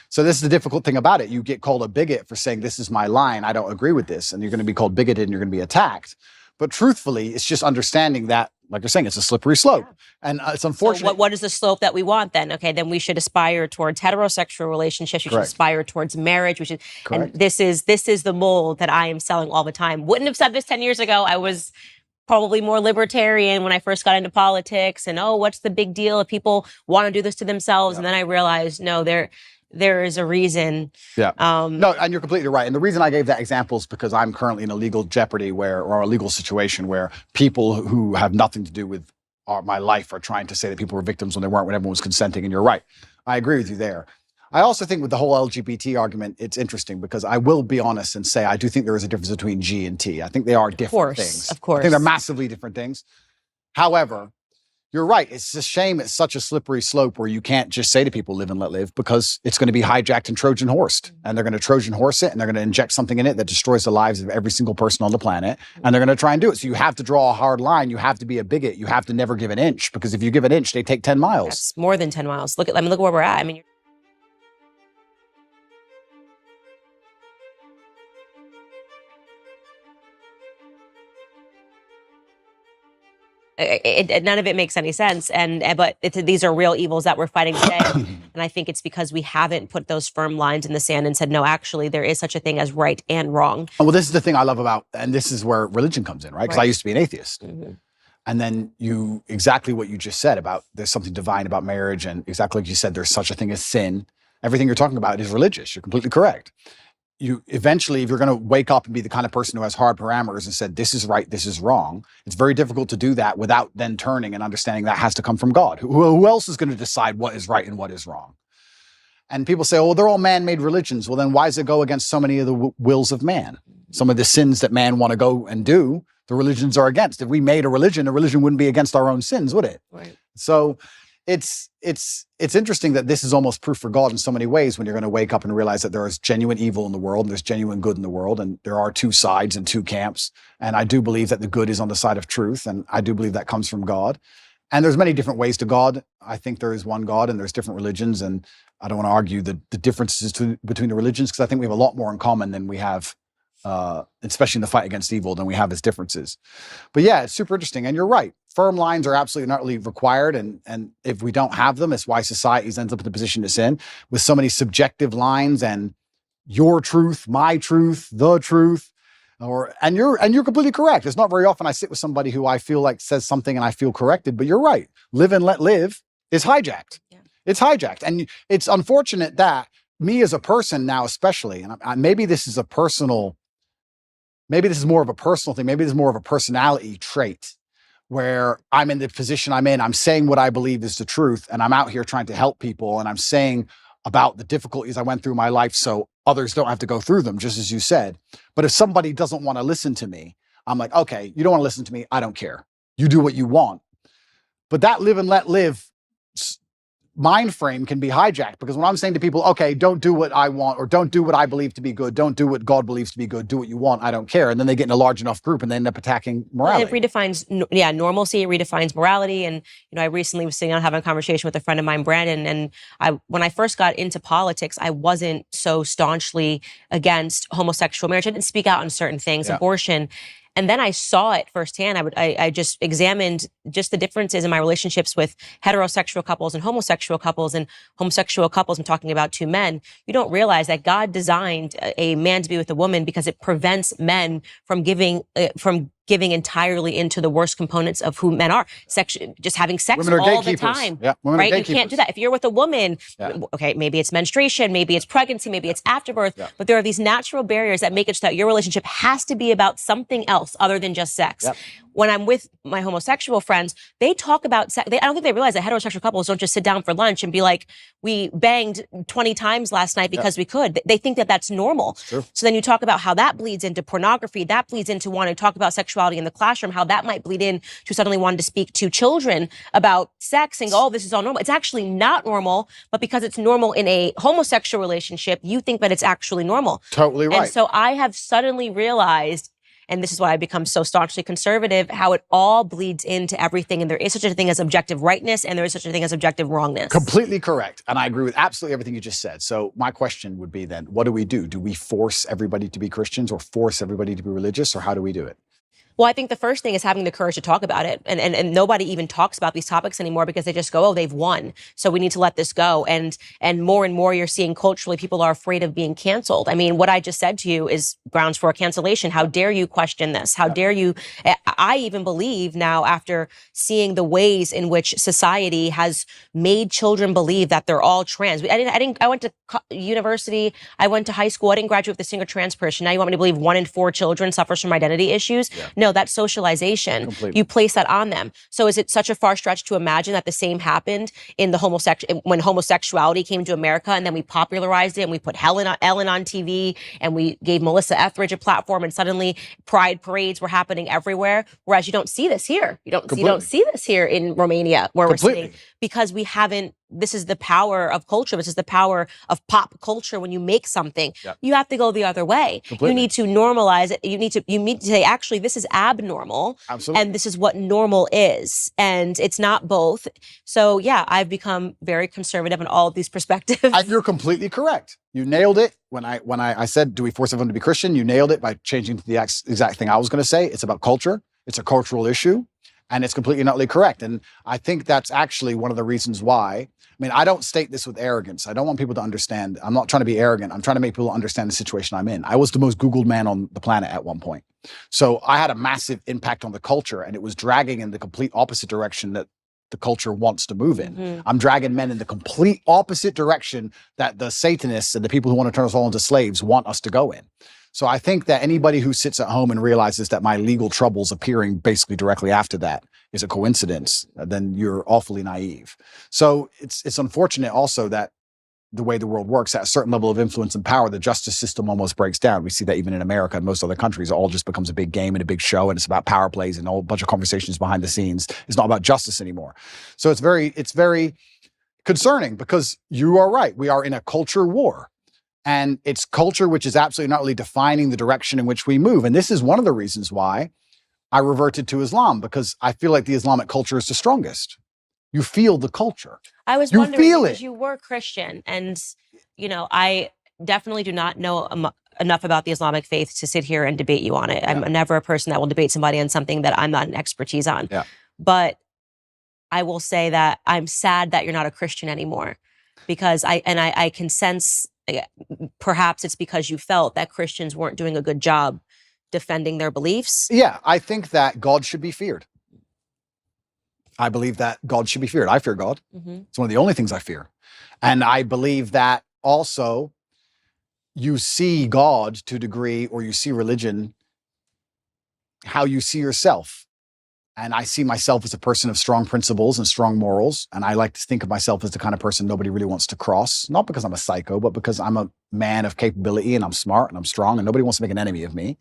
S2: So this is the difficult thing about it. You get called a bigot for saying, this is my line, I don't agree with this, and you're going to be called bigoted and you're going to be attacked. But truthfully, it's just understanding that, like you're saying, it's a slippery slope. And it's unfortunate.
S1: So what is the slope that we want then? Okay, then we should aspire towards heterosexual relationships. We should aspire towards marriage. We should, and this is the mold that I am selling all the time. Wouldn't have said this 10 years ago. I was probably more libertarian when I first got into politics. And what's the big deal if people want to do this to themselves? And then I realized, no, there is a reason.
S2: No, and you're completely right. And the reason I gave that example is because I'm currently in a legal jeopardy or a legal situation where people who have nothing to do with my life are trying to say that people were victims when they weren't, when everyone was consenting. And you're right. I agree with you there. I also think with the whole LGBT argument, it's interesting because I will be honest and say I do think there is a difference between G and T. I think they are different things.
S1: Of course.
S2: I think they're massively different things. However, you're right. It's a shame it's such a slippery slope where you can't just say to people, live and let live, because it's going to be hijacked and Trojan horsed. And they're going to Trojan horse it, and they're going to inject something in it that destroys the lives of every single person on the planet. And they're going to try and do it. So you have to draw a hard line. You have to be a bigot. You have to never give an inch, because if you give an inch, they take 10 miles.
S1: That's more than 10 miles. Look where we're at. I mean, none of it makes any sense, but these are real evils that we're fighting today. And I think it's because we haven't put those firm lines in the sand and said, no, actually, there is such a thing as right and wrong.
S2: Well, this is the thing I love about, and this is where religion comes in, right? Because I used to be an atheist. And then exactly what you just said about there's something divine about marriage, and exactly like you said, there's such a thing as sin. Everything you're talking about is religious. You're completely correct. You eventually, if you're going to wake up and be the kind of person who has hard parameters and said, this is right, this is wrong, it's very difficult to do that without then turning and understanding that has to come from God. Who else is going to decide what is right and what is wrong? And people say, oh, they're all man-made religions. Well, then why does it go against so many of the wills of man? Some of the sins that man want to go and do, the religions are against. If we made a religion, the religion wouldn't be against our own sins, would it?
S1: Right.
S2: So it's interesting that this is almost proof for God in so many ways, when you're going to wake up and realize that there is genuine evil in the world and there's genuine good in the world, and there are two sides and two camps. And I do believe that the good is on the side of truth, and I do believe that comes from God. And there's many different ways to God. I think there is one God and there's different religions, and I don't want to argue the differences between the religions, because I think we have a lot more in common than we have, especially in the fight against evil, than we have as differences. But yeah, it's super interesting. And you're right. Firm lines are absolutely not really required. And if we don't have them, it's why society ends up in the position it's in, with so many subjective lines and your truth, my truth, the truth. And you're completely correct. It's not very often I sit with somebody who I feel like says something and I feel corrected, but you're right. Live and let live is hijacked. Yeah. It's hijacked. And it's unfortunate that me as a person now, especially, and maybe this is more of a personal thing. Maybe this is more of a personality trait, where I'm in the position I'm in. I'm saying what I believe is the truth, and I'm out here trying to help people, and I'm saying about the difficulties I went through in my life so others don't have to go through them, just as you said. But if somebody doesn't want to listen to me, I'm like, okay, you don't want to listen to me. I don't care. You do what you want. But that live and let live mind frame can be hijacked, because when I'm saying to people, okay, don't do what I want, or don't do what I believe to be good, don't do what God believes to be good, do what you want, I don't care. And then they get in a large enough group and they end up attacking morality.
S1: It redefines, normalcy. It redefines morality. And, I recently was sitting down having a conversation with a friend of mine, Brandon, and when I first got into politics, I wasn't so staunchly against homosexual marriage. I didn't speak out on certain things, abortion. And then I saw it firsthand. I just examined just the differences in my relationships with heterosexual couples and homosexual couples. And homosexual couples, I'm talking about two men. You don't realize that God designed a man to be with a woman because it prevents men from giving entirely into the worst components of who men are. Just having sex all the time.
S2: Yeah,
S1: right? You can't do that. If you're with a woman, okay, maybe it's menstruation, maybe it's pregnancy, maybe it's afterbirth, but there are these natural barriers that make it so that your relationship has to be about something else other than just sex. Yep. When I'm with my homosexual friends, they talk about sex. I don't think they realize that heterosexual couples don't just sit down for lunch and be like, we banged 20 times last night because we could. They think that that's normal. So then you talk about how that bleeds into pornography, that bleeds into wanting to talk about sexuality in the classroom, how that might bleed in to suddenly wanting to speak to children about sex and go, oh, this is all normal. It's actually not normal, but because it's normal in a homosexual relationship, you think that it's actually normal.
S2: Totally right.
S1: And so I have suddenly realized, and this is why I become so staunchly conservative, how it all bleeds into everything. And there is such a thing as objective rightness, and there is such a thing as objective wrongness.
S2: Completely correct. And I agree with absolutely everything you just said. So my question would be then, what do we do? Do we force everybody to be Christians, or force everybody to be religious, or how do we do it?
S1: Well, I think the first thing is having the courage to talk about it. And nobody even talks about these topics anymore because they just go, oh, they've won. So we need to let this go. And more you're seeing culturally, people are afraid of being canceled. I mean, what I just said to you is grounds for a cancellation. How dare you question this? How dare you? I even believe now, after seeing the ways in which society has made children believe that they're all trans. I went to university. I went to high school. I didn't graduate with a single trans person. Now you want me to believe 1 in 4 children suffers from identity issues? Yeah. No, that's socialization.
S2: Completely.
S1: You place that on them. So is it such a far stretch to imagine that the same happened in the when homosexuality came to America, and then we popularized it and we put Ellen on TV and we gave Melissa Etheridge a platform, and suddenly pride parades were happening everywhere. Whereas you don't see this here. You don't see this here in Romania, where we're sitting, because we haven't. This is the power of culture. This is the power of pop culture. When you make something, you have to go the other way. Completely. You need to normalize it. You need to say, actually, this is abnormal. Absolutely. And this is what normal is. And it's not both. So yeah, I've become very conservative in all of these perspectives.
S2: You're completely correct. You nailed it. When I said, do we force everyone to be Christian? You nailed it by changing to the exact thing I was going to say. It's about culture. It's a cultural issue. And it's completely and utterly correct. And I think that's actually one of the reasons why. I mean, I don't state this with arrogance. I don't want people to understand. I'm not trying to be arrogant. I'm trying to make people understand the situation I'm in. I was the most Googled man on the planet at one point. So I had a massive impact on the culture, and it was dragging in the complete opposite direction that the culture wants to move in. Mm-hmm. I'm dragging men in the complete opposite direction that the Satanists and the people who want to turn us all into slaves want us to go in. So I think that anybody who sits at home and realizes that my legal troubles appearing basically directly after that is a coincidence, then you're awfully naive. So it's unfortunate also that the way the world works, at a certain level of influence and power, the justice system almost breaks down. We see that even in America and most other countries. It all just becomes a big game and a big show, and it's about power plays and a whole bunch of conversations behind the scenes. It's not about justice anymore. So it's very concerning, because you are right. We are in a culture war. And it's culture which is absolutely not really defining the direction in which we move. And this is one of the reasons why I reverted to Islam, because I feel like the Islamic culture is the strongest. You feel the culture.
S1: I was wondering, because you were Christian, and I definitely do not know enough about the Islamic faith to sit here and debate you on it. I'm never a person that will debate somebody on something that I'm not an expertise on. Yeah. But I will say that I'm sad that you're not a Christian anymore, because I can sense, perhaps it's because you felt that Christians weren't doing a good job defending their beliefs.
S2: Yeah, I think that God should be feared. I believe that God should be feared. I fear God. Mm-hmm. It's one of the only things I fear. And I believe that also you see God to a degree, or you see religion, how you see yourself. And I see myself as a person of strong principles and strong morals. And I like to think of myself as the kind of person nobody really wants to cross, not because I'm a psycho, but because I'm a man of capability, and I'm smart and I'm strong, and nobody wants to make an enemy of me.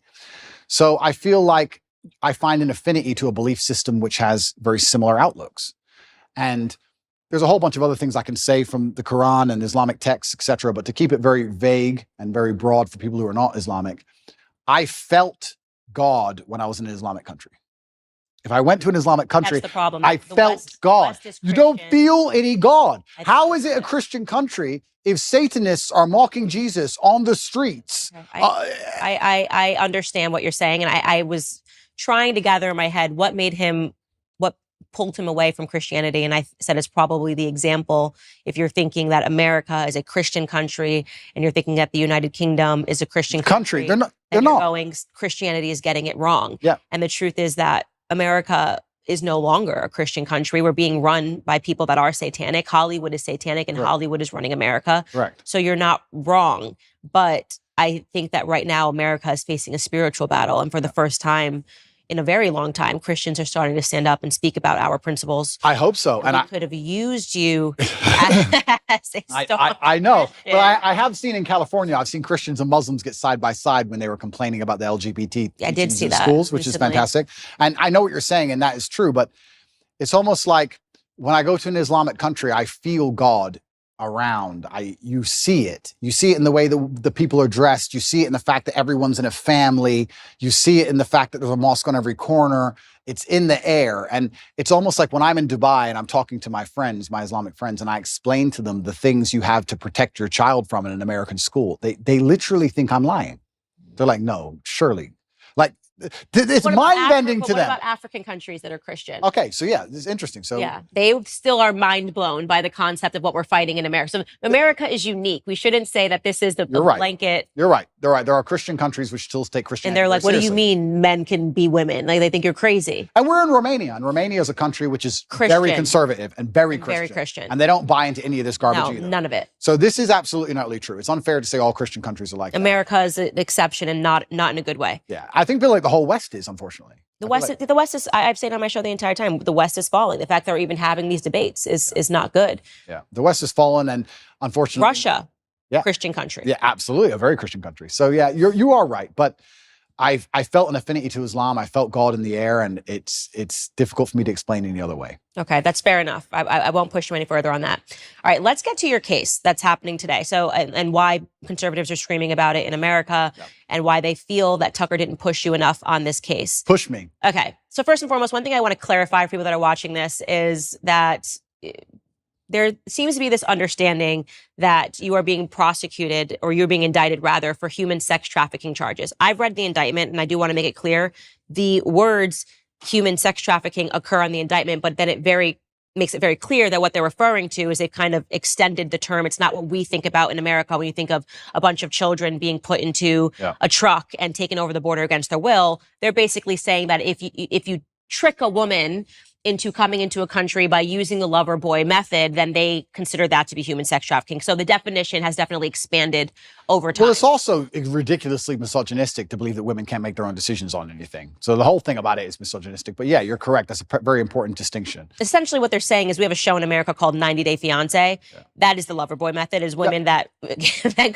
S2: So I feel like I find an affinity to a belief system which has very similar outlooks. And there's a whole bunch of other things I can say from the Quran and Islamic texts, etc. But to keep it very vague and very broad for people who are not Islamic, I felt God when I was in an Islamic country. If I went to an Islamic country,
S1: That's the problem.
S2: I
S1: The
S2: felt
S1: West-
S2: God.
S1: West is
S2: You don't
S1: Christian.
S2: feel any God.
S1: I think
S2: How
S1: that's
S2: is it a
S1: it.
S2: Christian country if Satanists are mocking Jesus on the streets?
S1: I understand what you're saying, and I was trying to gather in my head what pulled him away from Christianity, and I said it's probably the example. If you're thinking that America is a Christian country, and you're thinking that the United Kingdom is a Christian country,
S2: They're not. They're
S1: then you're
S2: not.
S1: going, Christianity is getting it wrong.
S2: Yeah.
S1: And the truth is that America is no longer a Christian country. We're being run by people that are satanic. Hollywood is satanic, and
S2: Right.
S1: Hollywood is running America.
S2: Correct.
S1: So you're not wrong. But I think that right now America is facing a spiritual battle. And for the first time in a very long time, Christians are starting to stand up and speak about our principles.
S2: I hope so.
S1: And we could have used you as a
S2: I know, but
S1: Yeah.
S2: I have seen in California, I've seen Christians and Muslims get side by side when they were complaining about the LGBT
S1: I did
S2: teachings
S1: see
S2: in
S1: that
S2: schools, which
S1: recently.
S2: is fantastic. And I know what you're saying, and that is true, but it's almost like when I go to an Islamic country, I feel God around. You see it. You see it in the way the people are dressed. You see it in the fact that everyone's in a family. You see it in the fact that there's a mosque on every corner. It's in the air. And it's almost like when I'm in Dubai and I'm talking to my friends, my Islamic friends, and I explain to them the things you have to protect your child from in an American school. They literally think I'm lying. They're like, no, surely. Like, it's
S1: What about
S2: mind-bending
S1: Afri-
S2: to
S1: what
S2: them.
S1: about African countries that are Christian?
S2: Okay, so yeah, this is interesting. So
S1: Yeah, they still are mind blown by the concept of what we're fighting in America. So America is unique. We shouldn't say that this is the
S2: You're right.
S1: blanket.
S2: you're right. They're right. There are Christian countries which still take Christianity.
S1: And they're like,
S2: very
S1: what do you
S2: seriously.
S1: mean men can be women? Like, they think you're crazy.
S2: And we're in Romania, and Romania is a country which is very
S1: Christian.
S2: conservative and very
S1: And
S2: Christian.
S1: very Christian.
S2: And they don't buy into any of this garbage
S1: No,
S2: either.
S1: none of it.
S2: So this is absolutely not true. It's unfair to say all Christian countries are like that.
S1: America is an exception, and not in a good way.
S2: Yeah, I think like the whole West is, unfortunately.
S1: The
S2: I feel
S1: West, the West is. I've said on my show the entire time. The West is falling. The fact that we're even having these debates is not good.
S2: yeah, the West has fallen, and unfortunately,
S1: Russia,
S2: Yeah.
S1: Christian country.
S2: Yeah, absolutely, a very Christian country. So yeah, you are right, but I felt an affinity to Islam. I felt God in the air, and it's difficult for me to explain any other way.
S1: Okay, that's fair enough. I won't push you any further on that. All right, let's get to your case that's happening today. So, and why conservatives are screaming about it in America,
S2: Yeah.
S1: and why they feel that Tucker didn't push you enough on this case.
S2: Push me.
S1: Okay, so first and foremost, one thing I want to clarify for people that are watching this is that there seems to be this understanding that you are being prosecuted, or you're being indicted rather, for human sex trafficking charges. I've read the indictment, and I do want to make it clear the words human sex trafficking occur on the indictment, but then it makes it very clear that what they're referring to is they've kind of extended the term. It's not what we think about in America when you think of a bunch of children being put into
S2: Yeah.
S1: a truck and taken over the border against their will. They're basically saying that if you trick a woman into coming into a country by using the lover boy method, then they consider that to be human sex trafficking. So the definition has definitely expanded over time.
S2: Well, it's also ridiculously misogynistic to believe that women can't make their own decisions on anything. So the whole thing about it is misogynistic. But yeah, you're correct. That's a very important distinction.
S1: Essentially what they're saying is we have a show in America called 90 Day Fiancé. That is the lover boy method, is women that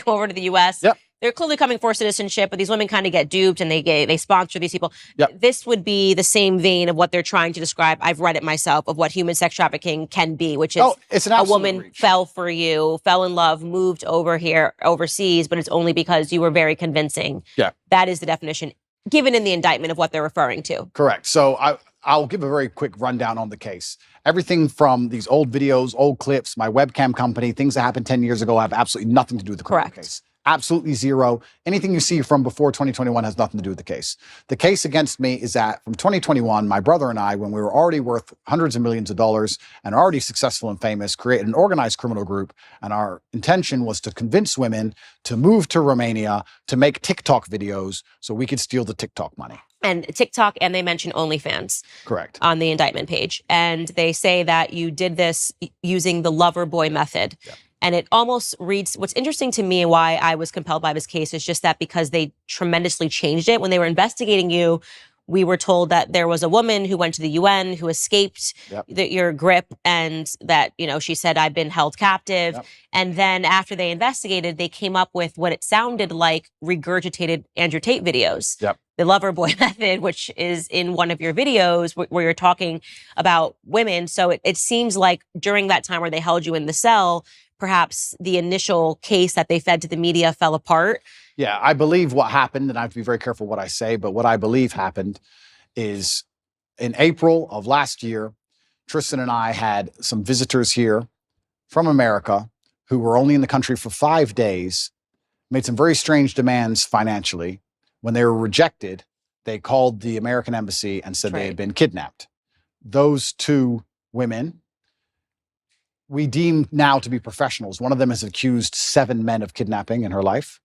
S1: go over to the US.
S2: Yep.
S1: They're clearly coming for citizenship, but these women kind of get duped, and they sponsor these people.
S2: Yep.
S1: This would be the same vein of what they're trying to describe. I've read it myself, of what human sex trafficking can be, which is
S2: It's an
S1: a
S2: absolute
S1: woman
S2: reach.
S1: fell for you, fell in love, moved over here overseas, but it's only because you were very convincing.
S2: Yeah.
S1: That is the definition given in the indictment of what they're referring to.
S2: Correct. So I'll give a very quick rundown on the case. Everything from these old videos, old clips, my webcam company, things that happened 10 years ago have absolutely nothing to do with the criminal
S1: Correct.
S2: case. Absolutely zero. Anything you see from before 2021 has nothing to do with the case. The case against me is that from 2021, my brother and I, when we were already worth hundreds of millions of dollars and already successful and famous, created an organized criminal group. And our intention was to convince women to move to Romania to make TikTok videos so we could steal the TikTok money.
S1: And TikTok, and they mention OnlyFans
S2: Correct.
S1: on the indictment page. And they say that you did this using the lover boy method.
S2: Yeah.
S1: And it almost reads, what's interesting to me and why I was compelled by this case is just that because they tremendously changed it. When they were investigating you, we were told that there was a woman who went to the UN who escaped your grip, and that, she said, I've been held captive.
S2: Yep.
S1: And then after they investigated, they came up with what it sounded like regurgitated Andrew Tate videos.
S2: Yep.
S1: The lover boy method, which is in one of your videos where you're talking about women. So it seems like during that time where they held you in the cell, perhaps the initial case that they fed to the media fell apart.
S2: Yeah, I believe what happened, and I have to be very careful what I say, but what I believe happened is in April of last year, Tristan and I had some visitors here from America who were only in the country for 5 days, made some very strange demands financially. When they were rejected, they called the American embassy and said they had been kidnapped. Those 2 women, we deem now to be professionals. One of them has accused 7 men of kidnapping in her life.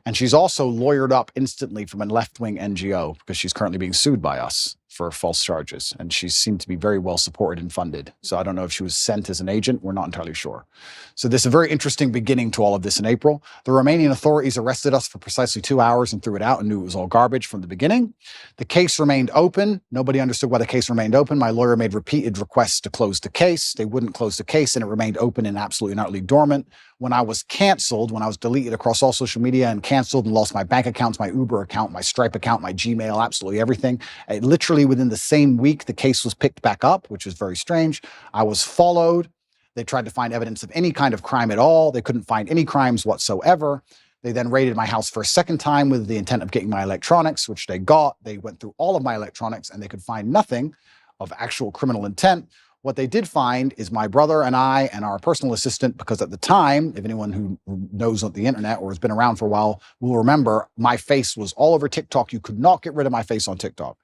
S2: And she's also lawyered up instantly from a left-wing NGO because she's currently being sued by us for false charges. And she seemed to be very well supported and funded. So I don't know if she was sent as an agent. We're not entirely sure. So there's a very interesting beginning to all of this in April. The Romanian authorities arrested us for precisely 2 hours and threw it out and knew it was all garbage from the beginning. The case remained open. Nobody understood why the case remained open. My lawyer made repeated requests to close the case. They wouldn't close the case, and it remained open and absolutely and utterly dormant. When I was canceled, when I was deleted across all social media and canceled and lost my bank accounts, my Uber account, my Stripe account, my Gmail, absolutely everything, literally within the same week, the case was picked back up, which was very strange. I was followed. They tried to find evidence of any kind of crime at all. They couldn't find any crimes whatsoever. They then raided my house for a second time with the intent of getting my electronics, which they got. They went through all of my electronics and they could find nothing of actual criminal intent. What they did find is my brother and I and our personal assistant, because at the time, if anyone who knows the internet or has been around for a while will remember, my face was all over TikTok. You could not get rid of my face on TikTok.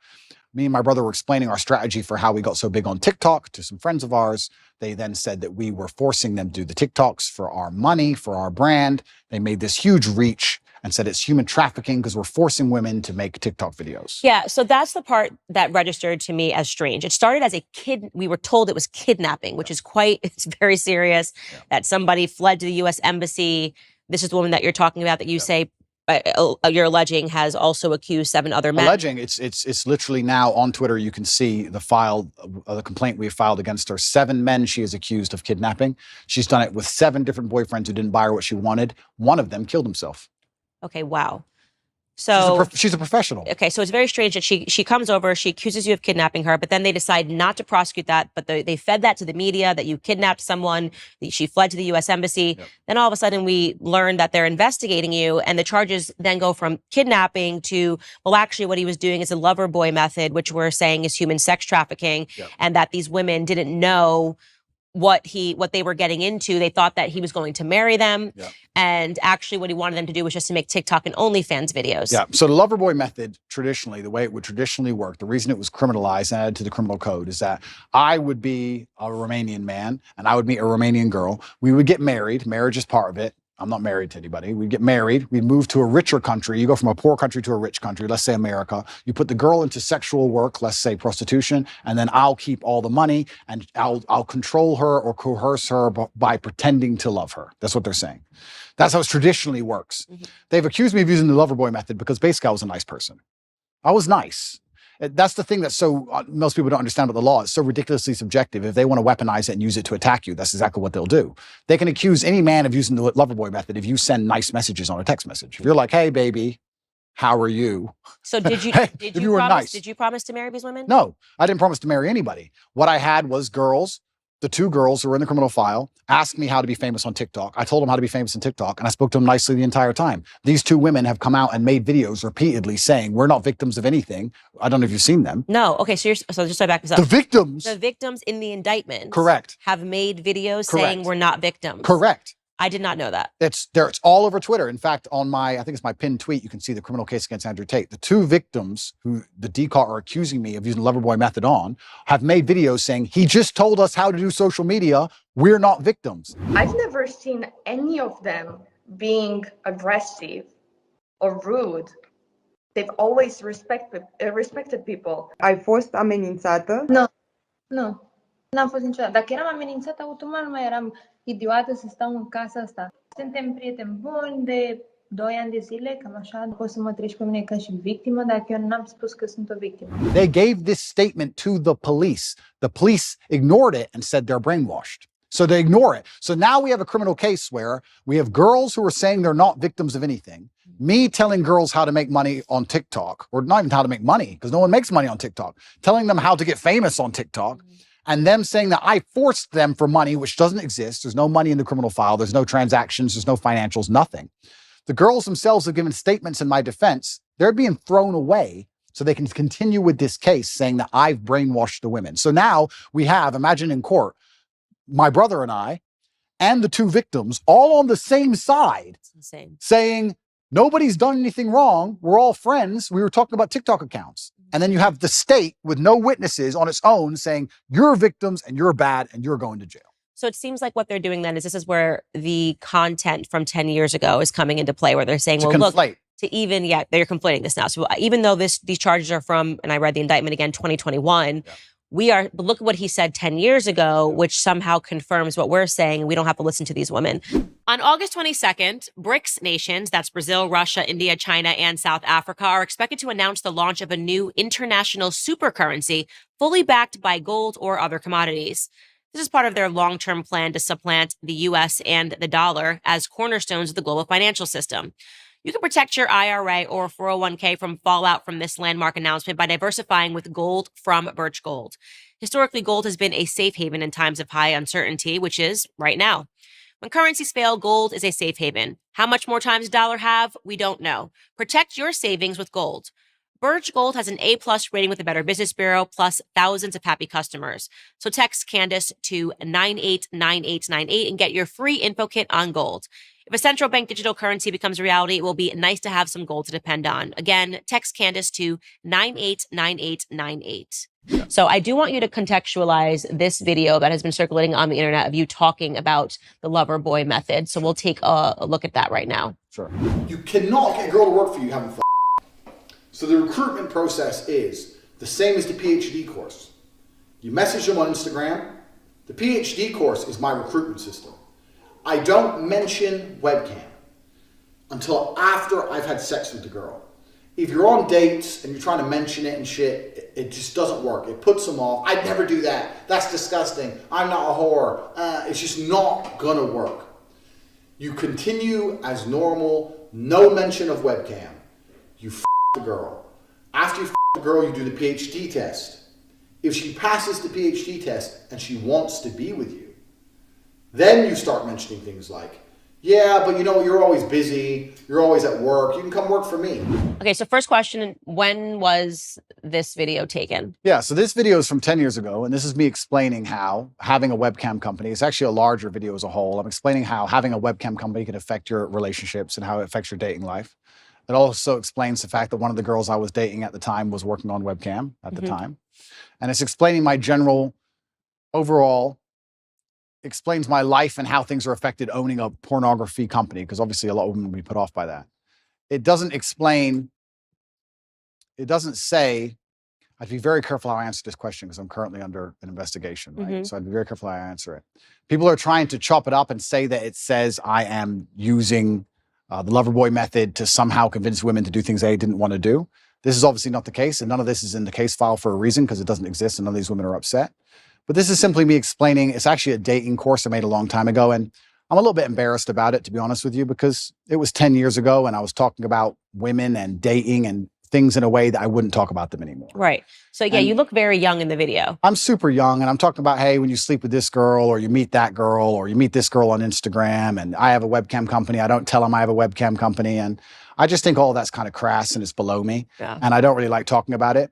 S2: Me and my brother were explaining our strategy for how we got so big on TikTok to some friends of ours. They then said that we were forcing them to do the TikToks for our money, for our brand. They made this huge reach and said it's human trafficking because we're forcing women to make TikTok videos.
S1: Yeah, so that's the part that registered to me as strange. It started as we were told it was kidnapping, which is it's very serious, that somebody fled to the U.S. Embassy. This is the woman that you're talking about that you say you're alleging has also accused 7 other men.
S2: Alleging, it's literally now on Twitter. You can see the complaint we have filed against her. 7 men she is accused of kidnapping. She's done it with 7 different boyfriends who didn't buy her what she wanted. One of them killed himself.
S1: Okay, wow. So
S2: she's a professional.
S1: Okay, so it's very strange that she comes over, she accuses you of kidnapping her, but then they decide not to prosecute that, but they fed that to the media, that you kidnapped someone, that she fled to the U.S. Embassy. Yep. Then all of a sudden we learn that they're investigating you, and the charges then go from kidnapping to, well, actually what he was doing is a lover boy method, which we're saying is human sex trafficking, and that these women didn't know what they were getting into. They thought that he was going to marry them. And actually what he wanted them to do was just to make TikTok and OnlyFans videos.
S2: Yeah. So the lover boy method, traditionally, the way it would traditionally work, the reason it was criminalized and added to the criminal code is that I would be a Romanian man and I would meet a Romanian girl. We would get married. Marriage is part of it. I'm not married to anybody. We'd get married. We'd move to a richer country. You go from a poor country to a rich country, let's say America. You put the girl into sexual work, let's say prostitution, and then I'll keep all the money and I'll control her or coerce her by pretending to love her. That's what they're saying. That's how it traditionally works. Mm-hmm. They've accused me of using the lover boy method because basically I was a nice person. I was nice. That's the thing that's most people don't understand about the law. It's so ridiculously subjective. If they want to weaponize it and use it to attack you, that's exactly what they'll do. They can accuse any man of using the lover boy method if you send nice messages on a text message. If you're like, hey, baby, how are you?
S1: So did you promise to marry these women?
S2: No, I didn't promise to marry anybody. What I had was girls. The 2 girls who were in the criminal file asked me how to be famous on TikTok. I told them how to be famous on TikTok, and I spoke to them nicely the entire time. These 2 women have come out and made videos repeatedly saying we're not victims of anything. I don't know if you've seen them.
S1: No. Okay. So just to back this up.
S2: The victims
S1: in the indictment.
S2: Correct.
S1: Have made videos saying we're not victims.
S2: Correct.
S1: I did not know that.
S2: It's all over Twitter. In fact, on I think it's my pinned tweet, you can see the criminal case against Andrew Tate. The 2 victims who the DCAR are accusing me of using the loverboy method on have made videos saying, he just told us how to do social media. We're not victims.
S7: I've never seen any of them being aggressive or rude. They've always respected people.
S8: Ai fost amenințată?
S7: Nu. N-am fost niciodată. Dacă eram amenințată, automat nu mai eram idiotă să stau în casa asta. Suntem prieteni buni de
S9: 2 ani de zile, cam așa, poți să mă treci pe mine ca și victimă dacă eu n-am spus că sunt o victimă.
S2: They gave this statement to the police. The police ignored it and said they're brainwashed. So they ignore it. So now we have a criminal case where we have girls who are saying they're not victims of anything. Me telling girls how to make money on TikTok, or not even how to make money, because no one makes money on TikTok, telling them how to get famous on TikTok, and them saying that I forced them for money, which doesn't exist. There's no money in the criminal file. There's no transactions. There's no financials, nothing. The girls themselves have given statements in my defense. They're being thrown away so they can continue with this case saying that I've brainwashed the women. So now we have, imagine in court, my brother and I, and the two victims all on the same side, saying nobody's done anything wrong. We're all friends. We were talking about TikTok accounts. And then you have the state with no witnesses on its own saying you're victims and you're bad and you're going to jail.
S1: So it seems like what they're doing then is this is where the content from 10 years ago is coming into play, where they're saying, well, look, they're conflating this now. So even though these charges are from, and I read the indictment again, 2021, but look at what he said 10 years ago, which somehow confirms what we're saying, and we don't have to listen to these women. On August 22nd, BRICS nations, that's Brazil, Russia, India, China, and South Africa, are expected to announce the launch of a new international super currency fully backed by gold or other commodities. This is part of their long-term plan to supplant the U.S. and the dollar as cornerstones of the global financial system. You can protect your IRA or 401k from fallout from this landmark announcement by diversifying with gold from Birch Gold. Historically, gold has been a safe haven in times of high uncertainty, which is right now. When currencies fail, gold is a safe haven. How much more time does dollar have? We don't know. Protect your savings with gold. Birch Gold has an A+ rating with the Better Business Bureau, plus thousands of happy customers. So text Candice to 989898 and get your free info kit on gold. If a central bank digital currency becomes a reality, it will be nice to have some gold to depend on. Again, text Candice to 989898. So I do want you to contextualize this video that has been circulating on the internet of you talking about the lover boy method. So we'll take a look at that right now.
S2: Sure. You cannot get a girl to work for you having fun. So the recruitment process is the same as the PhD course. You message them on Instagram. The PhD course is my recruitment system. I don't mention webcam until after I've had sex with the girl. If you're on dates and you're trying to mention it and shit, it just doesn't work. It puts them off. I'd never do that. That's disgusting. I'm not a whore. It's just not gonna work. You continue as normal, no mention of webcam. You the girl. After you the girl, you do the PhD test. If she passes the PhD test and she wants to be with you, then you start mentioning things like, yeah, but you know, you're always busy. You're always at work. You can come work for me.
S1: Okay, so first question, when was this video taken?
S2: Yeah, so this video is from 10 years ago, and this is me explaining how having a webcam company, it's actually a larger video as a whole. I'm explaining how having a webcam company can affect your relationships and how it affects your dating life. It also explains the fact that one of the girls I was dating at the time was working on webcam at the time. And it's explaining my general, overall, explains my life and how things are affected owning a pornography company, because obviously a lot of women will be put off by that. It doesn't explain, it doesn't say, I'd be very careful how I answer this question because I'm currently under an investigation, right? So I'd be very careful how I answer it. People are trying to chop it up and say that it says I am using the lover boy method to somehow convince women to do things they didn't want to do. This is obviously not the case, and none of this is in the case file for a reason because it doesn't exist and none of these women are upset. But this is simply me explaining, it's actually a dating course I made a long time ago, and I'm a little bit embarrassed about it, to be honest with you, because it was 10 years ago and I was talking about women and dating and things in a way that I wouldn't talk about them anymore.
S1: Right. So yeah, you look very young in the video.
S2: I'm super young and I'm talking about, hey, when you sleep with this girl or you meet that girl or you meet this girl on Instagram and I have a webcam company. I don't tell them I have a webcam company. And I just think all that's kind of crass and it's below me. Yeah. And I don't really like talking about it.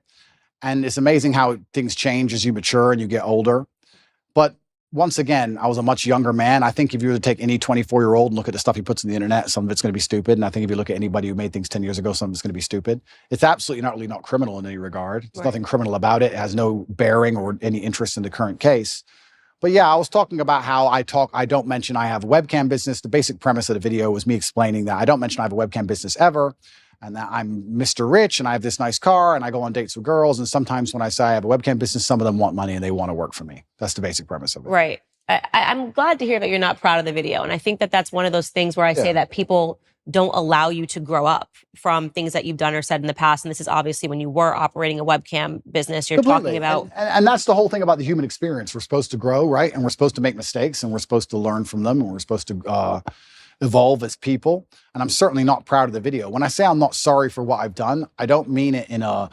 S2: And it's amazing how things change as you mature and you get older. But once again, I was a much younger man. I think if you were to take any 24-year-old and look at the stuff he puts on the internet, some of it's going to be stupid. And I think if you look at anybody who made things 10 years ago, some of it's going to be stupid. It's absolutely not really not criminal in any regard. There's nothing criminal about it. It has no bearing or any interest in the current case. But yeah, I was talking about how I don't mention I have a webcam business. The basic premise of the video was me explaining that I don't mention I have a webcam business ever. And that I'm Mr. Rich and I have this nice car and I go on dates with girls. And sometimes when I say I have a webcam business, some of them want money and they want to work for me. That's the basic premise of it.
S1: Right. I'm glad to hear that you're not proud of the video. And I think that that's one of those things where I say that people don't allow you to grow up from things that you've done or said in the past. And this is obviously when you were operating a webcam business. You're talking about.
S2: And that's the whole thing about the human experience. We're supposed to grow, right? And we're supposed to make mistakes, and we're supposed to learn from them, and we're supposed to evolve as people. And I'm certainly not proud of the video. When I say I'm not sorry for what I've done, I don't mean it in a,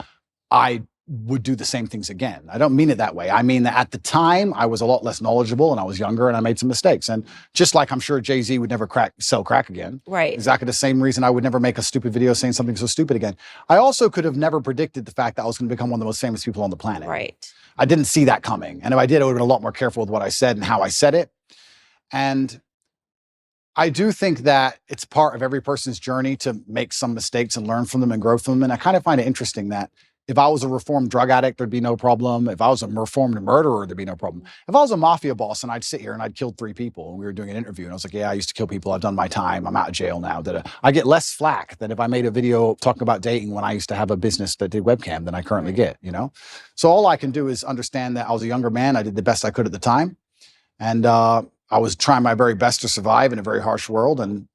S2: I would do the same things again. I don't mean it that way. I mean that at the time I was a lot less knowledgeable and I was younger and I made some mistakes. And just like I'm sure Jay-Z would never sell crack again.
S1: Right.
S2: Exactly the same reason I would never make a stupid video saying something so stupid again. I also could have never predicted the fact that I was going to become one of the most famous people on the planet.
S1: Right.
S2: I didn't see that coming. And if I did, I would have been a lot more careful with what I said and how I said it. And I do think that it's part of every person's journey to make some mistakes and learn from them and grow from them. And I kind of find it interesting that if I was a reformed drug addict, there'd be no problem. If I was a reformed murderer, there'd be no problem. If I was a mafia boss and I'd sit here and I'd killed 3 people and we were doing an interview and I was like, yeah, I used to kill people. I've done my time. I'm out of jail now. I get less flack than if I made a video talking about dating when I used to have a business that did webcam than I currently get, you know? So all I can do is understand that I was a younger man. I did the best I could at the time. And I was trying my very best to survive in a very harsh world. And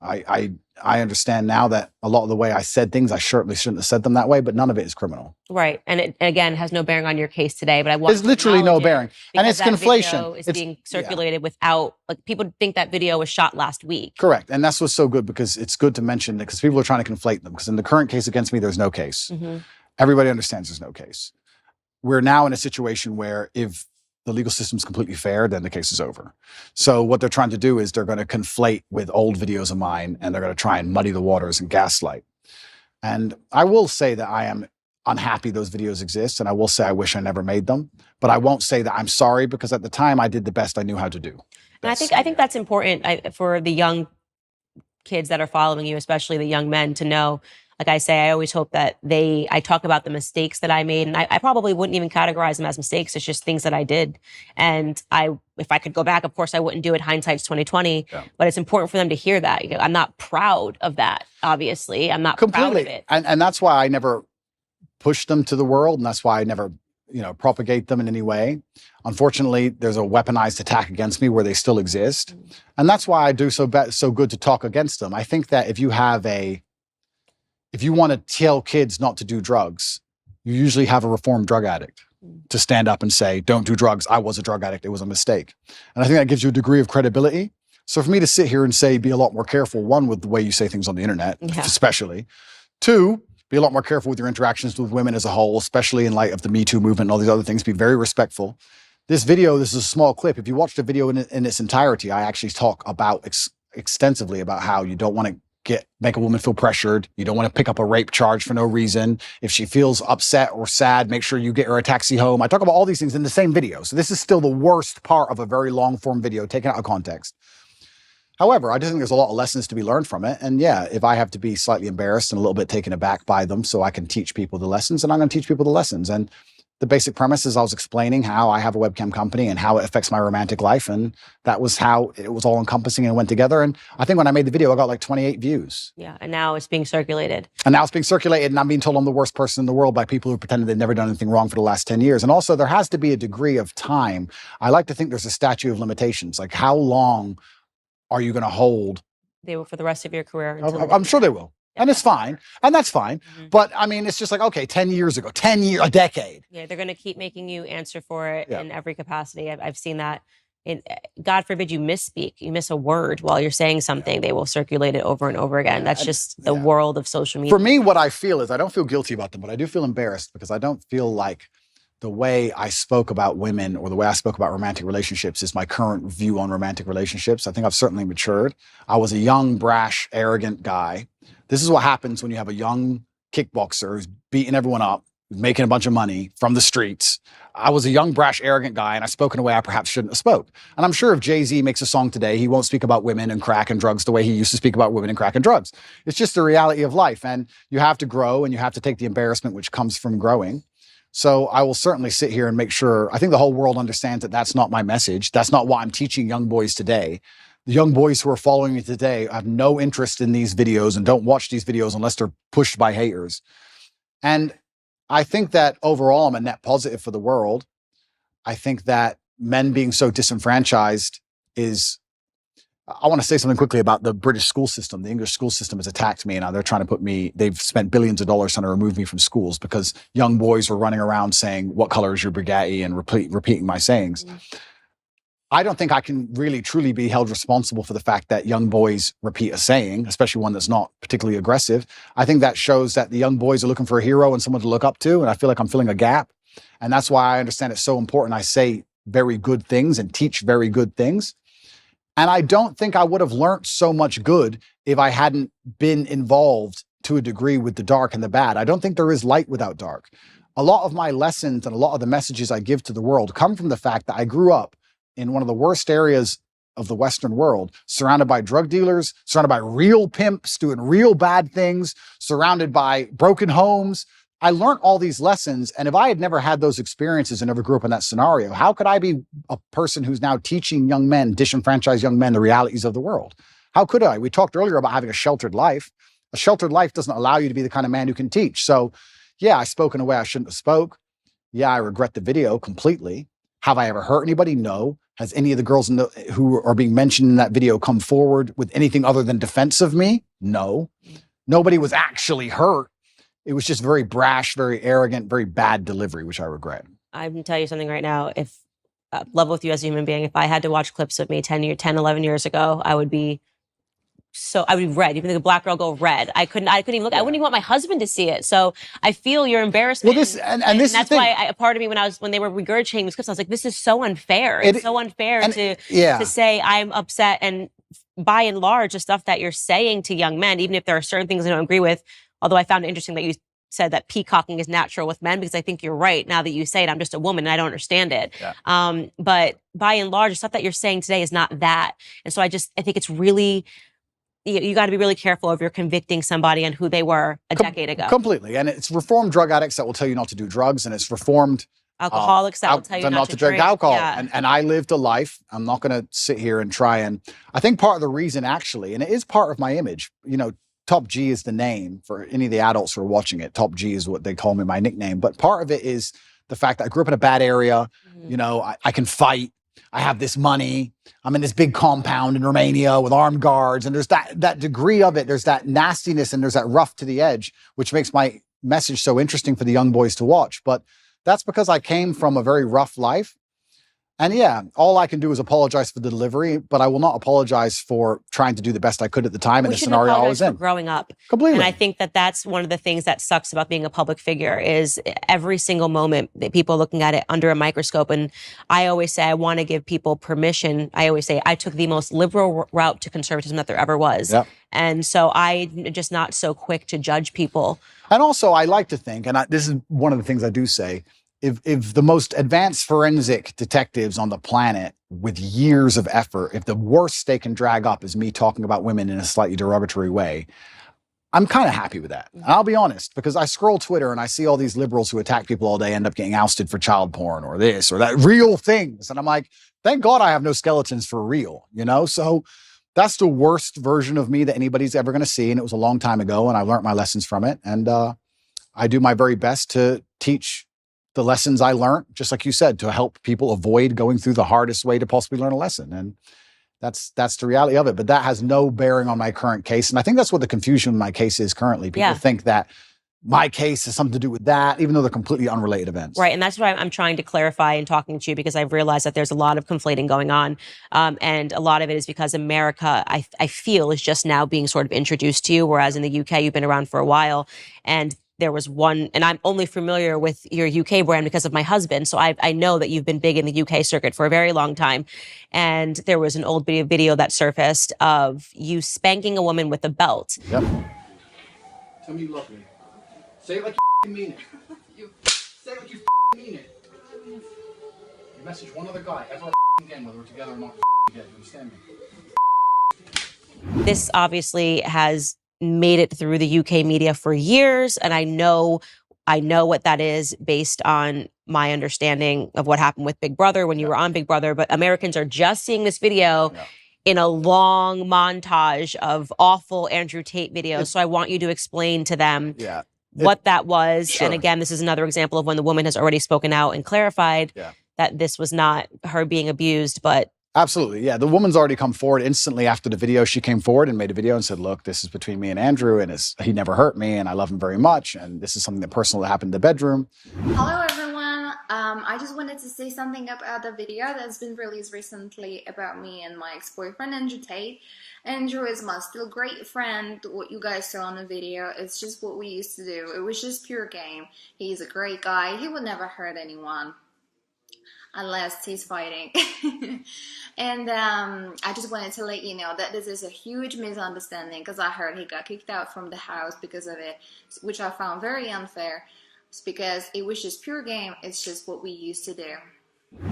S2: I understand now that a lot of the way I said things, I certainly shouldn't have said them that way, but none of it is criminal.
S1: Right. And it, again, has no bearing on your case today, but I want
S2: There's literally no bearing. And it's conflation.
S1: Video is being circulated without, like, people think that video was shot last week.
S2: Correct. And that's what's so good, because it's good to mention that, because people are trying to conflate them. Because in the current case against me, there's no case.
S1: Mm-hmm.
S2: Everybody understands there's no case. We're now in a situation where if the legal system's completely fair, then the case is over. So what they're trying to do is they're going to conflate with old videos of mine, and they're going to try and muddy the waters and gaslight. And I will say that I am unhappy those videos exist, and I will say I wish I never made them, but I won't say that I'm sorry, because at the time I did the best I knew how to do.
S1: And I think that's important for the young kids that are following you, especially the young men, to know. Like I say, I always hope that I talk about the mistakes that I made, and I probably wouldn't even categorize them as mistakes. It's just things that I did. And if I could go back, of course, I wouldn't do it. Hindsight's 2020. Yeah. But it's important for them to hear that. You know, I'm not proud of that, obviously. I'm not proud of it.
S2: And that's why I never push them to the world, and that's why I never, propagate them in any way. Unfortunately, there's a weaponized attack against me where they still exist. And that's why I do so good to talk against them. I think that if you want to tell kids not to do drugs, you usually have a reformed drug addict to stand up and say, don't do drugs. I was a drug addict. It was a mistake. And I think that gives you a degree of credibility. So for me to sit here and say, be a lot more careful, one, with the way you say things on the internet, especially. 2, be a lot more careful with your interactions with women as a whole, especially in light of the Me Too movement and all these other things. Be very respectful. This is a small clip. If you watch the video in its entirety, I actually talk about extensively about how you don't want to make a woman feel pressured. You don't want to pick up a rape charge for no reason. If she feels upset or sad, make sure you get her a taxi home. I talk about all these things in the same video. So this is still the worst part of a very long form video taken out of context. However, I just think there's a lot of lessons to be learned from it. And yeah, if I have to be slightly embarrassed and a little bit taken aback by them so I can teach people the lessons, and I'm going to teach people the lessons. And the basic premise is I was explaining how I have a webcam company and how it affects my romantic life. And that was how it was all encompassing and went together. And I think when I made the video, I got like 28 views.
S1: Yeah. And now it's being circulated.
S2: And I'm being told I'm the worst person in the world by people who pretended they've never done anything wrong for the last 10 years. And also there has to be a degree of time. I like to think there's a statute of limitations. Like, how long are you going to hold?
S1: They will for the rest of your career.
S2: I'm sure they will. And it's fine. And that's fine. Mm-hmm. But I mean, it's just like, okay, 10 years ago, a decade.
S1: Yeah, they're going to keep making you answer for it in every capacity. I've seen that. God forbid you misspeak, you miss a word while you're saying something, they will circulate it over and over again. That's just the world of social media.
S2: For me, what I feel is I don't feel guilty about them, but I do feel embarrassed, because I don't feel like the way I spoke about women or the way I spoke about romantic relationships is my current view on romantic relationships. I think I've certainly matured. I was a young, brash, arrogant guy. This is what happens when you have a young kickboxer who's beating everyone up, who's making a bunch of money from the streets. I was a young, brash, arrogant guy, and I spoke in a way I perhaps shouldn't have spoke. And I'm sure if Jay-Z makes a song today, he won't speak about women and crack and drugs the way he used to speak about women and crack and drugs. It's just the reality of life. And you have to grow, and you have to take the embarrassment which comes from growing. So I will certainly sit here and make sure, I think the whole world understands that that's not my message. That's not what I'm teaching young boys today. The young boys who are following me today have no interest in these videos and don't watch these videos unless they're pushed by haters. And I think that overall I'm a net positive for the world. I think that men being so disenfranchised is I want to say something quickly about the British school system. The English school system has attacked me, and now they're trying to they've spent billions of dollars trying to remove me from schools because young boys were running around saying, "What color is your Bugatti?" and repeating my sayings. I don't think I can really truly be held responsible for the fact that young boys repeat a saying, especially one that's not particularly aggressive. I think that shows that the young boys are looking for a hero and someone to look up to, and I feel like I'm filling a gap. And that's why I understand it's so important I say very good things and teach very good things. And I don't think I would have learned so much good if I hadn't been involved to a degree with the dark and the bad. I don't think there is light without dark. A lot of my lessons and a lot of the messages I give to the world come from the fact that I grew up in one of the worst areas of the Western world, surrounded by drug dealers, surrounded by real pimps doing real bad things, surrounded by broken homes. I learned all these lessons, and if I had never had those experiences and never grew up in that scenario, how could I be a person who's now teaching young men, disenfranchised young men, the realities of the world? How could I? We talked earlier about having a sheltered life. A sheltered life doesn't allow you to be the kind of man who can teach. So, yeah, I spoke in a way I shouldn't have spoke. Yeah, I regret the video completely. Have I ever hurt anybody? No. Has any of the girls who are being mentioned in that video come forward with anything other than defense of me? No. Nobody was actually hurt. It was just very brash, very arrogant, very bad delivery, which I regret.
S1: I can tell you something right now. If love with you as a human being, if I had to watch clips of me 10, 11 years ago, I would be red. Even the black girl go red. I couldn't even look. I wouldn't even want my husband to see it. So I feel your embarrassment.
S2: Well, this
S1: that's why a part of me when they were regurgitating these clips, I was like, this is so unfair. It's so unfair to say I'm upset. And by and large, the stuff that you're saying to young men, even if there are certain things I don't agree with, although I found it interesting that you said that peacocking is natural with men, because I think you're right. Now that you say it, I'm just a woman and I don't understand it. Yeah. But by and large, the stuff that you're saying today is not that. And so I think it's really, you got to be really careful if you're convicting somebody on who they were a decade ago.
S2: Completely. And it's reformed drug addicts that will tell you not to do drugs, and it's reformed
S1: alcoholics that will tell you not to drink
S2: alcohol.
S1: Yeah.
S2: And I lived a life. I'm not going to sit here and try I think part of the reason actually, and it is part of my image, Top G is the name for any of the adults who are watching it. Top G is what they call me, my nickname. But part of it is the fact that I grew up in a bad area. Mm-hmm. I can fight. I have this money. I'm in this big compound in Romania with armed guards. And there's that degree of it. There's that nastiness and there's that rough to the edge, which makes my message so interesting for the young boys to watch. But that's because I came from a very rough life. And yeah, all I can do is apologize for the delivery, but I will not apologize for trying to do the best I could at the time in the scenario I was in.
S1: Growing up.
S2: Completely.
S1: And I think that that's one of the things that sucks about being a public figure is every single moment that people are looking at it under a microscope. And I always say, I want to give people permission. I always say I took the most liberal route to conservatism that there ever was. Yep. And so I'm just not so quick to judge people.
S2: And also I like to think, and this is one of the things I do say, if the most advanced forensic detectives on the planet with years of effort, if the worst they can drag up is me talking about women in a slightly derogatory way, I'm kind of happy with that. And I'll be honest, because I scroll Twitter and I see all these liberals who attack people all day end up getting ousted for child porn or this or that, real things. And I'm like, thank God I have no skeletons for real, So that's the worst version of me that anybody's ever going to see. And it was a long time ago and I learned my lessons from it. And I do my very best to teach the lessons I learned, just like you said, to help people avoid going through the hardest way to possibly learn a lesson. And that's the reality of it. But that has no bearing on my current case. And I think that's what the confusion in my case is currently. People think that my case has something to do with that, even though they're completely unrelated events.
S1: Right. And that's why I'm trying to clarify and talking to you, because I've realized that there's a lot of conflating going on. And a lot of it is because America, I feel, is just now being sort of introduced to you, whereas in the UK, you've been around for a while. And there was one, and I'm only familiar with your UK brand because of my husband. So I know that you've been big in the UK circuit for a very long time. And there was an old video that surfaced of you spanking a woman with a belt.
S2: Yep. Tell me you love me. Say it like you mean it. Say it like you mean it. You message one other guy ever again, whether we're together or not again. You understand me?
S1: This obviously has made it through the UK media for years. And I know what that is based on my understanding of what happened with Big Brother when you were on Big Brother. But Americans are just seeing this video in a long montage of awful Andrew Tate videos. So I want you to explain to them what that was. Sure. And again, this is another example of when the woman has already spoken out and clarified that this was not her being abused, but
S2: Absolutely. Yeah. The woman's already come forward instantly after the video. She came forward and made a video and said, look, this is between me and Andrew, and he never hurt me, and I love him very much. And this is something that personal that happened in the bedroom.
S10: Hello everyone. I just wanted to say something about the video that's been released recently about me and my ex-boyfriend Andrew Tate. Andrew is my still great friend. What you guys saw on the video, it's just what we used to do. It was just pure game. He's a great guy. He would never hurt anyone unless he's fighting. And I just wanted to let you know that this is a huge misunderstanding, because I heard he got kicked out from the house because of it, which I found very unfair. It's because it was just pure game. It's just what we used to do.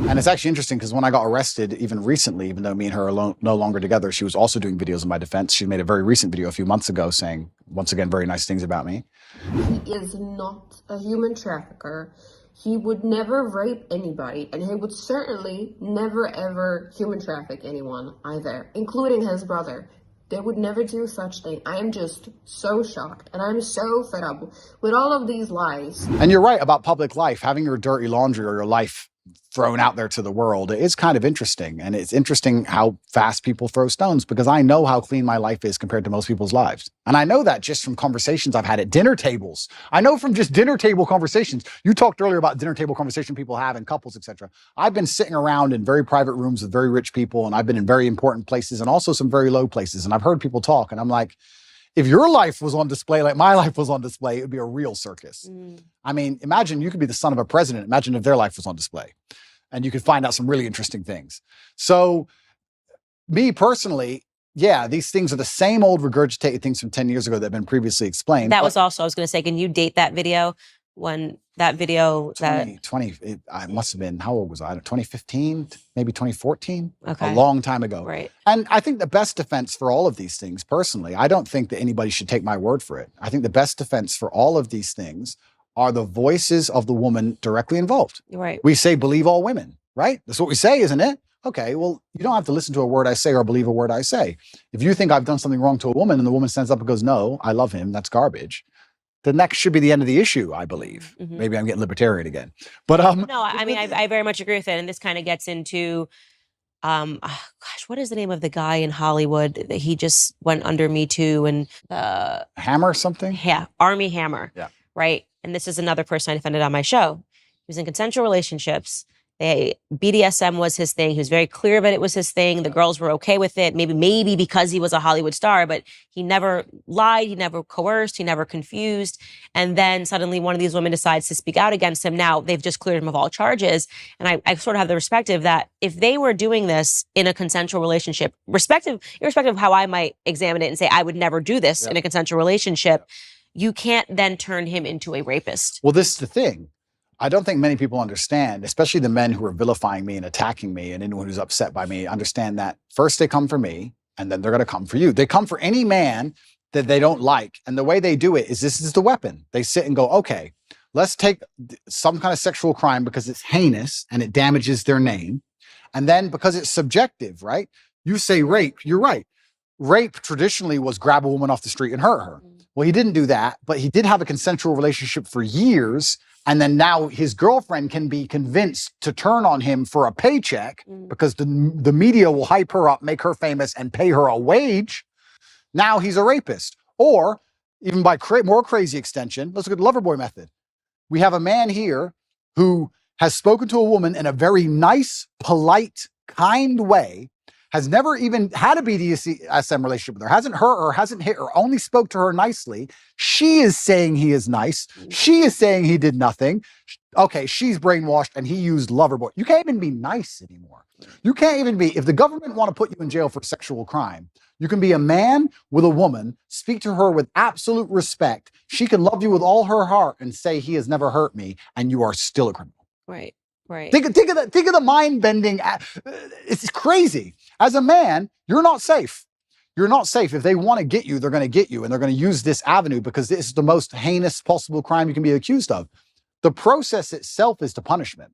S2: And it's actually interesting because when I got arrested, even recently, even though me and her are no longer together, she was also doing videos in my defense. She made a very recent video a few months ago saying, once again, very nice things about me.
S11: He is not a human trafficker. He would never rape anybody, and he would certainly never ever human traffic anyone either, including his brother. They would never do such thing. I am just so shocked, and I'm so fed up with all of these lies.
S2: And you're right about public life. Having your dirty laundry or your life thrown out there to the world is kind of interesting. And it's interesting how fast people throw stones, because I know how clean my life is compared to most people's lives. And I know that just from conversations I've had at dinner tables. I know from just dinner table conversations. You talked earlier about dinner table conversation people have in couples, etc. I've been sitting around in very private rooms with very rich people, and I've been in very important places and also some very low places. And I've heard people talk, and I'm like, if your life was on display like my life was on display, it would be a real circus. I mean, imagine you could be the son of a president. Imagine if their life was on display, and you could find out some really interesting things. So me personally, yeah, these things are the same old regurgitated things from 10 years ago that have been previously explained.
S1: That was also, I was going to say, can you date that video? When that video
S2: I must have been, how old was I? 2015, maybe 2014.
S1: Okay.
S2: A long time ago.
S1: Right.
S2: And I think the best defense for all of these things, personally, I don't think that anybody should take my word for it. I think the best defense for all of these things are the voices of the woman directly involved.
S1: Right.
S2: We say, believe all women, right? That's what we say, isn't it? Okay, well, you don't have to listen to a word I say or believe a word I say. If you think I've done something wrong to a woman and the woman stands up and goes, no, I love him, that's garbage, then that should be the end of the issue, I believe. Maybe I'm getting libertarian again. But
S1: no, I mean, I very much agree with it. And this kind of gets into, gosh, what is the name of the guy in Hollywood that he just went under Me Too and
S2: Hammer something?
S1: Yeah, Army Hammer.
S2: Yeah.
S1: Right. And this is another person I defended on my show. He was in consensual relationships. BDSM was his thing. He was very clear that it was his thing. The girls were okay with it. Maybe because he was a Hollywood star, but he never lied. He never coerced. He never confused. And then suddenly one of these women decides to speak out against him. Now they've just cleared him of all charges. And I sort of have the perspective that if they were doing this in a consensual relationship, irrespective of how I might examine it and say, I would never do this in a consensual relationship, you can't then turn him into a rapist.
S2: Well, this is the thing. I don't think many people understand, especially the men who are vilifying me and attacking me and anyone who's upset by me, understand that first they come for me and then they're going to come for you. They come for any man that they don't like. And the way they do it is this is the weapon. They sit and go, okay, let's take some kind of sexual crime because it's heinous and it damages their name. And then because it's subjective, right? You say rape, you're right. Rape traditionally was grab a woman off the street and hurt her. Well, he didn't do that, but he did have a consensual relationship for years. And then now his girlfriend can be convinced to turn on him for a paycheck because the media will hype her up, make her famous, and pay her a wage. Now he's a rapist. Or even by more crazy extension, let's look at the Loverboy method. We have a man here who has spoken to a woman in a very nice, polite, kind way, has never even had a BDSM relationship with her, hasn't hurt her, hasn't hit her, only spoke to her nicely. She is saying he is nice. She is saying he did nothing. Okay, she's brainwashed and he used Loverboy. You can't even be nice anymore. You can't even be, if the government want to put you in jail for sexual crime, you can be a man with a woman, speak to her with absolute respect. She can love you with all her heart and say he has never hurt me, and you are still a criminal.
S1: Right. Right.
S2: Think of the mind bending. It's crazy. As a man, you're not safe. You're not safe. If they want to get you, they're going to get you, and they're going to use this avenue because this is the most heinous possible crime you can be accused of. The process itself is to punishment.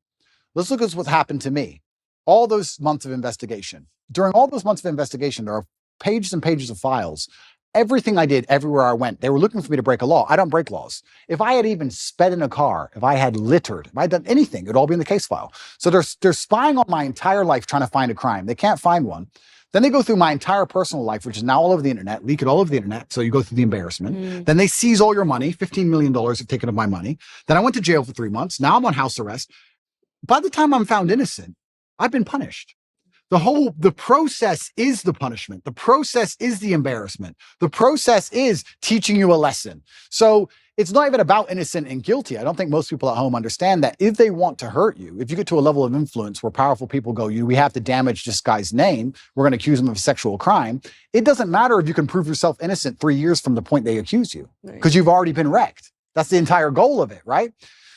S2: Let's look at what's happened to me. All those months of investigation. During all those months of investigation, there are pages and pages of files everything I did, everywhere I went, they were looking for me to break a law. I don't break laws. If I had even sped in a car, if I had littered, if I had done anything, it'd all be in the case file. So they're spying on my entire life trying to find a crime. They can't find one. Then they go through my entire personal life, which is now all over the internet, leak it all over the internet. So you go through the embarrassment. Then they seize all your money. $15 million have taken of my money. Then I went to jail for 3 months. Now I'm on house arrest. By the time I'm found innocent, I've been punished. The process is the punishment. The process is the embarrassment. The process is teaching you a lesson. So it's not even about innocent and guilty. I don't think most people at home understand that if they want to hurt you, if you get to a level of influence where powerful people go, we have to damage this guy's name, we're going to accuse him of a sexual crime. It doesn't matter if you can prove yourself innocent 3 years from the point they accuse you, because you've already been wrecked. That's the entire goal of it, right?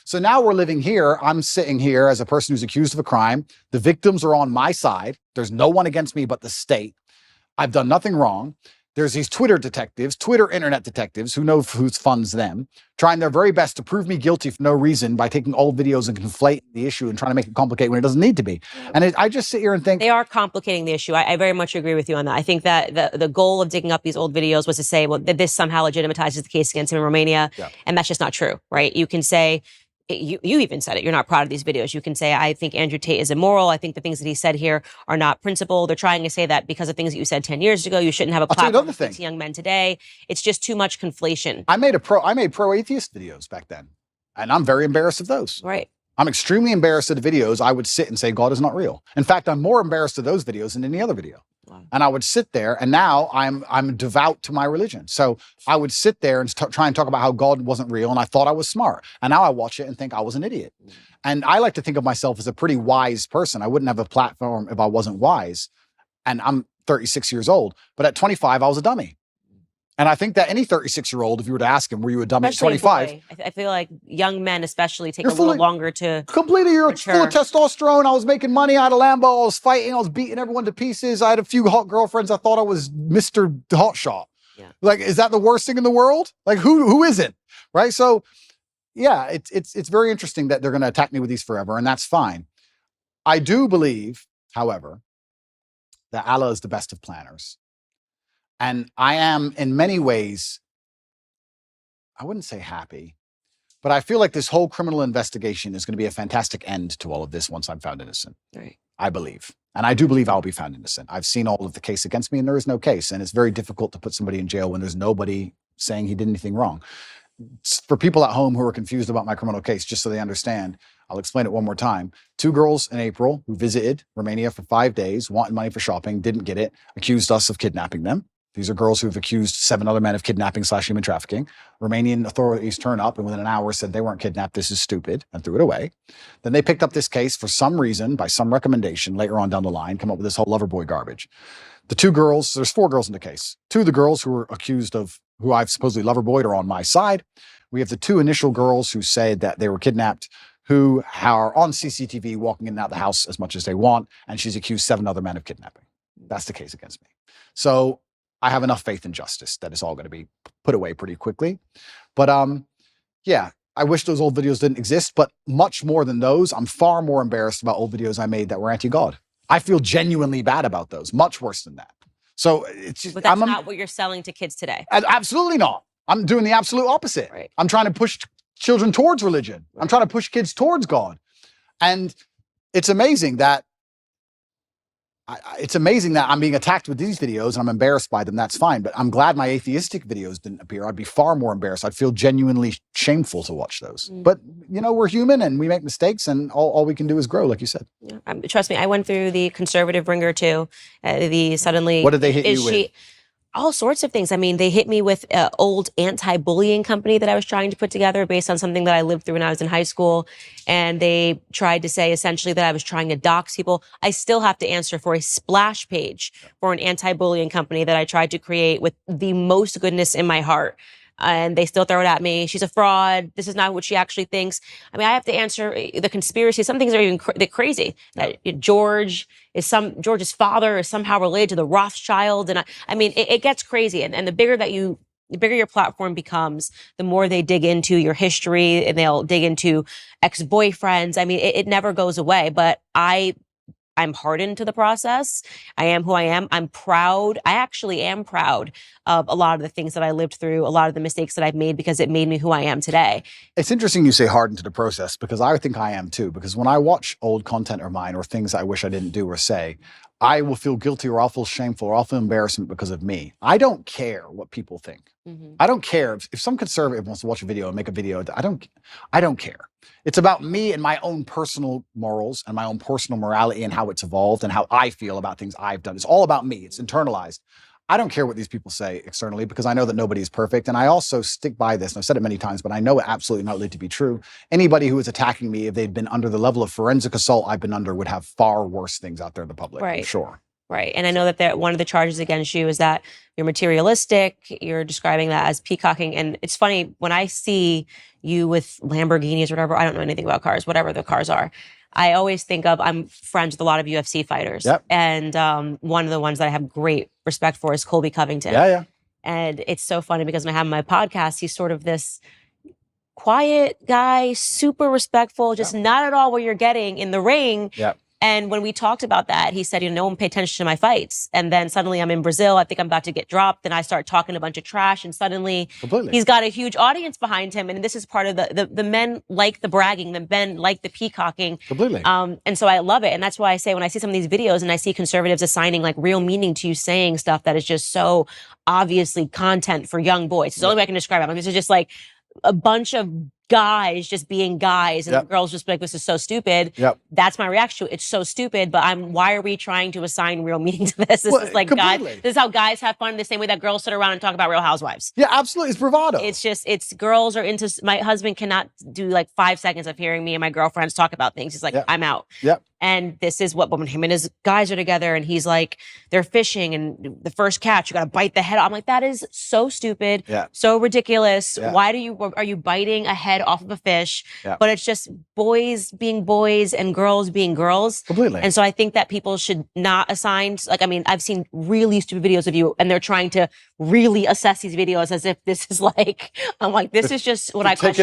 S2: So now we're living here. I'm sitting here as a person who's accused of a crime. The victims are on my side. There's no one against me but the state. I've done nothing wrong. There's these Twitter detectives, Twitter internet detectives who know who funds them, trying their very best to prove me guilty for no reason by taking old videos and conflating the issue and trying to make it complicated when it doesn't need to be. And I just sit here and think...
S1: They are complicating the issue. I very much agree with you on that. I think that the goal of digging up these old videos was to say, well, that this somehow legitimizes the case against him in Romania. Yeah. And that's just not true, right? You can say... You even said it. You're not proud of these videos. You can say, I think Andrew Tate is immoral. I think the things that he said here are not principled. They're trying to say that because of things that you said 10 years ago, you shouldn't have a platform to young men today. It's just too much conflation.
S2: I made pro-atheist videos back then, and I'm very embarrassed of those.
S1: Right.
S2: I'm extremely embarrassed of the videos. I would sit and say, God is not real. In fact, I'm more embarrassed of those videos than any other video. Wow. And I would sit there, and now I'm devout to my religion. So I would sit there and try and talk about how God wasn't real, and I thought I was smart. And now I watch it and think I was an idiot. And I like to think of myself as a pretty wise person. I wouldn't have a platform if I wasn't wise. And I'm 36 years old. But at 25, I was a dummy. And I think that any 36-year-old, if you were to ask him, were you a dummy at 25?
S1: I feel like young men especially take a little longer to
S2: completely, you're full of testosterone. I was making money. I had a Lambo. I was fighting. I was beating everyone to pieces. I had a few hot girlfriends. I thought I was Mr. Hotshot. Yeah. Like, is that the worst thing in the world? Like, who isn't? Right? So, yeah, it's very interesting that they're going to attack me with these forever, and that's fine. I do believe, however, that Allah is the best of planners. And I am, in many ways, I wouldn't say happy, but I feel like this whole criminal investigation is going to be a fantastic end to all of this once I'm found innocent.
S1: Right.
S2: I believe. And I do believe I'll be found innocent. I've seen all of the case against me, and there is no case. And it's very difficult to put somebody in jail when there's nobody saying he did anything wrong. For people at home who are confused about my criminal case, just so they understand, I'll explain it one more time. 2 girls in April who visited Romania for 5 days, wanted money for shopping, didn't get it, accused us of kidnapping them. These are girls who have accused 7 other men of kidnapping/human trafficking. Romanian authorities turn up and within an hour said they weren't kidnapped, this is stupid, and threw it away. Then they picked up this case for some reason, by some recommendation, later on down the line, come up with this whole lover boy garbage. The 2 girls, there's 4 girls in the case. 2 of the girls who were accused of, who I've supposedly lover boyed, are on my side. We have the 2 initial girls who said that they were kidnapped, who are on CCTV walking in and out the house as much as they want, and she's accused 7 other men of kidnapping. That's the case against me. So I have enough faith in justice that it's all going to be put away pretty quickly. But yeah, I wish those old videos didn't exist, but much more than those, I'm far more embarrassed about old videos I made that were anti-God. I feel genuinely bad about those, much worse than that. So it's just,
S1: but that's not what you're selling to kids today.
S2: Absolutely not. I'm doing the absolute opposite. Right. I'm trying to push children towards religion. Right. I'm trying to push kids towards God. And it's amazing that I'm being attacked with these videos and I'm embarrassed by them. That's fine. But I'm glad my atheistic videos didn't appear. I'd be far more embarrassed. I'd feel genuinely shameful to watch those. But, you know, we're human and we make mistakes and all we can do is grow, like you said.
S1: Yeah. Trust me, I went through the conservative ringer too.
S2: What did they hit you with?
S1: All sorts of things. I mean, they hit me with an old anti-bullying company that I was trying to put together based on something that I lived through when I was in high school. And they tried to say essentially that I was trying to dox people. I still have to answer for a splash page for an anti-bullying company that I tried to create with the most goodness in my heart. And they still throw it at me. She's a fraud. This is not what she actually thinks. I mean, I have to answer the conspiracy. Some things are even crazy. That George's father is somehow related to the Rothschilds. And I mean, it gets crazy. And the bigger your platform becomes, the more they dig into your history and they'll dig into ex-boyfriends. I mean, it never goes away. But I I'm hardened to the process. I am who I am. I'm proud. I actually am proud of a lot of the things that I lived through, a lot of the mistakes that I've made, because it made me who I am today.
S2: It's interesting you say hardened to the process, because I think I am too. Because when I watch old content of mine or things I wish I didn't do or say, I will feel guilty or I'll feel shameful or I'll feel embarrassment because of me. I don't care what people think. I don't care if some conservative wants to watch a video and make a video. I don't care. It's about me and my own personal morals and my own personal morality and how it's evolved and how I feel about things I've done. It's all about me. It's internalized. I don't care what these people say externally, because I know that nobody is perfect. And I also stick by this, and I've said it many times, but I know it absolutely not to be true. Anybody who is attacking me, if they'd been under the level of forensic assault I've been under, would have far worse things out there in the public, I'm sure.
S1: Right. And I know that one of the charges against you is that you're materialistic. You're describing that as peacocking. And it's funny, when I see you with Lamborghinis or whatever, I don't know anything about cars, whatever the cars are, I always think of, I'm friends with a lot of UFC fighters. And one of the ones that I have great respect for is Colby Covington. And it's so funny because when I have my podcast, he's sort of this quiet guy, super respectful, just not at all what you're getting in the ring. And when we talked about that, he said, no one paid attention to my fights. And then suddenly I'm in Brazil. I think I'm about to get dropped. And I start talking a bunch of trash. And suddenly he's got a huge audience behind him. And this is part of the men like the bragging, the men like the peacocking. And so I love it. And that's why I say, when I see some of these videos and I see conservatives assigning like real meaning to you saying stuff that is just so obviously content for young boys. It's the only way I can describe it. This is just like a bunch of guys just being guys, and the girls just be like, this is so stupid. That's my reaction to it. It's so stupid, but why are we trying to assign real meaning to this? This is like guys, this is how guys have fun, the same way that girls sit around and talk about Real Housewives.
S2: Absolutely. It's bravado.
S1: It's girls are into, my husband cannot do like 5 seconds of hearing me and my girlfriends talk about things. He's like, I'm out. And this is what, when him and his guys are together and he's like, they're fishing and the first catch, you got to bite the head off. I'm like, that is so stupid. So ridiculous. Why are you biting a head off of a fish? But it's just boys being boys and girls being girls. And so I think that people should not assign, like, I mean, I've seen really stupid videos of you and they're trying to really assess these videos as if this is like, I'm like, this is just what I call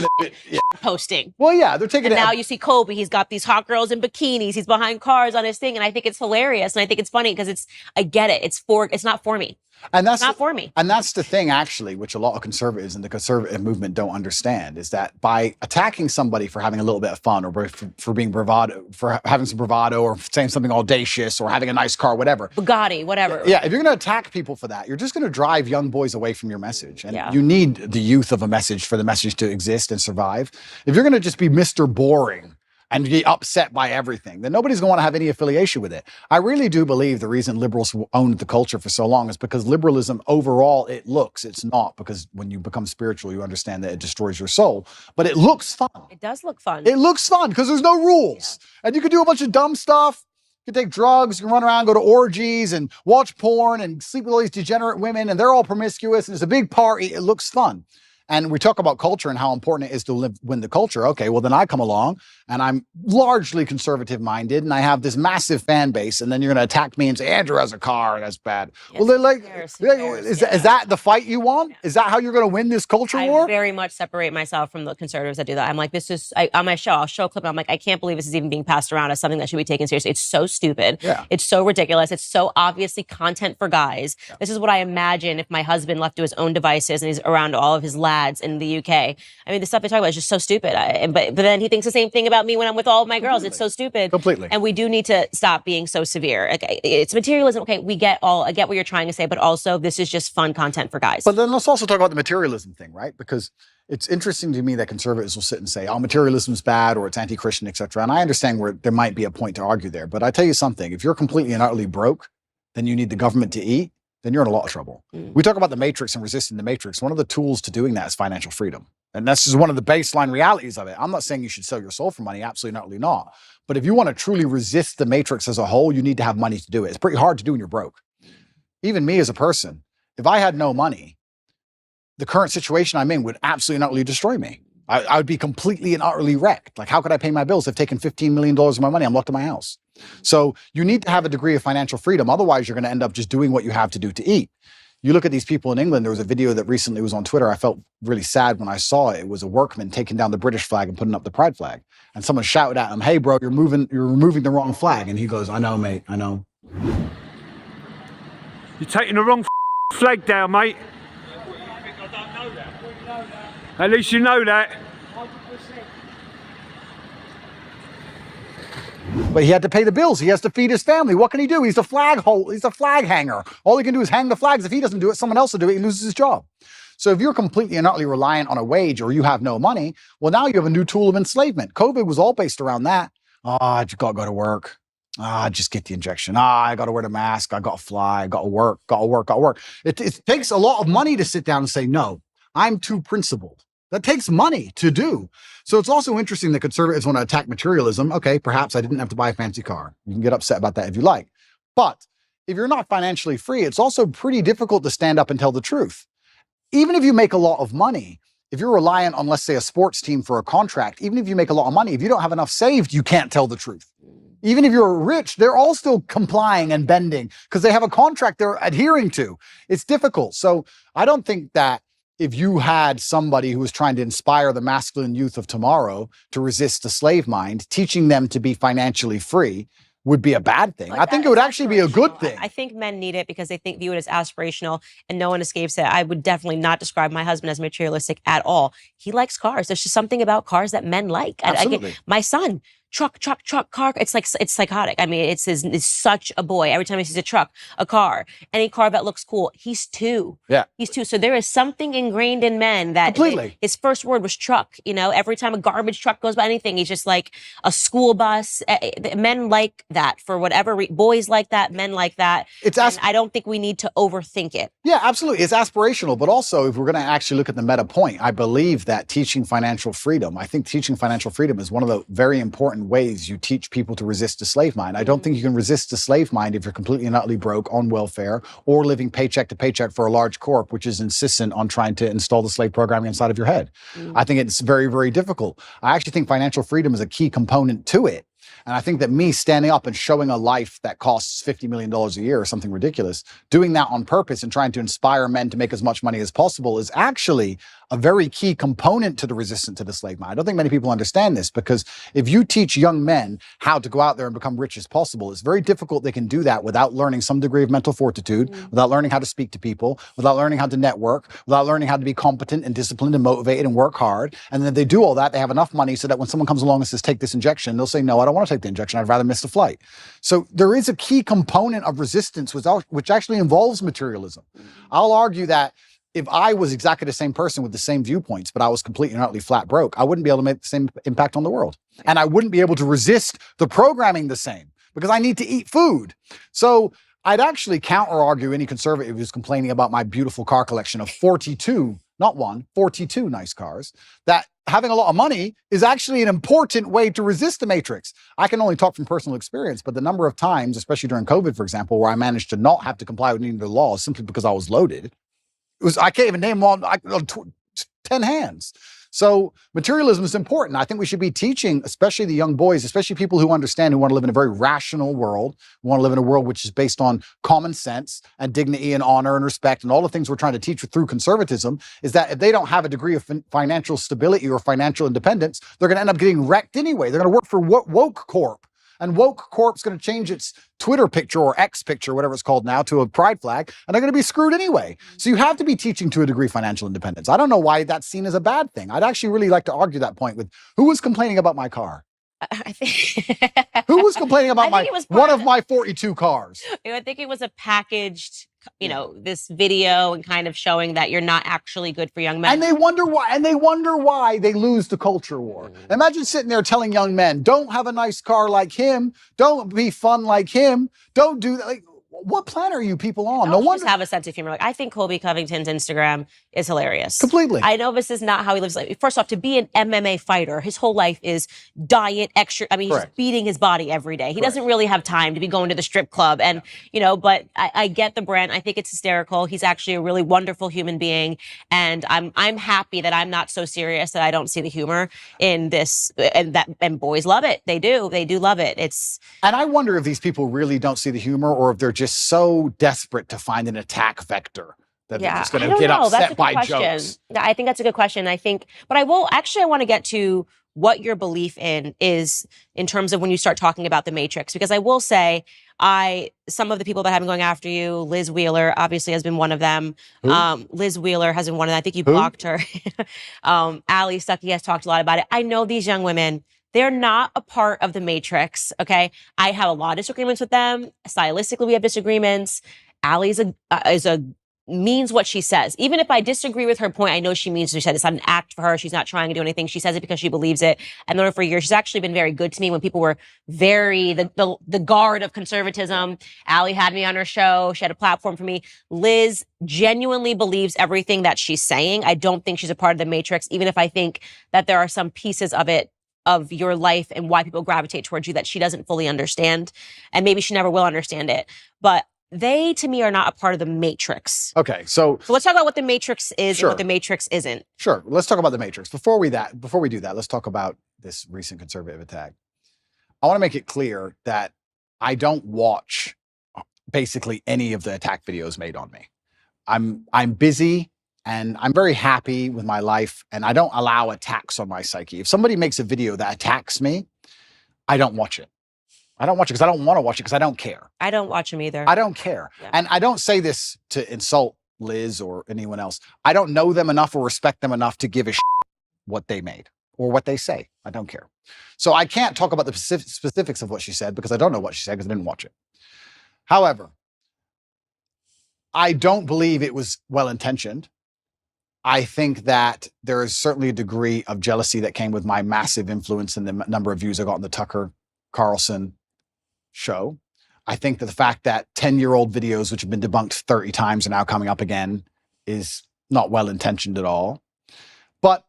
S1: posting.
S2: They're taking
S1: and now you see Colby, he's got these hot girls in bikinis, he's behind cars on his thing, and I think it's hilarious and I think it's funny because I get it. It's not for me.
S2: And that's
S1: not for me.
S2: And that's the thing, actually, which a lot of conservatives and the conservative movement don't understand, is that by attacking somebody for having a little bit of fun or for being bravado, for having some bravado or saying something audacious or having a nice car, whatever.
S1: Bugatti, whatever.
S2: If you're going to attack people for that, you're just going to drive young boys away from your message. And you need the youth of a message for the message to exist and survive. If you're going to just be Mr. Boring and be upset by everything, then nobody's going to want to have any affiliation with it. I really do believe the reason liberals owned the culture for so long is because liberalism overall, it's not, because when you become spiritual, you understand that it destroys your soul, but it looks fun.
S1: It does look fun.
S2: It looks fun because there's no rules. And you can do a bunch of dumb stuff. You can take drugs, you can run around, go to orgies and watch porn and sleep with all these degenerate women and they're all promiscuous and it's a big party. It looks fun. And we talk about culture and how important it is to win the culture. Okay, well, then I come along and I'm largely conservative minded and I have this massive fan base. And then you're going to attack me and say, Andrew has a car and that's bad. Well, they're like, is that the fight you want? Is that how you're going to win this culture war?
S1: I very much separate myself from the conservatives that do that. I'm like, on my show, I'll show a clip and I'm like, I can't believe this is even being passed around as something that should be taken seriously. It's so stupid. It's so ridiculous. It's so obviously content for guys. This is what I imagine if my husband left to his own devices and he's around all of his lads in the UK. I mean, the stuff they talk about is just so stupid. But then he thinks the same thing about me when I'm with all of my girls. It's so stupid. And we do need to stop being so severe. Okay, it's materialism. Okay, I get what you're trying to say, but also this is just fun content for guys.
S2: But then let's also talk about the materialism thing, right? Because it's interesting to me that conservatives will sit and say, materialism is bad or it's anti-Christian, etc. And I understand where there might be a point to argue there. But I tell you something, if you're completely and utterly broke, then you need the government to eat, then you're in a lot of trouble. We talk about the matrix and resisting the matrix. One of the tools to doing that is financial freedom. And that's just one of the baseline realities of it. I'm not saying you should sell your soul for money, absolutely not. But if you want to truly resist the matrix as a whole, you need to have money to do it. It's pretty hard to do when you're broke. Even me as a person, if I had no money, the current situation I'm in would absolutely and utterly destroy me. I would be completely and utterly wrecked. Like, how could I pay my bills? I've taken $15 million of my money. I'm locked in my house. So you need to have a degree of financial freedom. Otherwise, you're going to end up just doing what you have to do to eat. You look at these people in England. There was a video that recently was on Twitter. I felt really sad when I saw it. It was a workman taking down the British flag and putting up the pride flag. And someone shouted at him, "Hey, bro, you're removing the wrong flag." And he goes, "I know, mate, I know."
S12: You're taking the wrong flag down, mate. At least you know that.
S2: But he had to pay the bills. He has to feed his family. What can he do? He's a flag hanger. All he can do is hang the flags. If he doesn't do it, someone else will do it. He loses his job. So if you're completely and utterly reliant on a wage or you have no money, well, now you have a new tool of enslavement. COVID was all based around that. I just got to go to work. Just get the injection. I got to wear the mask. I got to fly. I got to work. It takes a lot of money to sit down and say, no, I'm too principled. That takes money to do. So it's also interesting that conservatives want to attack materialism. Okay, perhaps I didn't have to buy a fancy car. You can get upset about that if you like. But if you're not financially free, it's also pretty difficult to stand up and tell the truth. Even if you make a lot of money, if you're reliant on, let's say, a sports team for a contract, even if you make a lot of money, if you don't have enough saved, you can't tell the truth. Even if you're rich, they're all still complying and bending because they have a contract they're adhering to. It's difficult. So I don't think that if you had somebody who was trying to inspire the masculine youth of tomorrow to resist the slave mind, teaching them to be financially free would be a bad thing. I think it would actually be a good thing.
S1: I think men need it because they view it as aspirational and no one escapes it. I would definitely not describe my husband as materialistic at all. He likes cars. There's just something about cars that men like.
S2: Absolutely.
S1: My son, truck, car. It's psychotic. I mean, it's such a boy. Every time he sees a truck, a car, any car that looks cool, he's 2.
S2: Yeah.
S1: He's 2. So there is something ingrained in men that
S2: completely.
S1: His first word was truck. You know, every time a garbage truck goes by anything, he's just like a school bus. Men like that for whatever boys like that, men like that. I don't think we need to overthink it.
S2: Yeah, absolutely. It's aspirational, but also if we're going to actually look at the meta point, I believe that teaching financial freedom, I think teaching financial freedom is one of the very important ways you teach people to resist the slave mind. I don't think you can resist the slave mind if you're completely and utterly broke on welfare or living paycheck to paycheck for a large corp, which is insistent on trying to install the slave programming inside of your head. I think it's very, very difficult. I actually think financial freedom is a key component to it. And I think that me standing up and showing a life that costs $50 million a year or something ridiculous, doing that on purpose and trying to inspire men to make as much money as possible is actually a very key component to the resistance to the slave mind. I don't think many people understand this because if you teach young men how to go out there and become rich as possible, it's very difficult they can do that without learning some degree of mental fortitude, without learning how to speak to people, without learning how to network, without learning how to be competent and disciplined and motivated and work hard. And then if they do all that, they have enough money so that when someone comes along and says, take this injection, they'll say, no, I don't want to take the injection. I'd rather miss the flight. So there is a key component of resistance which actually involves materialism. I'll argue that if I was exactly the same person with the same viewpoints, but I was completely and utterly flat broke, I wouldn't be able to make the same impact on the world. And I wouldn't be able to resist the programming the same because I need to eat food. So I'd actually counter argue any conservative who's complaining about my beautiful car collection of 42, not 42 nice cars, that having a lot of money is actually an important way to resist the matrix. I can only talk from personal experience, but the number of times, especially during COVID, for example, where I managed to not have to comply with any of the laws simply because I was loaded, I can't even name them on 10 hands. So materialism is important. I think we should be teaching, especially the young boys, especially people who understand, who want to live in a very rational world, who want to live in a world which is based on common sense and dignity and honor and respect and all the things we're trying to teach through conservatism, is that if they don't have a degree of financial stability or financial independence, they're going to end up getting wrecked anyway. They're going to work for Woke Corp. And Woke Corp's going to change its Twitter picture or X picture, whatever it's called now, to a pride flag, and they're going to be screwed anyway. So you have to be teaching to a degree financial independence. I don't know why that's seen as a bad thing. I'd actually really like to argue that point with who was complaining about my car?
S1: I think
S2: who was complaining about one of my 42 cars?
S1: I think it was a packaged, this video and kind of showing that you're not actually good for young men.
S2: And they wonder why they lose the culture war. Imagine sitting there telling young men, don't have a nice car like him, don't be fun like him, don't do that. Like, what planet are you people on? No wonder.
S1: Just have a sense of humor. Like, I think Colby Covington's Instagram is hilarious.
S2: Completely.
S1: I know this is not how he lives. Like, first off, to be an MMA fighter, his whole life is diet, extra. I mean, he's just beating his body every day. He doesn't really have time to be going to the strip club. And, but I get the brand. I think it's hysterical. He's actually a really wonderful human being. And I'm happy that I'm not so serious that I don't see the humor in this. And boys love it. They do. They do love it.
S2: And I wonder if these people really don't see the humor or if they're just so desperate to find an attack vector that they're just going
S1: I
S2: to
S1: don't
S2: get
S1: know. That's a
S2: upset
S1: good
S2: by
S1: question.
S2: jokes?
S1: I think that's a good question. But I want to get to what your belief is in terms of when you start talking about the Matrix, because I will say, some of the people that have been going after you, Liz Wheeler obviously has been one of them.
S2: Who?
S1: Liz Wheeler has been one of them. I think you
S2: Who?
S1: blocked her. Ali Stuckey has talked a lot about it. I know these young women, they're not a part of the Matrix, okay? I have a lot of disagreements with them. Stylistically, we have disagreements. Ali means what she says. Even if I disagree with her point, I know she means what she said. It's not an act for her. She's not trying to do anything. She says it because she believes it. I've known her for years. She's actually been very good to me when people were the guard of conservatism. Ali had me on her show. She had a platform for me. Liz genuinely believes everything that she's saying. I don't think she's a part of the Matrix, even if I think that there are some pieces of it, of your life and why people gravitate towards you, that she doesn't fully understand. And maybe she never will understand it. But they, to me, are not a part of the Matrix.
S2: Okay, so
S1: let's talk about what the Matrix is
S2: Sure.
S1: and what the Matrix isn't.
S2: Sure. Let's talk about the Matrix. Before we do that, let's talk about this recent conservative attack. I want to make it clear that I don't watch basically any of the attack videos made on me. I'm busy and I'm very happy with my life, and I don't allow attacks on my psyche. If somebody makes a video that attacks me, I don't watch it. I don't watch it because I don't want to watch it because I don't care.
S1: I don't watch them either.
S2: I don't care.
S1: Yeah.
S2: And I don't say this to insult Liz or anyone else. I don't know them enough or respect them enough to give a shit what they made or what they say. I don't care. So I can't talk about the specifics of what she said because I don't know what she said because I didn't watch it. However, I don't believe it was well-intentioned. I think that there is certainly a degree of jealousy that came with my massive influence in the number of views I got on the Tucker Carlson show. I think that the fact that 10-year-old videos, which have been debunked 30 times, are now coming up again is not well-intentioned at all. But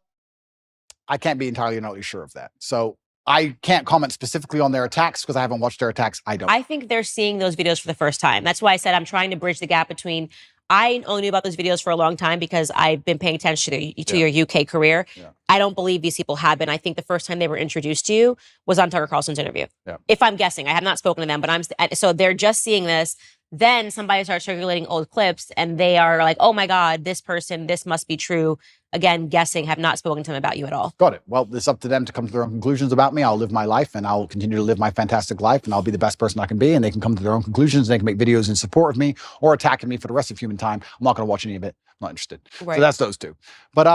S2: I can't be entirely sure of that. So I can't comment specifically on their attacks because I haven't watched their attacks.
S1: I think they're seeing those videos for the first time. That's why I said I'm trying to bridge the gap between, I only knew about those videos for a long time because I've been paying attention to your UK career.
S2: Yeah.
S1: I don't believe these people have been. I think the first time they were introduced to you was on Tucker Carlson's interview.
S2: Yeah.
S1: If I'm guessing, I have not spoken to them, but so they're just seeing this. Then somebody starts circulating old clips and they are like, oh my God, this person, this must be true. Again, guessing, have not spoken to them about you at all.
S2: Got it. Well, it's up to them to come to their own conclusions about me. I'll live my life and I'll continue to live my fantastic life and I'll be the best person I can be, and they can come to their own conclusions. They can make videos in support of me or attacking me for the rest of human time. I'm not going to watch any of it. I'm not interested.
S1: Right.
S2: So that's those two. But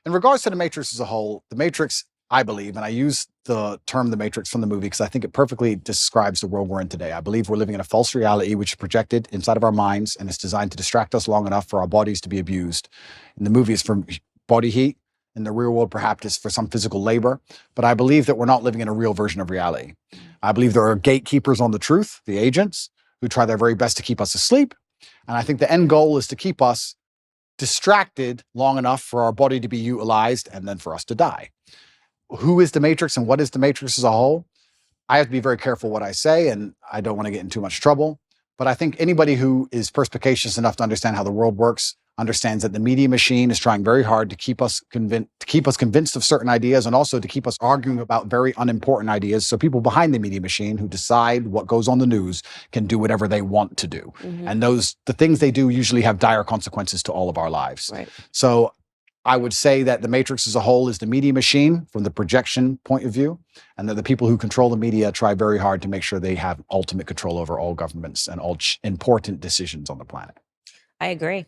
S2: in regards to the Matrix as a whole, the Matrix, I believe, and I use the term The Matrix from the movie because I think it perfectly describes the world we're in today. I believe we're living in a false reality which is projected inside of our minds, and it's designed to distract us long enough for our bodies to be abused. In the movie, it's for body heat. In the real world, perhaps it's for some physical labor. But I believe that we're not living in a real version of reality. I believe there are gatekeepers on the truth, the agents, who try their very best to keep us asleep. And I think the end goal is to keep us distracted long enough for our body to be utilized and then for us to die. Who is the Matrix and what is the Matrix as a whole? I have to be very careful what I say, and I don't want to get in too much trouble. But I think anybody who is perspicacious enough to understand how the world works understands that the media machine is trying very hard to keep us convinced of certain ideas, and also to keep us arguing about very unimportant ideas. So people behind the media machine who decide what goes on the news can do whatever they want to do.
S1: Mm-hmm.
S2: And the things they do usually have dire consequences to all of our lives.
S1: Right.
S2: So I would say that the Matrix as a whole is the media machine from the projection point of view, and that the people who control the media try very hard to make sure they have ultimate control over all governments and all important decisions on the planet.
S1: I agree.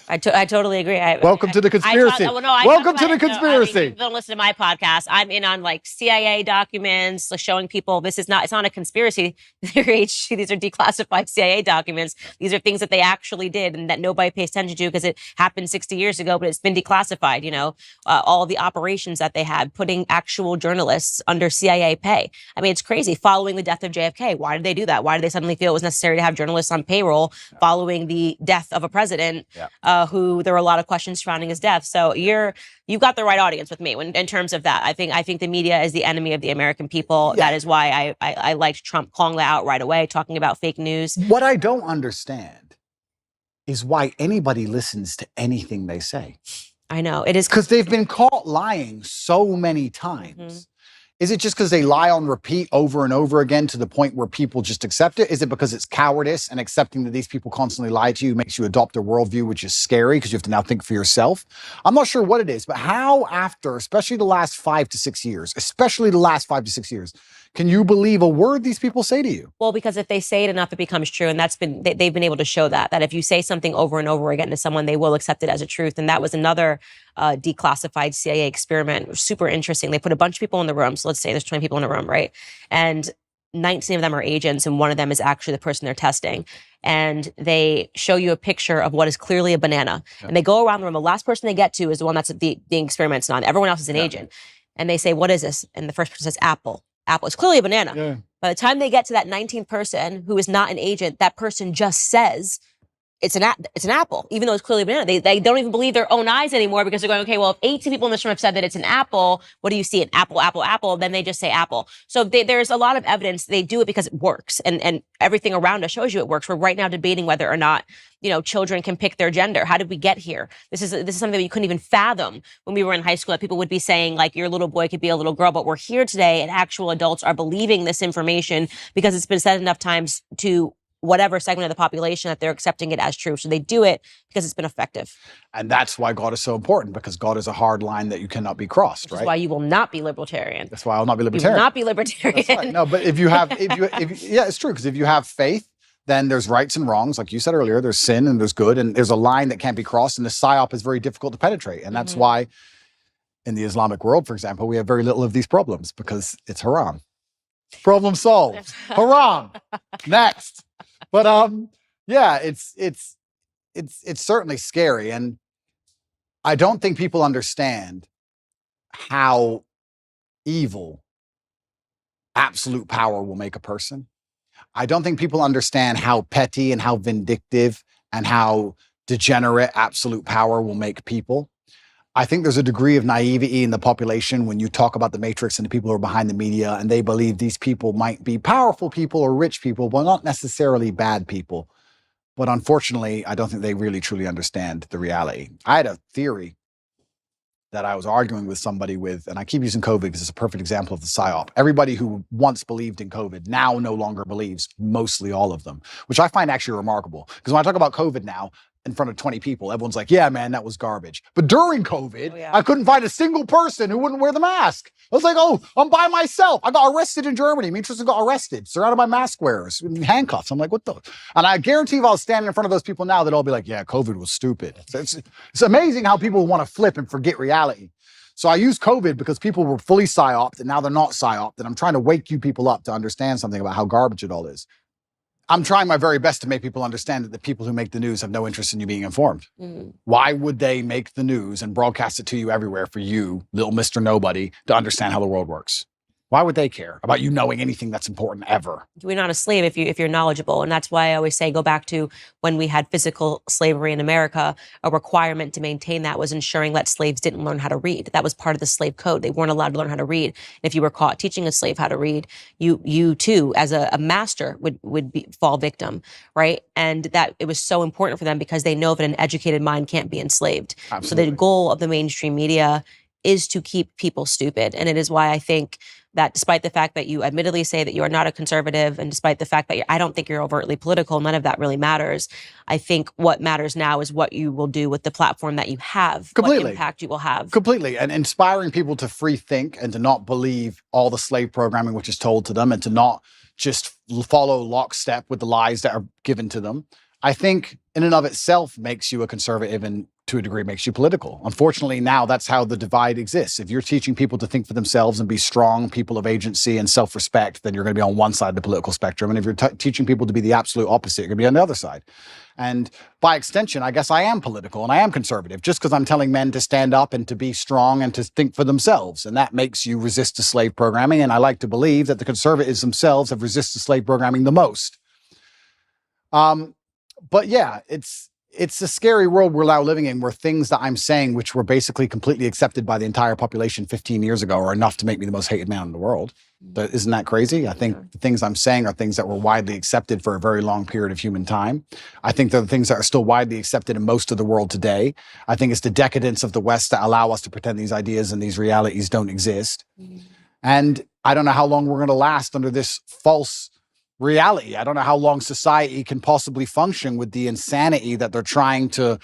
S1: I totally agree.
S2: Welcome to the conspiracy. Welcome to the conspiracy.
S1: Don't listen to my podcast. I'm in on like CIA documents, like showing people it's not a conspiracy. These are declassified CIA documents. These are things that they actually did and that nobody pays attention to because it happened 60 years ago, but it's been declassified. All the operations that they had, putting actual journalists under CIA pay. I mean, it's crazy. Following the death of JFK, why did they do that? Why did they suddenly feel it was necessary to have journalists on payroll following the death of a president?
S2: Yeah.
S1: Who there were a lot of questions surrounding his death. So you've got the right audience with me in terms of that. I think the media is the enemy of the American people. Yeah. That is why I liked Trump calling that out right away, talking about fake news.
S2: What I don't understand is why anybody listens to anything they say.
S1: I know it is
S2: because they've been caught lying so many times. Mm-hmm. Is it just because they lie on repeat over and over again to the point where people just accept it? Is it because it's cowardice and accepting that these people constantly lie to you makes you adopt a worldview, which is scary because you have to now think for yourself? I'm not sure what it is, but how after, especially the last 5 to 6 years, can you believe a word these people say to you?
S1: Well, because if they say it enough, it becomes true. And they've been able to show that if you say something over and over again to someone, they will accept it as a truth. And that was another declassified CIA experiment. It was super interesting. They put a bunch of people in the room. So let's say there's 20 people in a room, right? And 19 of them are agents, and one of them is actually the person they're testing. And they show you a picture of what is clearly a banana. Yeah. And they go around the room. The last person they get to is the one that's being experimented on. Everyone else is an agent. And they say, what is this? And the first person says, apple. Apple. It's clearly a banana. Yeah. By the time they get to that 19th person who is not an agent, that person just says it's an apple, even though it's clearly a banana. They don't even believe their own eyes anymore because they're going, okay, well, if 18 people in this room have said that it's an apple, what do you see? An apple, apple, apple. Then they just say apple. So there's a lot of evidence. They do it because it works, and everything around us shows you it works. We're right now debating whether or not children can pick their gender. How did we get here? This is something that you couldn't even fathom when we were in high school, that people would be saying like your little boy could be a little girl, but we're here today and actual adults are believing this information because it's been said enough times to whatever segment of the population that they're accepting it as true. So they do it because it's been effective.
S2: And that's why God is so important, because God is a hard line that you cannot be crossed, right?
S1: That's why you will not be libertarian.
S2: That's why I'll not be libertarian.
S1: You will not be libertarian.
S2: That's right. No, but if yeah, it's true. Because if you have faith, then there's rights and wrongs. Like you said earlier, there's sin and there's good, and there's a line that can't be crossed, and the psyop is very difficult to penetrate. And that's why in the Islamic world, for example, we have very little of these problems, because it's haram. Problem solved. Haram. Next. But yeah, it's certainly scary, and I don't think people understand how evil absolute power will make a person. I don't think people understand how petty and how vindictive and how degenerate absolute power will make people. I think there's a degree of naivety in the population when you talk about the Matrix and the people who are behind the media, and they believe these people might be powerful people or rich people, but not necessarily bad people. But unfortunately, I don't think they really truly understand the reality. I had a theory that I was arguing with somebody with, and I keep using COVID because it's a perfect example of the psyop. Everybody who once believed in COVID now no longer believes, mostly all of them, which I find actually remarkable. Because when I talk about COVID now, in front of 20 people, everyone's like, yeah, man, that was garbage. But during COVID, I couldn't find a single person who wouldn't wear the mask. I was like, oh, I'm by myself. I got arrested in Germany. Me and Tristan got arrested, surrounded by mask wearers in handcuffs. I'm like, what the? And I guarantee if I was standing in front of those people now, they'd all be like, yeah, COVID was stupid. So it's amazing how people want to flip and forget reality. So I use COVID because people were fully psyoped, and now they're not psyoped. And I'm trying to wake you people up to understand something about how garbage it all is. I'm trying my very best to make people understand that the people who make the news have no interest in you being informed. Why would they make the news and broadcast it to you everywhere for you, little Mr. Nobody, to understand how the world works? Why would they care about you knowing anything that's important ever?
S1: You're not a slave if you're knowledgeable. And that's why I always say, go back to when we had physical slavery in America. A requirement to maintain that was ensuring that slaves didn't learn how to read. That was part of the slave code. They weren't allowed to learn how to read. And if you were caught teaching a slave how to read, you too, as a master, would fall victim, right? And that it was so important for them because they know that an educated mind can't be enslaved. Absolutely. So the goal of the mainstream media is to keep people stupid. And it is why I think that despite the fact that you admittedly say that you are not a conservative, and despite the fact that I don't think you're overtly political, none of that really matters. I think what matters now is what you will do with the platform that you have,
S2: completely.
S1: What impact you will have.
S2: Completely. And inspiring people to free think and to not believe all the slave programming which is told to them, and to not just follow lockstep with the lies that are given to them, I think in and of itself makes you a conservative, and to a degree makes you political. Unfortunately, now that's how the divide exists. If you're teaching people to think for themselves and be strong people of agency and self-respect, then you're going to be on one side of the political spectrum. And if you're teaching people to be the absolute opposite, you're going to be on the other side. And by extension, I guess I am political and I am conservative, just because I'm telling men to stand up and to be strong and to think for themselves. And that makes you resist the slave programming. And I like to believe that the conservatives themselves have resisted slave programming the most. But yeah, it's a scary world we're now living in, where things that I'm saying, which were basically completely accepted by the entire population 15 years ago, are enough to make me the most hated man in the world. But isn't that crazy? I think the things I'm saying are things that were widely accepted for a very long period of human time. I think they're the things that are still widely accepted in most of the world today. I think it's the decadence of the West that allow us to pretend these ideas and these realities don't exist. And I don't know how long we're going to last under this false reality. I don't know how long society can possibly function with the insanity that they're trying to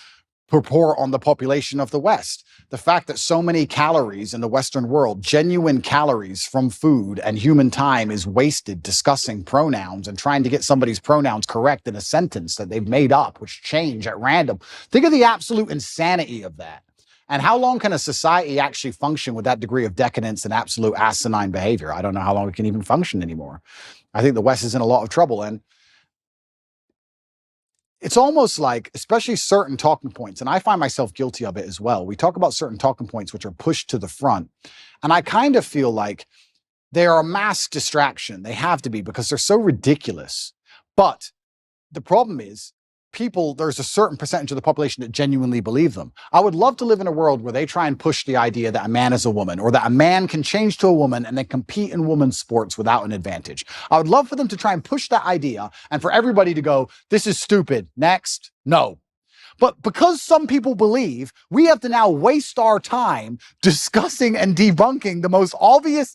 S2: purport on the population of the West. The fact that so many calories in the Western world, genuine calories from food and human time, is wasted discussing pronouns and trying to get somebody's pronouns correct in a sentence that they've made up, which change at random. Think of the absolute insanity of that. And how long can a society actually function with that degree of decadence and absolute asinine behavior? I don't know how long it can even function anymore. I think the West is in a lot of trouble. And it's almost like, especially certain talking points, and I find myself guilty of it as well. We talk about certain talking points which are pushed to the front. And I kind of feel like they are a mass distraction. They have to be, because they're so ridiculous. But the problem is, there's a certain percentage of the population that genuinely believe them. I would love to live in a world where they try and push the idea that a man is a woman, or that a man can change to a woman and then compete in women's sports without an advantage. I would love for them to try and push that idea and for everybody to go, this is stupid. Next. No. But because some people believe, we have to now waste our time discussing and debunking the most obvious,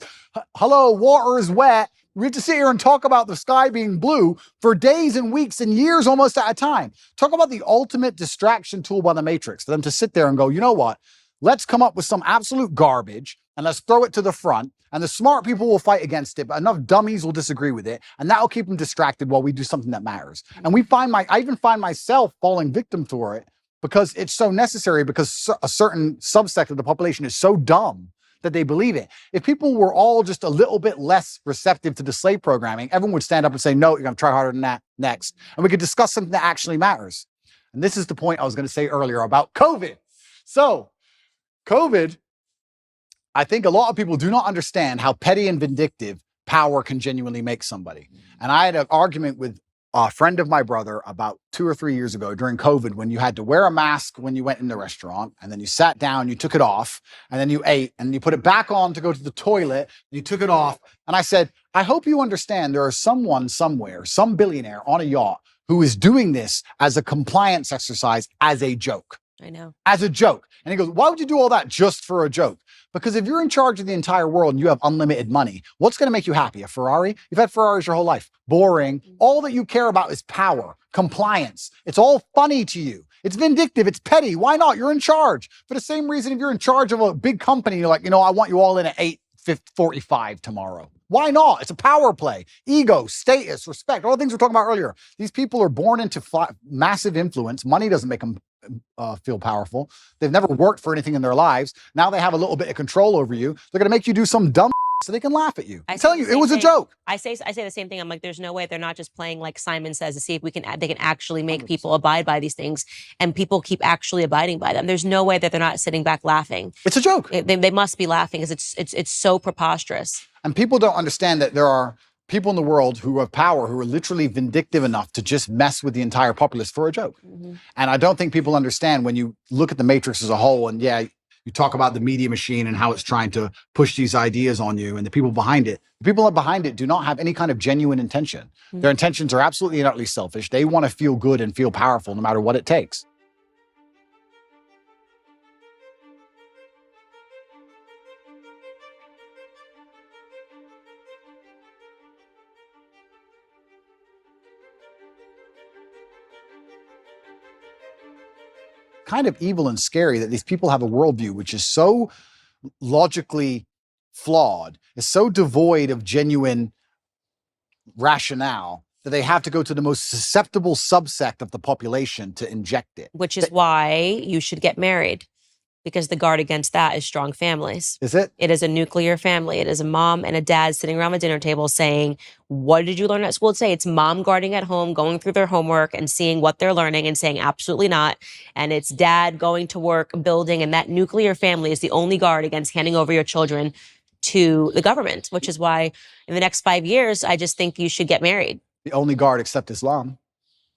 S2: hello, water is wet. We have to sit here and talk about the sky being blue for days and weeks and years almost at a time. Talk about the ultimate distraction tool by the Matrix, for them to sit there and go, you know what? Let's come up with some absolute garbage and let's throw it to the front. And the smart people will fight against it, but enough dummies will disagree with it. And that will keep them distracted while we do something that matters. And I even find myself falling victim to it, because it's so necessary, because a certain subsect of the population is so dumb that they believe it. If people were all just a little bit less receptive to the slave programming, everyone would stand up and say, no, you're gonna try harder than that next. And we could discuss something that actually matters. And this is the point I was gonna say earlier about COVID. So, COVID, I think a lot of people do not understand how petty and vindictive power can genuinely make somebody. And I had an argument with a friend of my brother about 2 or 3 years ago during COVID, when you had to wear a mask when you went in the restaurant, and then you sat down, you took it off, and then you ate, and you put it back on to go to the toilet, and you took it off. And I said, I hope you understand there is someone somewhere, some billionaire on a yacht, who is doing this as a compliance exercise, as a joke.
S1: I know.
S2: As a joke. And he goes, why would you do all that just for a joke? Because if you're in charge of the entire world and you have unlimited money, what's going to make you happy? A Ferrari? You've had Ferraris your whole life. Boring. All that you care about is power, compliance. It's all funny to you. It's vindictive. It's petty. Why not? You're in charge. For the same reason, if you're in charge of a big company, you're like, I want you all in at 8:45 tomorrow. Why not? It's a power play. Ego, status, respect, all the things we were talking about earlier. These people are born into massive influence. Money doesn't make them feel powerful. They've never worked for anything in their lives. Now they have a little bit of control over you. They're going to make you do some dumb so they can laugh at you. I'm telling you, it was a joke.
S1: I say the same thing. I'm like, there's no way they're not just playing like Simon Says to see if they can actually make 100%. People abide by these things, and people keep actually abiding by them. There's no way that they're not sitting back laughing.
S2: It's a joke.
S1: They must be laughing, because it's so preposterous.
S2: And people don't understand that there are people in the world who have power, who are literally vindictive enough to just mess with the entire populace for a joke. Mm-hmm. And I don't think people understand, when you look at the Matrix as a whole, and you talk about the media machine and how it's trying to push these ideas on you, and the people behind it do not have any kind of genuine intention. Mm-hmm. Their intentions are absolutely and utterly selfish. They want to feel good and feel powerful no matter what it takes. Kind of evil and scary that these people have a worldview which is so logically flawed, is so devoid of genuine rationale, that they have to go to the most susceptible subsect of the population to inject it.
S1: Which is why you should get married, because the guard against that is strong families.
S2: Is it?
S1: It is a nuclear family. It is a mom and a dad sitting around the dinner table saying, what did you learn at school today? It's mom guarding at home, going through their homework and seeing what they're learning and saying absolutely not. And it's dad going to work, building, and that nuclear family is the only guard against handing over your children to the government, which is why in the next 5 years, I just think you should get married.
S2: The only guard except Islam.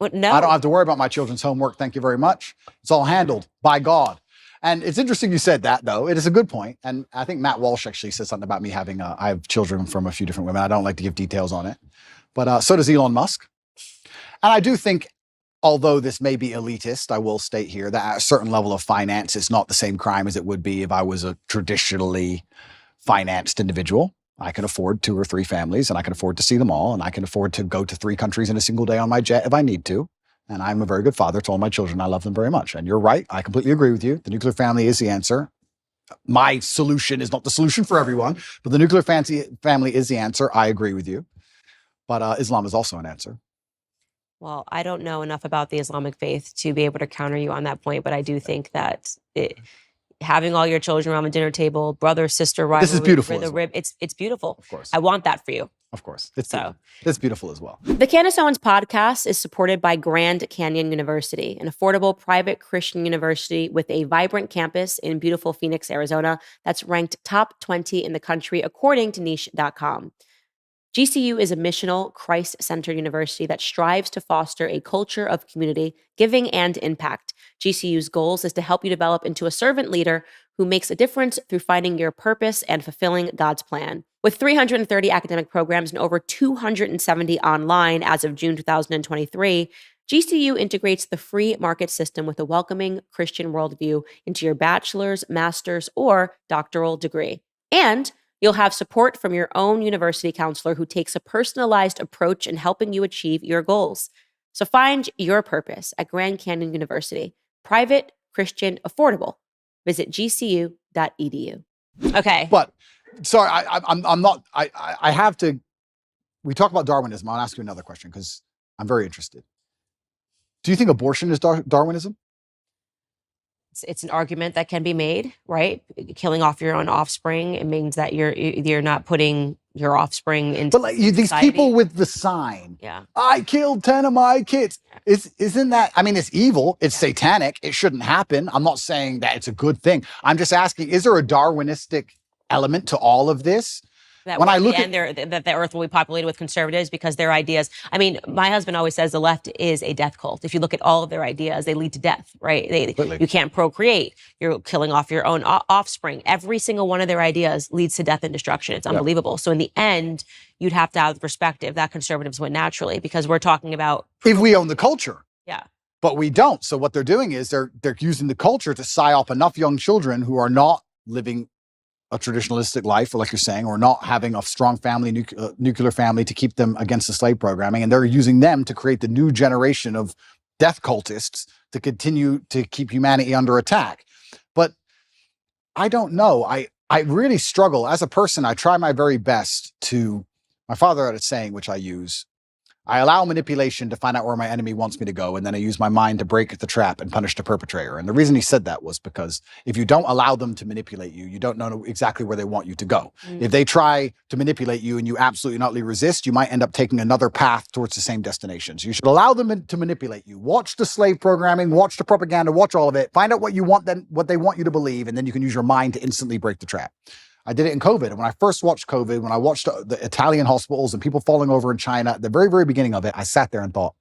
S1: No.
S2: I don't have to worry about my children's homework. Thank you very much. It's all handled by God. And it's interesting you said that, though. It is a good point. And I think Matt Walsh actually said something about me having, I have children from a few different women. I don't like to give details on it. But so does Elon Musk. And I do think, although this may be elitist, I will state here that at a certain level of finance, it's not the same crime as it would be if I was a traditionally financed individual. I can afford 2 or 3 families, and I can afford to see them all, and I can afford to go to 3 countries in a single day on my jet if I need to. And I'm a very good father to all my children. I love them very much. And you're right. I completely agree with you. The nuclear family is the answer. My solution is not the solution for everyone, but the nuclear family is the answer. I agree with you. But Islam is also an answer.
S1: Well, I don't know enough about the Islamic faith to be able to counter you on that point, but I do think that having all your children around the dinner table, brother, sister, rivalry,
S2: This is beautiful.
S1: the rib, it's beautiful.
S2: Of course.
S1: I want that for you.
S2: Of course. It's beautiful as well.
S1: The Candice Owens podcast is supported by Grand Canyon University, an affordable private Christian university with a vibrant campus in beautiful Phoenix, Arizona, that's ranked top 20 in the country according to niche.com. GCU is a missional, Christ-centered university that strives to foster a culture of community, giving, and impact. GCU's goals is to help you develop into a servant leader who makes a difference through finding your purpose and fulfilling God's plan. With 330 academic programs and over 270 online as of June 2023, GCU integrates the free market system with a welcoming Christian worldview into your bachelor's, master's, or doctoral degree. And you'll have support from your own university counselor who takes a personalized approach in helping you achieve your goals. So find your purpose at Grand Canyon University. Private, Christian, affordable. Visit gcu.edu. Okay.
S2: But sorry, I'm not. I have to. We talk about Darwinism. I'll ask you another question because I'm very interested. Do you think abortion is Darwinism?
S1: It's an argument that can be made, right? Killing off your own offspring, it means that you're not putting your offspring into.
S2: But like these people with the sign, I killed 10 of my kids. Isn't that? I mean, it's evil. It's satanic. It shouldn't happen. I'm not saying that it's a good thing. I'm just asking: is there a Darwinistic element to all of this?
S1: That when I look at that the earth will be populated with conservatives because their ideas. I mean, my husband always says the left is a death cult. If you look at all of their ideas, they lead to death, right? You can't procreate. You're killing off your own offspring. Every single one of their ideas leads to death and destruction. It's unbelievable. So in the end, you'd have to have the perspective that conservatives win naturally because we're talking about
S2: if we own the culture.
S1: Yeah.
S2: But we don't. So what they're doing is they're using the culture to psyop enough young children who are not living a traditionalistic life, or like you're saying, or not having a strong family, nuclear family to keep them against the slave programming. And they're using them to create the new generation of death cultists to continue to keep humanity under attack. But I don't know. I really struggle. As a person, I try my very best to, my father had a saying, which I use, I allow manipulation to find out where my enemy wants me to go, and then I use my mind to break the trap and punish the perpetrator. And the reason he said that was because if you don't allow them to manipulate you, you don't know exactly where they want you to go. If they try to manipulate you and you absolutely not resist, you might end up taking another path towards the same destination. So you should allow them to manipulate you. Watch the slave programming, watch the propaganda, watch all of it, find out what you want them, what they want you to believe, and then you can use your mind to instantly break the trap. I did it in COVID. And when I first watched COVID, when I watched the Italian hospitals and people falling over in China, at the very, very beginning of it, I sat there and thought,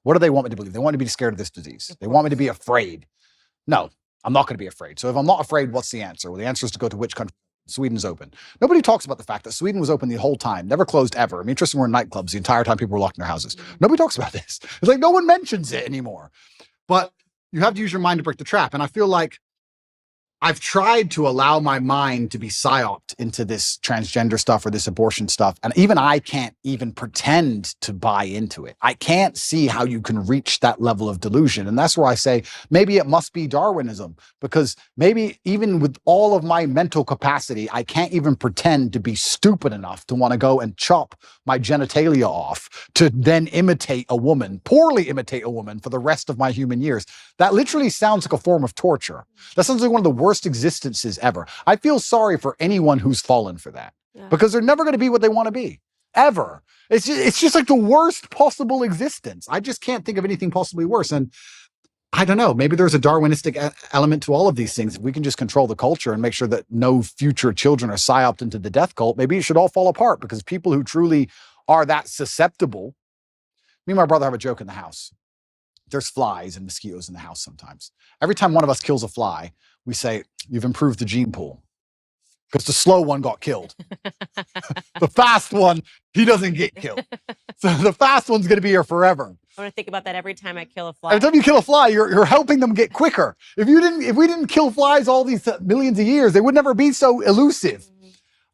S2: what do they want me to believe? They want me to be scared of this disease. They want me to be afraid. No, I'm not going to be afraid. So if I'm not afraid, what's the answer? Well, the answer is to go to which country? Sweden's open. Nobody talks about the fact that Sweden was open the whole time, never closed ever. I mean, interesting, we're in nightclubs the entire time people were locked in their houses. Nobody talks about this. It's like no one mentions it anymore. But you have to use your mind to break the trap. And I feel like I've tried to allow my mind to be psyoped into this transgender stuff or this abortion stuff. And even I can't even pretend to buy into it. I can't see how you can reach that level of delusion. And that's where I say, maybe it must be Darwinism, because maybe even with all of my mental capacity, I can't even pretend to be stupid enough to want to go and chop my genitalia off to then imitate a woman, poorly imitate a woman for the rest of my human years. That literally sounds like a form of torture. That sounds like one of the worst existences ever. I feel sorry for anyone who's fallen for that because they're never going to be what they want to be ever. It's just like the worst possible existence. I just can't think of anything possibly worse. And I don't know, maybe there's a Darwinistic element to all of these things. If we can just control the culture and make sure that no future children are psyoped into the death cult, maybe it should all fall apart, because people who truly are that susceptible. Me and my brother have a joke in the house. There's flies and mosquitoes in the house sometimes. Every time one of us kills a fly, we say, you've improved the gene pool. Because the slow one got killed. The fast one, he doesn't get killed. So the fast one's going to be here forever.
S1: I'm going to think about that every time I kill a fly.
S2: Every time you kill a fly, you're helping them get quicker. If we didn't kill flies all these millions of years, they would never be so elusive.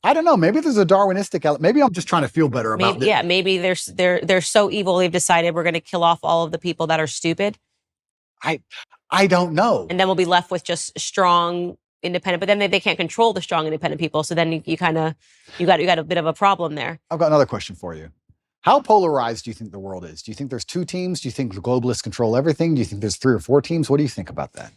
S2: I don't know. Maybe there's a Darwinistic element. Maybe I'm just trying to feel better about
S1: Maybe,
S2: this.
S1: maybe they're so evil they've decided we're going to kill off all of the people that are stupid.
S2: I don't know.
S1: And then we'll be left with just strong, independent. But then they can't control the strong, independent people. So then you got a bit of a problem there.
S2: I've got another question for you. How polarized do you think the world is? Do you think there's 2 teams? Do you think the globalists control everything? Do you think there's 3 or 4 teams? What do you think about that?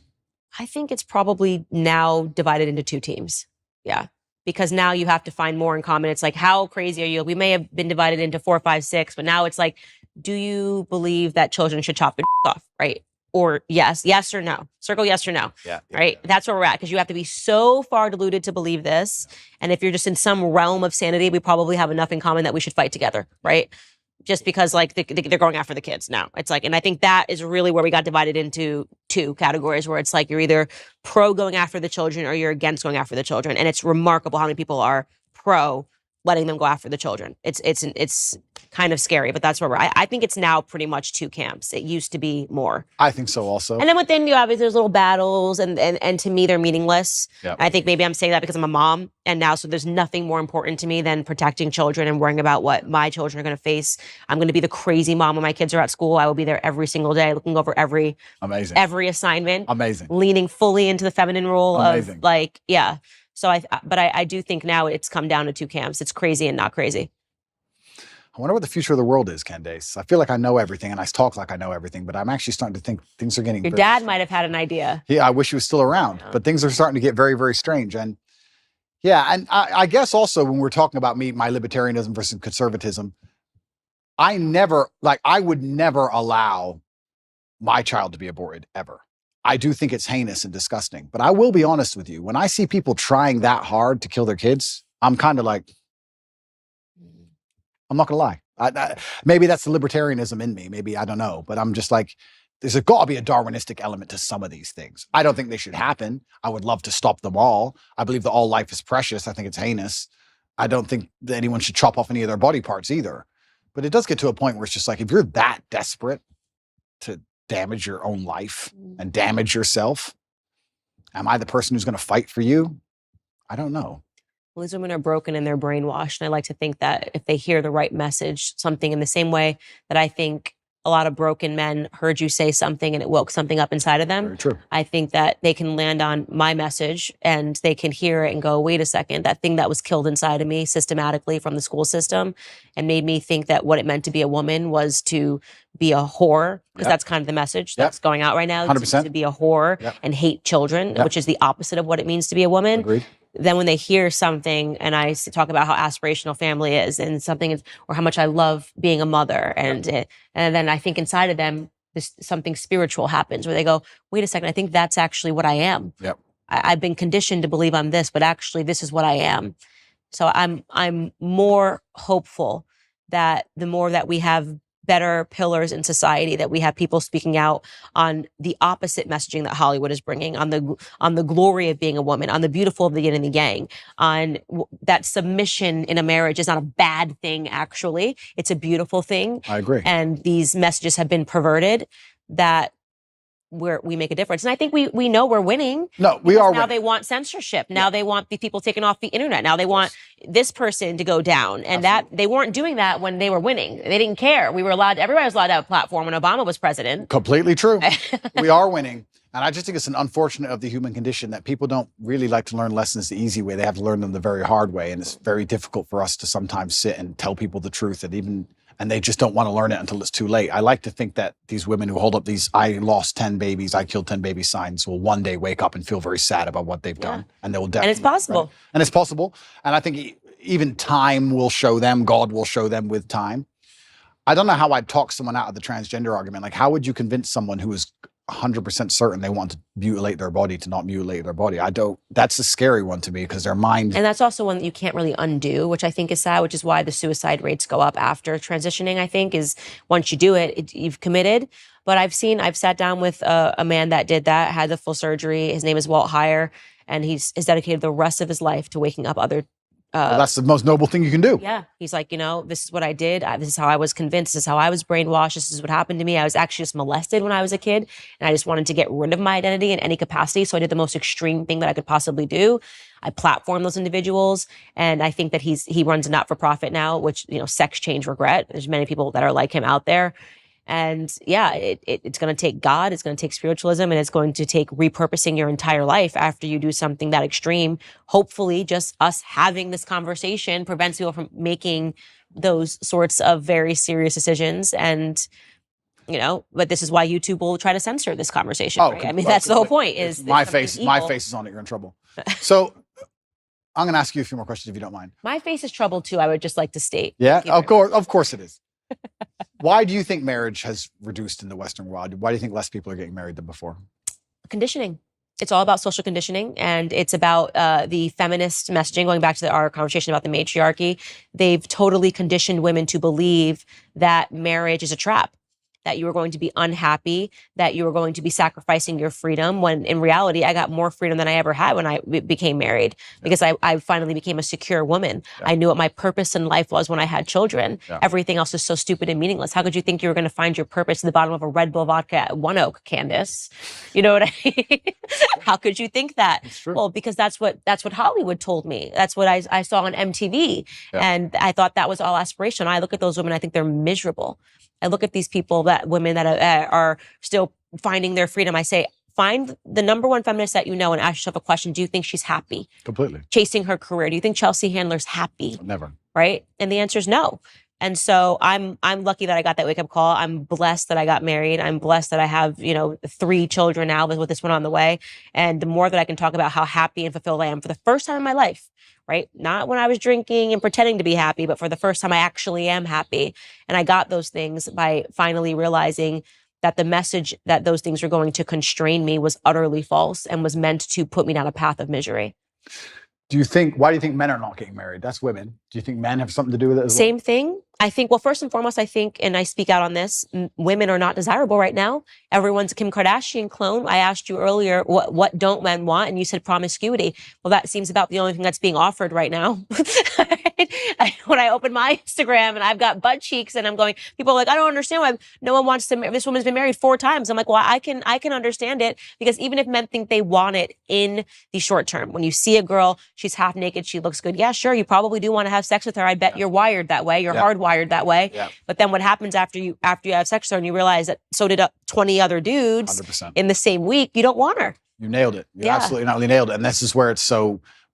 S1: I think it's probably now divided into 2 teams. Yeah. Because now you have to find more in common. It's like, how crazy are you? We may have been divided into 4, 5, 6, but now it's like, do you believe that children should chop their off? Right. Or yes or no. Circle yes or no.
S2: Yeah.
S1: Right. Yeah. That's where we're at. Because you have to be so far deluded to believe this. And if you're just in some realm of sanity, we probably have enough in common that we should fight together. Right. Just because like they're going after the kids now. It's like, and I think that is really where we got divided into 2 categories where it's like you're either pro going after the children or you're against going after the children. And it's remarkable how many people are pro letting them go after the children. It's kind of scary, but that's where we're at. I think it's now pretty much 2 camps. It used to be more.
S2: I think so also.
S1: And then within you, obviously, there's little battles, and to me, they're meaningless.
S2: Yep.
S1: I think maybe I'm saying that because I'm a mom, and now so there's nothing more important to me than protecting children and worrying about what my children are going to face. I'm going to be the crazy mom when my kids are at school. I will be there every single day, looking over every assignment.
S2: Amazing.
S1: Leaning fully into the feminine role
S2: Amazing.
S1: of like, yeah. So I do think now it's come down to 2 camps. It's crazy and not crazy.
S2: I wonder what the future of the world is, Candice. I feel like I know everything and I talk like I know everything, but I'm actually starting to think things are getting
S1: Your dad might have had an idea.
S2: Yeah, I wish he was still around, but things are starting to get very, very strange. And yeah, and I guess also when we're talking about my libertarianism versus conservatism, I would never allow my child to be aborted ever. I do think it's heinous and disgusting, but I will be honest with you. When I see people trying that hard to kill their kids, I'm kind of like, I'm not gonna lie. Maybe that's the libertarianism in me. Maybe, I don't know, but I'm just like, there's got to be a Darwinistic element to some of these things. I don't think they should happen. I would love to stop them all. I believe that all life is precious. I think it's heinous. I don't think that anyone should chop off any of their body parts either. But it does get to a point where it's just like, if you're that desperate to damage your own life and damage yourself, am I the person who's going to fight for you? I don't know.
S1: Well, these women are broken and they're brainwashed. And I like to think that if they hear the right message, something in the same way that I think a lot of broken men heard you say something and it woke something up inside of them.
S2: Very true.
S1: I think that they can land on my message and they can hear it and go, wait a second, that thing that was killed inside of me systematically from the school system and made me think that what it meant to be a woman was to be a whore, because that's kind of the message that's going out right now.
S2: 100%.
S1: To be a whore and hate children, which is the opposite of what it means to be a woman.
S2: Agreed.
S1: Then when they hear something and I talk about how aspirational family is and something is, or how much I love being a mother and then I think inside of them, something spiritual happens where they go, wait a second, I think that's actually what I am.
S2: Yep.
S1: I've been conditioned to believe I'm this, but actually this is what I am. So I'm more hopeful that the more that we have better pillars in society, that we have people speaking out on the opposite messaging that Hollywood is bringing, on the glory of being a woman, on the beautiful of the yin and the yang, on that submission in a marriage is not a bad thing, actually. It's a beautiful thing.
S2: I agree.
S1: And these messages have been perverted, that we make a difference. And I think we know we're winning.
S2: No, we are
S1: now
S2: winning.
S1: they want censorship. Now they want the people taken off the internet. Now they want this person to go down. And that they weren't doing that when they were winning. They didn't care. Everybody was allowed to have a platform when Obama was president.
S2: Completely true. We are winning. And I just think it's an unfortunate of the human condition that people don't really like to learn lessons the easy way. They have to learn them the very hard way. And it's very difficult for us to sometimes sit and tell people the truth and they just don't want to learn it until it's too late. I like to think that these women who hold up these I lost 10 babies, I killed 10 baby signs will one day wake up and feel very sad about what they've done. And they will definitely.
S1: And it's possible.
S2: Right? And it's possible. And I think even time will show them, God will show them with time. I don't know how I'd talk someone out of the transgender argument. Like, how would you convince someone who is 100% certain they want to mutilate their body to not mutilate their body? That's a scary one to me because their mind.
S1: And that's also one that you can't really undo, which I think is sad, which is why the suicide rates go up after transitioning, I think, is once you do it, you've committed. But I've sat down with a man that did that, had the full surgery. His name is Walt Heyer, and he's dedicated the rest of his life to waking up other
S2: well, that's the most noble thing you can do.
S1: Yeah. He's like, this is what I did. This is how I was convinced. This is how I was brainwashed. This is what happened to me. I was actually just molested when I was a kid. And I just wanted to get rid of my identity in any capacity. So I did the most extreme thing that I could possibly do. I platform those individuals. And I think that he runs a not-for-profit now, which, sex change regret. There's many people that are like him out there. And yeah, it's going to take God, it's going to take spiritualism, and it's going to take repurposing your entire life after you do something that extreme. Hopefully, just us having this conversation prevents people from making those sorts of very serious decisions. And, but this is why YouTube will try to censor this conversation.
S2: Oh,
S1: right? I mean, that's the whole point. Is
S2: my face is on it, you're in trouble. So I'm going to ask you a few more questions if you don't mind.
S1: My face is troubled too, I would just like to state.
S2: Yeah, of course it is. Why do you think marriage has reduced in the Western world? Why do you think less people are getting married than before?
S1: Conditioning. It's all about social conditioning, and it's about the feminist messaging. Going back to our conversation about the matriarchy, they've totally conditioned women to believe that marriage is a trap, that you are going to be unhappy, that you are going to be sacrificing your freedom, when in reality, I got more freedom than I ever had when I became married, because I finally became a secure woman. I knew what my purpose in life was when I had children. Everything else is so stupid and meaningless. How could you think you were going to find your purpose in the bottom of a Red Bull vodka at One Oak, Candice? You know what I mean? How could you think that? Well, because that's what Hollywood told me. That's what I saw on MTV. And I thought that was all aspirational. I look at those women, I think they're miserable. I look at these women that are still finding their freedom. I say, find the number one feminist that you know and ask yourself a question. Do you think she's happy?
S2: Completely.
S1: Chasing her career. Do you think Chelsea Handler's happy?
S2: Never.
S1: Right? And the answer is no. And so I'm lucky that I got that wake-up call. I'm blessed that I got married. I'm blessed that I have, 3 children now with this one on the way. And the more that I can talk about how happy and fulfilled I am for the first time in my life, right? Not when I was drinking and pretending to be happy, but for the first time I actually am happy. And I got those things by finally realizing that the message that those things were going to constrain me was utterly false and was meant to put me down a path of misery.
S2: Why do you think men are not getting married? That's women. Do you think men have something to do with it as well?
S1: Same thing. I think, well, first and foremost, I think, and I speak out on this, women are not desirable right now. Everyone's a Kim Kardashian clone. I asked you earlier, what don't men want? And you said promiscuity. Well, that seems about the only thing that's being offered right now. When I open my Instagram and I've got butt cheeks and I'm going, people are like, I don't understand why no one wants to, this woman's been married 4 times. I'm like, well, I can understand it, because even if men think they want it in the short term, when you see a girl, she's half naked, she looks good. Yeah, sure. You probably do want to have sex with her. I bet you're wired that way. You're hardwired that way. But then what happens after you have sex with her and you realize that so did 20 other dudes
S2: 100%.
S1: in the same week, you don't want her.
S2: You nailed it. You absolutely not only nailed it. And this is where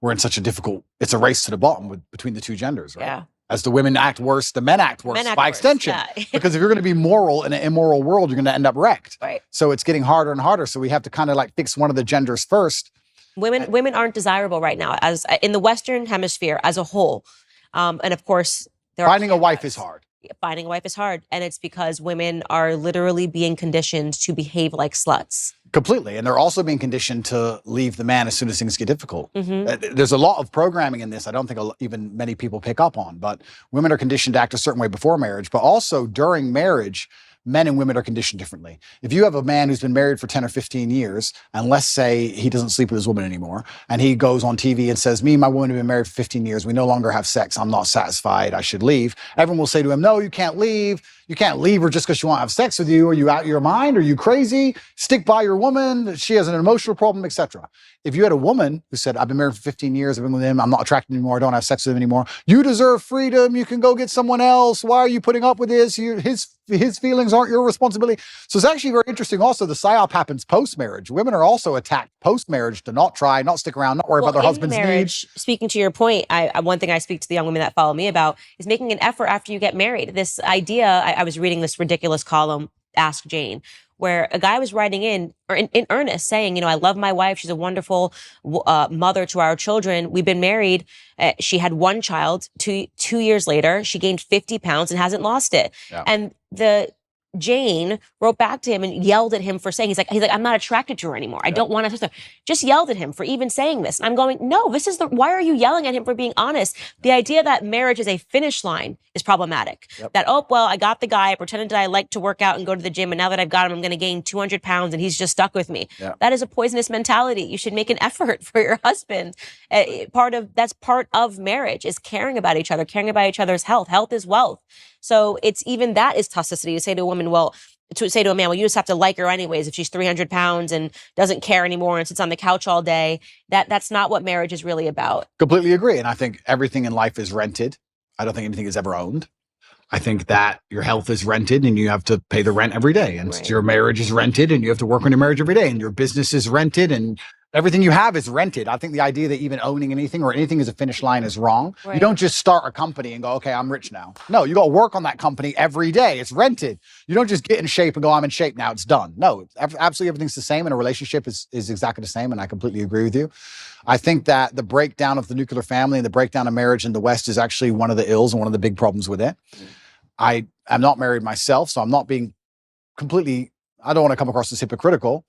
S2: we're in such a difficult, it's a race to the bottom between the two genders, right?
S1: Yeah.
S2: As the women act worse, the men act worse by extension.
S1: Yeah.
S2: Because if you're going to be moral in an immoral world, you're going to end up wrecked.
S1: Right.
S2: So it's getting harder and harder. So we have to kind of fix one of the genders first.
S1: Women aren't desirable right now, as in the Western hemisphere as a whole. And of course,
S2: finding a wife is hard.
S1: Finding a wife is hard. And it's because women are literally being conditioned to behave like sluts.
S2: Completely. And they're also being conditioned to leave the man as soon as things get difficult. There's a lot of programming in this I don't think even many people pick up on, but women are conditioned to act a certain way before marriage, but also during marriage, men and women are conditioned differently. If you have a man who's been married for 10 or 15 years, and let's say he doesn't sleep with his woman anymore, and he goes on TV and says, me and my woman have been married for 15 years, we no longer have sex, I'm not satisfied, I should leave. Everyone will say to him, no, you can't leave. You can't leave her just because she won't have sex with you. Are you out of your mind? Are you crazy? Stick by your woman. She has an emotional problem, etc. If you had a woman who said, I've been married for 15 years, I've been with him, I'm not attracted anymore, I don't have sex with him anymore. You deserve freedom. You can go get someone else. Why are you putting up with this? His feelings aren't your responsibility. So it's actually very interesting. Also, the psyop happens post-marriage. Women are also attacked post-marriage to not try, not stick around, not worry about their husband's needs.
S1: Speaking to your point, one thing I speak to the young women that follow me about is making an effort after you get married. This idea, I was reading this ridiculous column, Ask Jane, where a guy was writing in earnest saying, I love my wife. She's a wonderful mother to our children. We've been married. She had 1 child. 2 years later, she gained 50 pounds and hasn't lost it. Yeah. And Jane wrote back to him and yelled at him for saying, he's like, I'm not attracted to her anymore. I don't want to. Just yelled at him for even saying this. And I'm going, no, why are you yelling at him for being honest? The idea that marriage is a finish line is problematic. That, oh, well, I got the guy, I pretended that I like to work out and go to the gym, and now that I've got him, I'm going to gain 200 pounds and he's just stuck with me. That is a poisonous mentality. You should make an effort for your husband. That's part of marriage, is caring about each other, caring about each other's health. Health is wealth. So it's even that is toxicity, to say to a woman, to say to a man, well, you just have to like her anyways if she's 300 pounds and doesn't care anymore and sits on the couch all day. That's not what marriage is really about.
S2: Completely agree. And I think everything in life is rented. I don't think anything is ever owned. I think that your health is rented and you have to pay the rent every day. And your marriage is rented and you have to work on your marriage every day. And your business is rented and everything you have is rented. I think the idea that even owning anything or anything as a finish line is wrong. You don't just start a company and go, okay, I'm rich now. No, you got to work on that company every day. It's rented. You don't just get in shape and go, I'm in shape now, it's done. No, absolutely everything's the same, and a relationship is exactly the same, and I completely agree with you. I think that the breakdown of the nuclear family and the breakdown of marriage in the West is actually one of the ills and one of the big problems with it. I am not married myself, so I'm not being completely, I don't want to come across as hypocritical,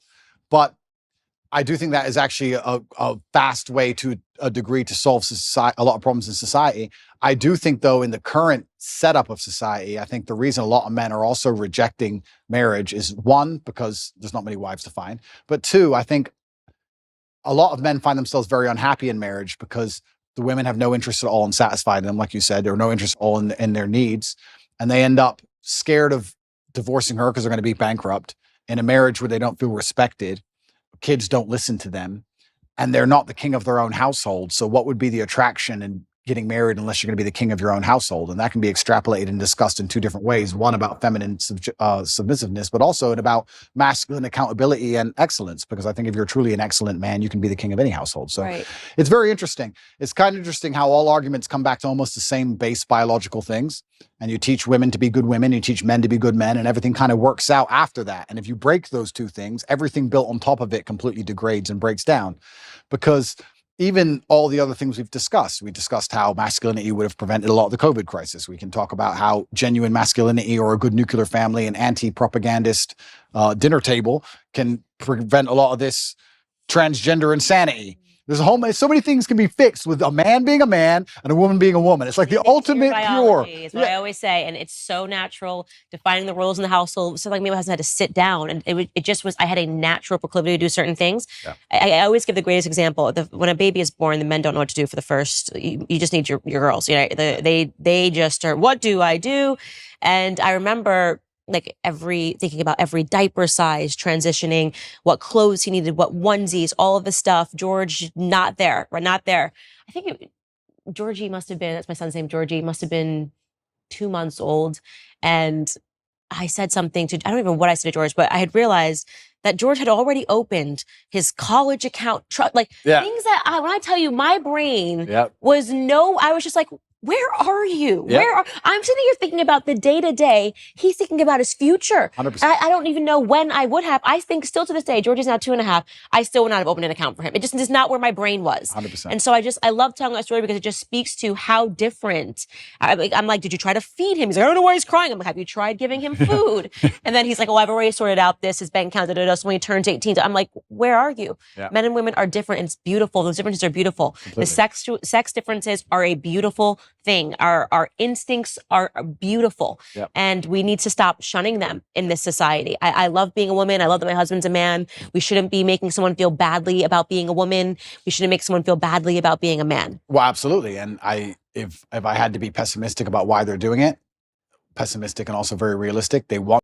S2: but I do think that is actually a fast way to a degree to solve a lot of problems in society. I do think, though, in the current setup of society, I think the reason a lot of men are also rejecting marriage is, one, because there's not many wives to find, but two, I think a lot of men find themselves very unhappy in marriage because the women have no interest at all in satisfying them, like you said, or no interest at all in their needs, and they end up scared of divorcing her because they're going to be bankrupt in a marriage where they don't feel respected. Kids don't listen to them, and they're not the king of their own household. So what would be the attraction in getting married unless you're going to be the king of your own household? And that can be extrapolated and discussed in two different ways. One about feminine submissiveness, but also about masculine accountability and excellence. Because I think if you're truly an excellent man, you can be the king of any household. So it's very interesting. It's kind of interesting how all arguments come back to almost the same base biological things. And you teach women to be good women, you teach men to be good men, and everything kind of works out after that. And if you break those two things, everything built on top of it completely degrades and breaks down. Because even all the other things we discussed how masculinity would have prevented a lot of the COVID crisis. We can talk about how genuine masculinity or a good nuclear family and anti-propagandist dinner table can prevent a lot of this transgender insanity. There's so many things can be fixed with a man being a man and a woman being a woman. It's like the ultimate cure.
S1: Is what I always say, and it's so natural, defining the roles in the household. So like me, my husband had to sit down, and it just was. I had a natural proclivity to do certain things. I always give the greatest example. When a baby is born, the men don't know what to do for the first. You just need your girls. You know, they just are. What do I do? And I remember, like, thinking about every diaper size, transitioning, what clothes he needed, what onesies, all of the stuff. George, not there. We're not there. I think Georgie must have been, that's my son's name, Georgie, must have been 2 months old. And I said something I don't even know what I said to George, but I had realized that George had already opened his college account, things that when I tell you, my brain was I was just like, where are you? I'm sitting here thinking about the day-to-day. He's thinking about his future.
S2: 100%.
S1: I don't even know when I would have. I think still to this day, George is now 2.5. I still would not have opened an account for him. It just is not where my brain was.
S2: 100%.
S1: And so I love telling that story because it just speaks to how different. I'm like, did you try to feed him? He's like, I don't know why he's crying. I'm like, have you tried giving him food? And then he's like, oh, I've already sorted out his bank account. So when he turns 18, I'm like, where are you? Men and women are different, and it's beautiful. Those differences are beautiful. Completely. The sex differences are a beautiful thing. Our instincts are beautiful, and we need to stop shunning them in this society. I love being a woman. I love that my husband's a man. We shouldn't be making someone feel badly about being a woman. We shouldn't make someone feel badly about being a man.
S2: Well, absolutely. And if I had to be pessimistic about why they're doing it, pessimistic and also very realistic, they want